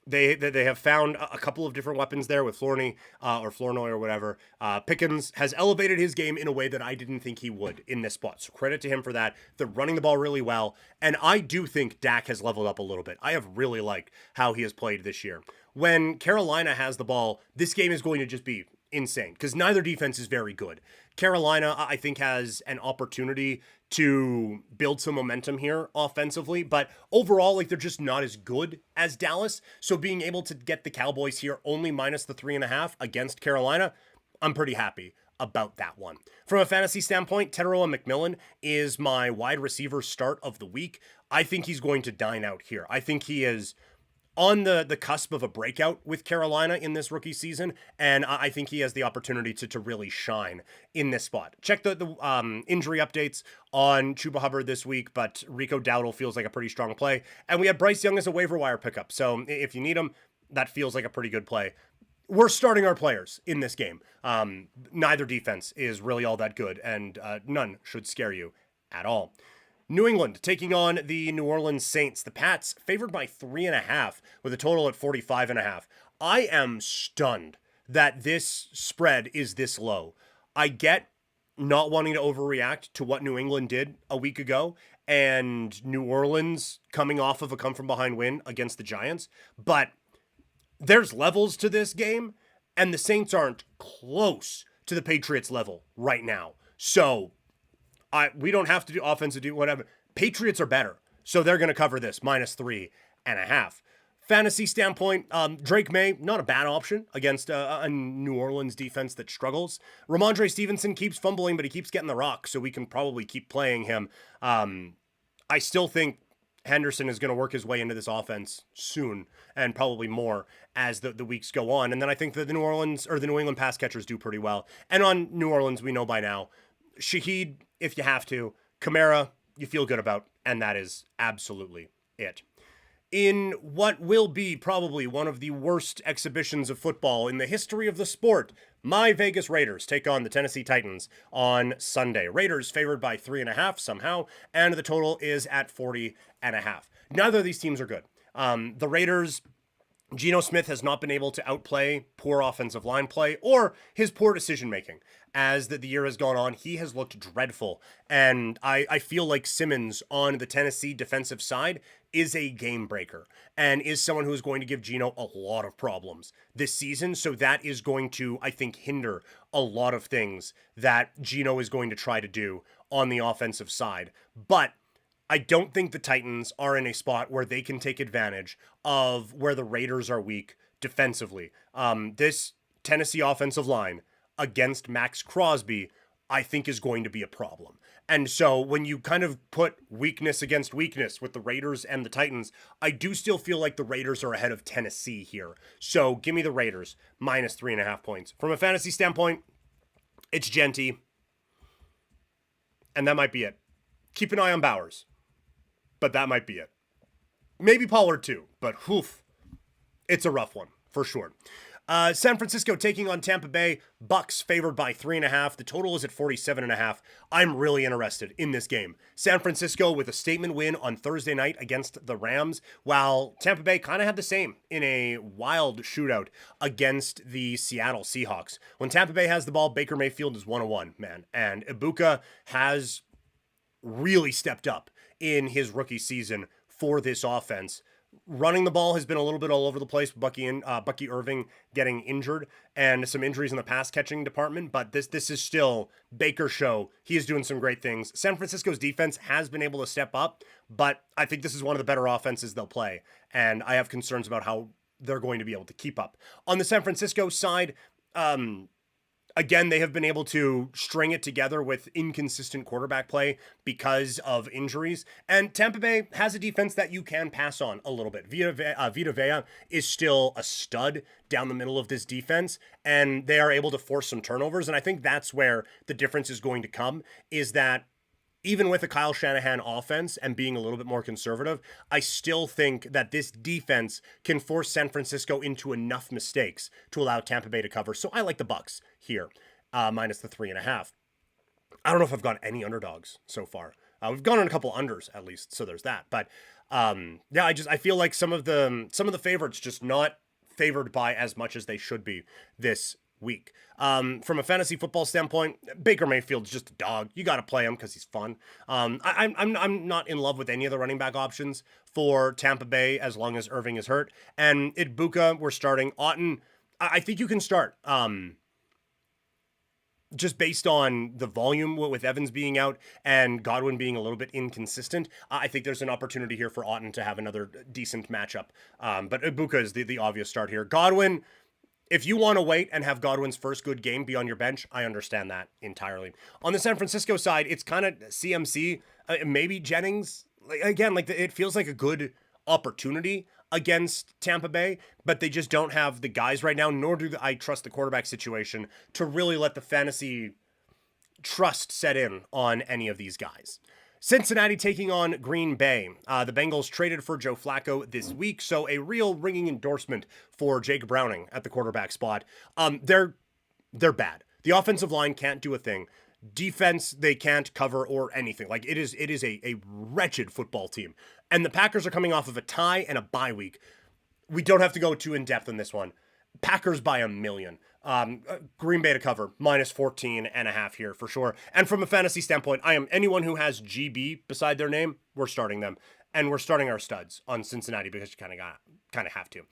They have found a couple of different weapons there with Flournoy or whatever. Pickens has elevated his game in a way that I didn't think he would in this spot. So credit to him for that. They're running the ball really well. And I do think Dak has leveled up a little bit. I have really liked how he has played this year. When Carolina has the ball, this game is going to just be insane because neither defense is very good. Carolina, I think, has an opportunity to build some momentum here offensively, but overall, like, they're just not as good as Dallas. So being able to get the Cowboys here only minus the 3.5 against Carolina, I'm pretty happy about that one. From a fantasy standpoint, Teteroa McMillan is my wide receiver start of the week. I think he's going to dine out here. I think he is on the cusp of a breakout with Carolina in this rookie season, and I think he has the opportunity to really shine in this spot. Check the injury updates on Chuba Hubbard this week, but Rico Dowdle feels like a pretty strong play, and we have Bryce Young as a waiver wire pickup, so if you need him, that feels like a pretty good play. We're starting our players in this game. Neither defense is really all that good, and none should scare you at all. New England taking on the New Orleans Saints. The Pats favored by 3.5 with a total at 45.5. I am stunned that this spread is this low. I get not wanting to overreact to what New England did a week ago and New Orleans coming off of a come-from-behind win against the Giants, but there's levels to this game, and the Saints aren't close to the Patriots level right now. So we don't have to do offensive, do whatever. Patriots are better, so they're going to cover this minus 3.5. Fantasy standpoint, Drake May, not a bad option against a New Orleans defense that struggles. Ramondre Stevenson keeps fumbling, but he keeps getting the rock, so we can probably keep playing him. I still think Henderson is going to work his way into this offense soon, and probably more as the weeks go on. And then I think that the New England pass catchers do pretty well. And on New Orleans, we know by now, Shaheed, if you have to, Kamara, you feel good about, and that is absolutely it. in what will be probably one of the worst exhibitions of football in the history of the sport, my Vegas Raiders take on the Tennessee Titans on Sunday. Raiders favored by 3.5 somehow, and the total is at 40.5. Neither of these teams are good. The Raiders, Geno Smith has not been able to outplay poor offensive line play or his poor decision making. As the year has gone on, he has looked dreadful. And I feel like Simmons on the Tennessee defensive side is a game breaker and is someone who is going to give Geno a lot of problems this season. So that is going to, I think, hinder a lot of things that Geno is going to try to do on the offensive side. But I don't think the Titans are in a spot where they can take advantage of where the Raiders are weak defensively. This Tennessee offensive line against Max Crosby, I think, is going to be a problem. And so when you kind of put weakness against weakness with the Raiders and the Titans, I do still feel like the Raiders are ahead of Tennessee here. So give me the Raiders minus 3.5 points. From a fantasy standpoint, it's Genty. And that might be it. Keep an eye on Bowers. But that might be it. Maybe Pollard too, but it's a rough one for sure. San Francisco taking on Tampa Bay. Bucks favored by 3.5. The total is at 47.5. I'm really interested in this game. San Francisco with a statement win on Thursday night against the Rams, while Tampa Bay kind of had the same in a wild shootout against the Seattle Seahawks. When Tampa Bay has the ball, Baker Mayfield is 101, man. And Ibuka has really stepped up in his rookie season for this offense. Running the ball has been a little bit all over the place. Bucky Irving getting injured and some injuries in the pass catching department, but this is still Baker's show. He is doing some great things. San Francisco's defense has been able to step up, but I think this is one of the better offenses they'll play, and I have concerns about how they're going to be able to keep up. On the San Francisco side, again, they have been able to string it together with inconsistent quarterback play because of injuries. And Tampa Bay has a defense that you can pass on a little bit. Vita Vea is still a stud down the middle of this defense, and they are able to force some turnovers. And I think that's where the difference is going to come, is that even with a Kyle Shanahan offense and being a little bit more conservative, I still think that this defense can force San Francisco into enough mistakes to allow Tampa Bay to cover. So I like the Bucks here, minus the 3.5. I don't know if I've got any underdogs so far. We've gone on a couple unders at least, so there's that. But yeah, I feel like some of the favorites just not favored by as much as they should be this week. From a fantasy football standpoint, Baker Mayfield's just a dog. You got to play him because he's fun. I'm not in love with any of the running back options for Tampa Bay as long as Irving is hurt. And Ibuka, we're starting. Otton, I think you can start. Just based on the volume with Evans being out and Godwin being a little bit inconsistent, I think there's an opportunity here for Otton to have another decent matchup. But Ibuka is the obvious start here. Godwin, if you want to wait and have Godwin's first good game be on your bench, I understand that entirely. On the San Francisco side, it's kind of CMC, maybe Jennings. It feels like a good opportunity against Tampa Bay, but they just don't have the guys right now, nor do I trust the quarterback situation to really let the fantasy trust set in on any of these guys. Cincinnati taking on Green Bay. The Bengals traded for Joe Flacco this week, so a real ringing endorsement for Jake Browning at the quarterback spot. They're bad. The offensive line can't do a thing. Defense, they can't cover or anything. Like it is a wretched football team. And the Packers are coming off of a tie and a bye week. We don't have to go too in depth on this one. Packers by 1 million. Green Bay to cover, minus 14.5 here for sure. And from a fantasy standpoint, I am anyone who has GB beside their name, we're starting them. And we're starting our studs on Cincinnati because you kind of have to.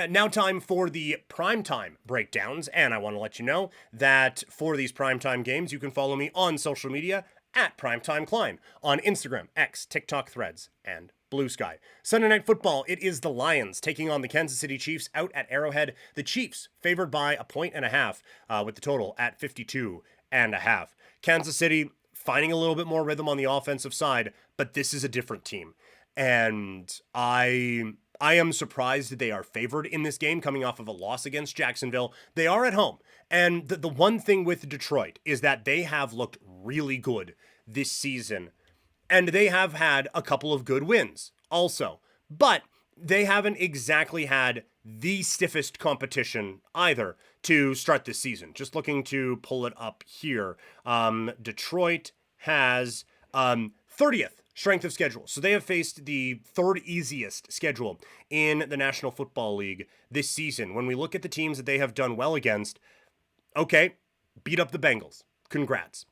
Now time for the primetime breakdowns. And I want to let you know that for these primetime games, you can follow me on social media at Primetime Klein on Instagram, X, TikTok, Threads, and Blue Sky. Sunday Night Football, it is the Lions taking on the Kansas City Chiefs out at Arrowhead. The Chiefs favored by 1.5 with the total at 52.5. Kansas City finding a little bit more rhythm on the offensive side, but this is a different team. And I am surprised that they are favored in this game coming off of a loss against Jacksonville. They are at home. And the one thing with Detroit is that they have looked really good this season. And they have had a couple of good wins also. But they haven't exactly had the stiffest competition either to start this season. Just looking to pull it up here. Detroit has 30th strength of schedule. So they have faced the third easiest schedule in the National Football League this season. When we look at the teams that they have done well against, okay, beat up the Bengals. Congrats.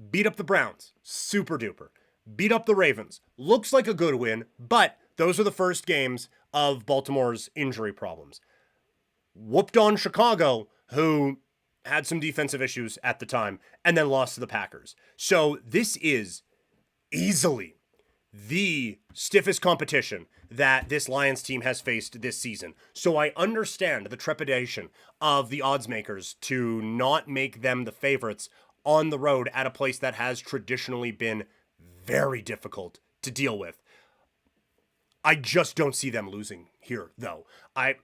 Beat up the Browns. Super duper. Beat up the Ravens. Looks like a good win, but those are the first games of Baltimore's injury problems. Whooped on Chicago, who had some defensive issues at the time, and then lost to the Packers. So this is easily the stiffest competition that this Lions team has faced this season. So I understand the trepidation of the odds makers to not make them the favorites on the road at a place that has traditionally been very difficult to deal with. I just don't see them losing here, though. I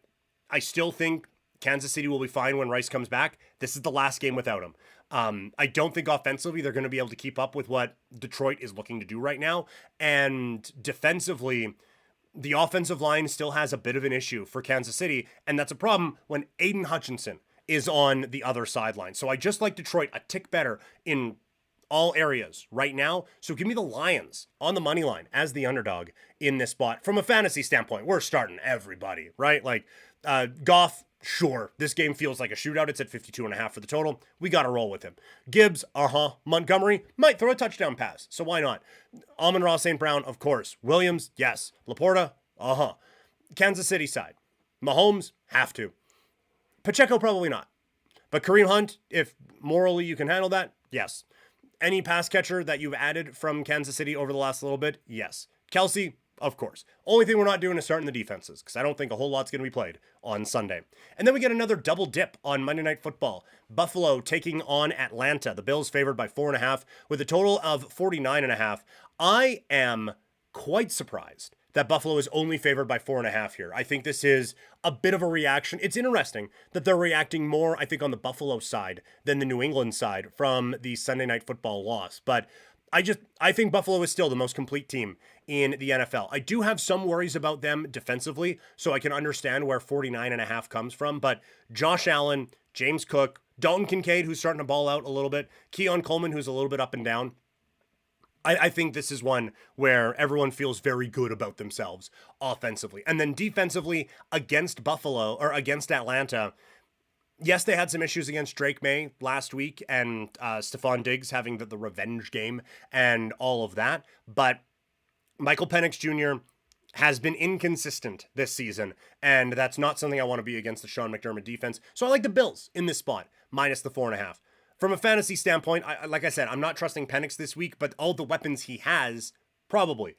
still think Kansas City will be fine when Rice comes back. This is the last game without him. I don't think offensively they're going to be able to keep up with what Detroit is looking to do right now. And defensively, the offensive line still has a bit of an issue for Kansas City. And that's a problem when Aiden Hutchinson is on the other sideline. So I just like Detroit a tick better in all areas right now. So give me the Lions on the money line as the underdog in this spot. From a fantasy standpoint, we're starting everybody, right? Like Goff, sure, this game feels like a shootout. It's at 52.5 for the total. We got to roll with him. Gibbs, Montgomery might throw a touchdown pass, so why not? Amon-Ra St. Brown, of course. Williams, yes. Laporta, Kansas City side. Mahomes, have to. Pacheco, probably not. But Kareem Hunt, if morally you can handle that, yes. Any pass catcher that you've added from Kansas City over the last little bit, yes. Kelsey, of course. Only thing we're not doing is starting the defenses, because I don't think a whole lot's going to be played on Sunday. And then we get another double dip on Monday Night Football. Buffalo taking on Atlanta. The Bills favored by 4.5 with a total of 49.5. I am quite surprised that Buffalo is only favored by 4.5 here. I think this is a bit of a reaction. It's interesting that they're reacting more, I think, on the Buffalo side than the New England side from the Sunday Night Football loss. But I think Buffalo is still the most complete team in the NFL. I do have some worries about them defensively, so I can understand where 49.5 comes from. But Josh Allen, James Cook, Dalton Kincaid, who's starting to ball out a little bit, Keon Coleman, who's a little bit up and down. I think this is one where everyone feels very good about themselves offensively. And then defensively against Buffalo or against Atlanta, yes, they had some issues against Drake May last week and Stephon Diggs having the revenge game and all of that. But Michael Penix Jr. has been inconsistent this season, and that's not something I want to be against the Sean McDermott defense. So I like the Bills in this spot, minus the 4.5. From a fantasy standpoint, like I said, I'm not trusting Penix this week, but all the weapons he has, probably.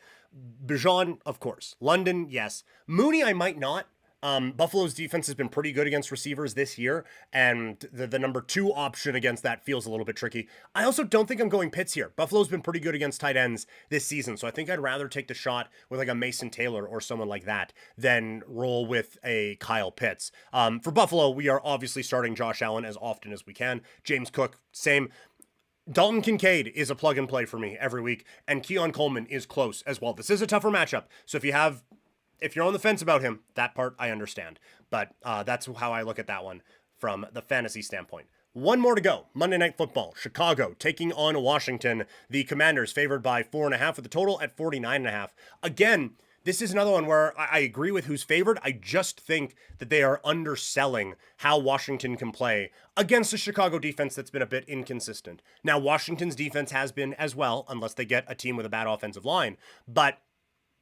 Bijan, of course. London, yes. Mooney, I might not. Buffalo's defense has been pretty good against receivers this year, and the number 2 option against that feels a little bit tricky. I also don't think I'm going Pitts here. Buffalo's been pretty good against tight ends this season, so I think I'd rather take the shot with like a Mason Taylor or someone like that than roll with a Kyle Pitts. For Buffalo, we are obviously starting Josh Allen as often as we can. James Cook, same. Dalton Kincaid is a plug and play for me every week, and Keon Coleman is close as well. This is a tougher matchup, so if you're on the fence about him, that part I understand. But that's how I look at that one from the fantasy standpoint. One more to go. Monday Night Football. Chicago taking on Washington. The Commanders favored by 4.5 with the total at 49.5. Again, this is another one where I agree with who's favored. I just think that they are underselling how Washington can play against a Chicago defense that's been a bit inconsistent. Now, Washington's defense has been as well, unless they get a team with a bad offensive line. But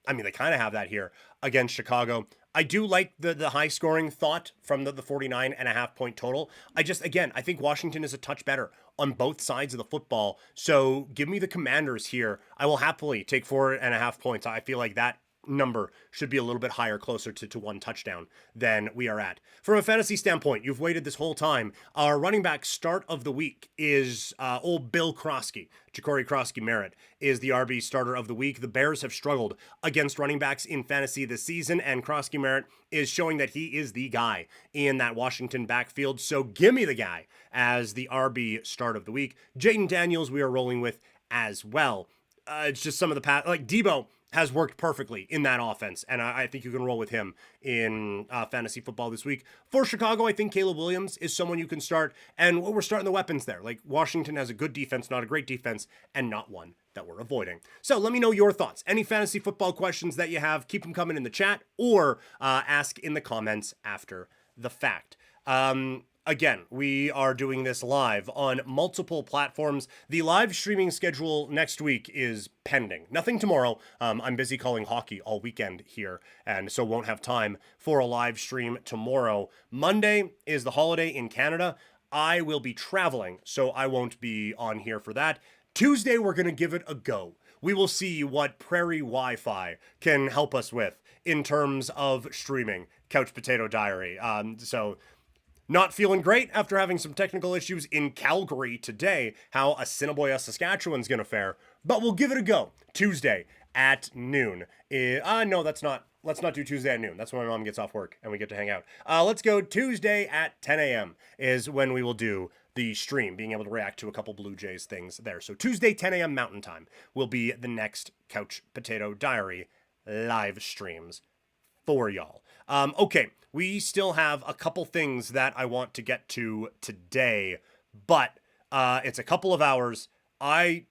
I mean, they kind of have that here against Chicago. I do like the high scoring thought from the 49.5 point total. I think Washington is a touch better on both sides of the football. So give me the Commanders here. I will happily take 4.5 points. I feel like that number should be a little bit higher, closer to 1 touchdown than we are at. From a fantasy standpoint, you've waited this whole time. Our running back start of the week is old Bill Krosky. Ja'Cory Krosky-Merritt is the RB starter of the week. The Bears have struggled against running backs in fantasy this season, and Krosky-Merritt is showing that he is the guy in that Washington backfield. So give me the guy as the RB start of the week. Jayden Daniels we are rolling with as well. It's just some of the like Debo has worked perfectly in that offense, and I think you can roll with him in fantasy football this week. For Chicago, I think Caleb Williams is someone you can start, and we're starting the weapons there. Like, Washington has a good defense, not a great defense, and not one that we're avoiding. So let me know your thoughts. Any fantasy football questions that you have, keep them coming in the chat, or ask in the comments after the fact. Again, we are doing this live on multiple platforms. The live streaming schedule next week is pending. Nothing tomorrow. I'm busy calling hockey all weekend here, and so won't have time for a live stream tomorrow. Monday is the holiday in Canada. I will be traveling, so I won't be on here for that. Tuesday, we're going to give it a go. We will see what Prairie Wi-Fi can help us with in terms of streaming Couch Potato Diary. So not feeling great after having some technical issues in Calgary today, how Assiniboia, Saskatchewan's going to fare, but we'll give it a go. Tuesday at noon. No, let's not do Tuesday at noon. That's when my mom gets off work and we get to hang out. Let's go Tuesday at 10 a.m. is when we will do the stream, being able to react to a couple Blue Jays things there. So Tuesday, 10 a.m. Mountain Time will be the next Couch Potato Diary live streams for y'all. Okay, we still have a couple things that I want to get to today, but it's a couple of hours. I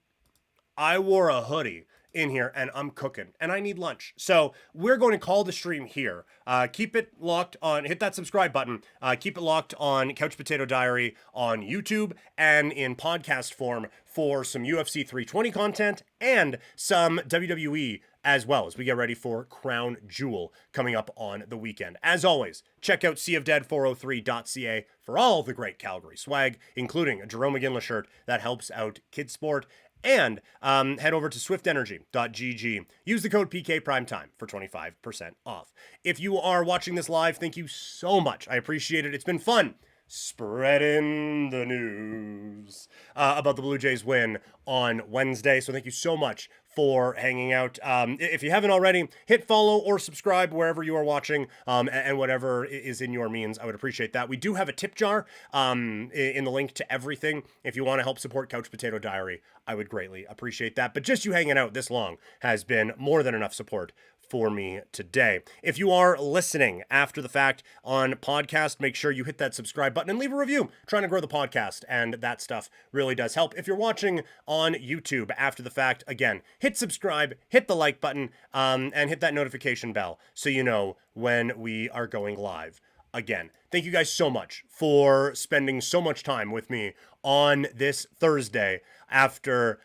wore a hoodie in here and I'm cooking and I need lunch. So we're going to call the stream here. Keep it locked on, hit that subscribe button. Keep it locked on Couch Potato Diary on YouTube and in podcast form for some UFC 320 content and some WWE as well as we get ready for Crown Jewel coming up on the weekend. As always, check out seaofdead403.ca for all the great Calgary swag, including a Jerome McGinley shirt that helps out Kids Sport. And head over to swiftenergy.gg. Use the code PKPrimetime for 25% off. If you are watching this live, thank you so much. I appreciate it. It's been fun spreading the news about the Blue Jays win on Wednesday. So thank you so much for hanging out. If you haven't already, hit follow or subscribe wherever you are watching, and whatever is in your means. I would appreciate that. We do have a tip jar in the link to everything. If you want to help support Couch Potato Diary, I would greatly appreciate that. But just you hanging out this long has been more than enough support for me today. If you are listening after the fact on podcast, make sure you hit that subscribe button and leave a review. Trying to grow the podcast, and that stuff really does help. If you're watching on YouTube after the fact, again, hit subscribe, hit the like button, and hit that notification bell so you know when we are going live. Again, thank you guys so much for spending so much time with me on this Thursday after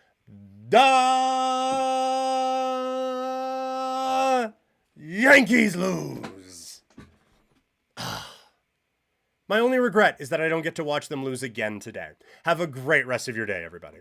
the Yankees lose. My only regret is that I don't get to watch them lose again today. Have a great rest of your day, everybody.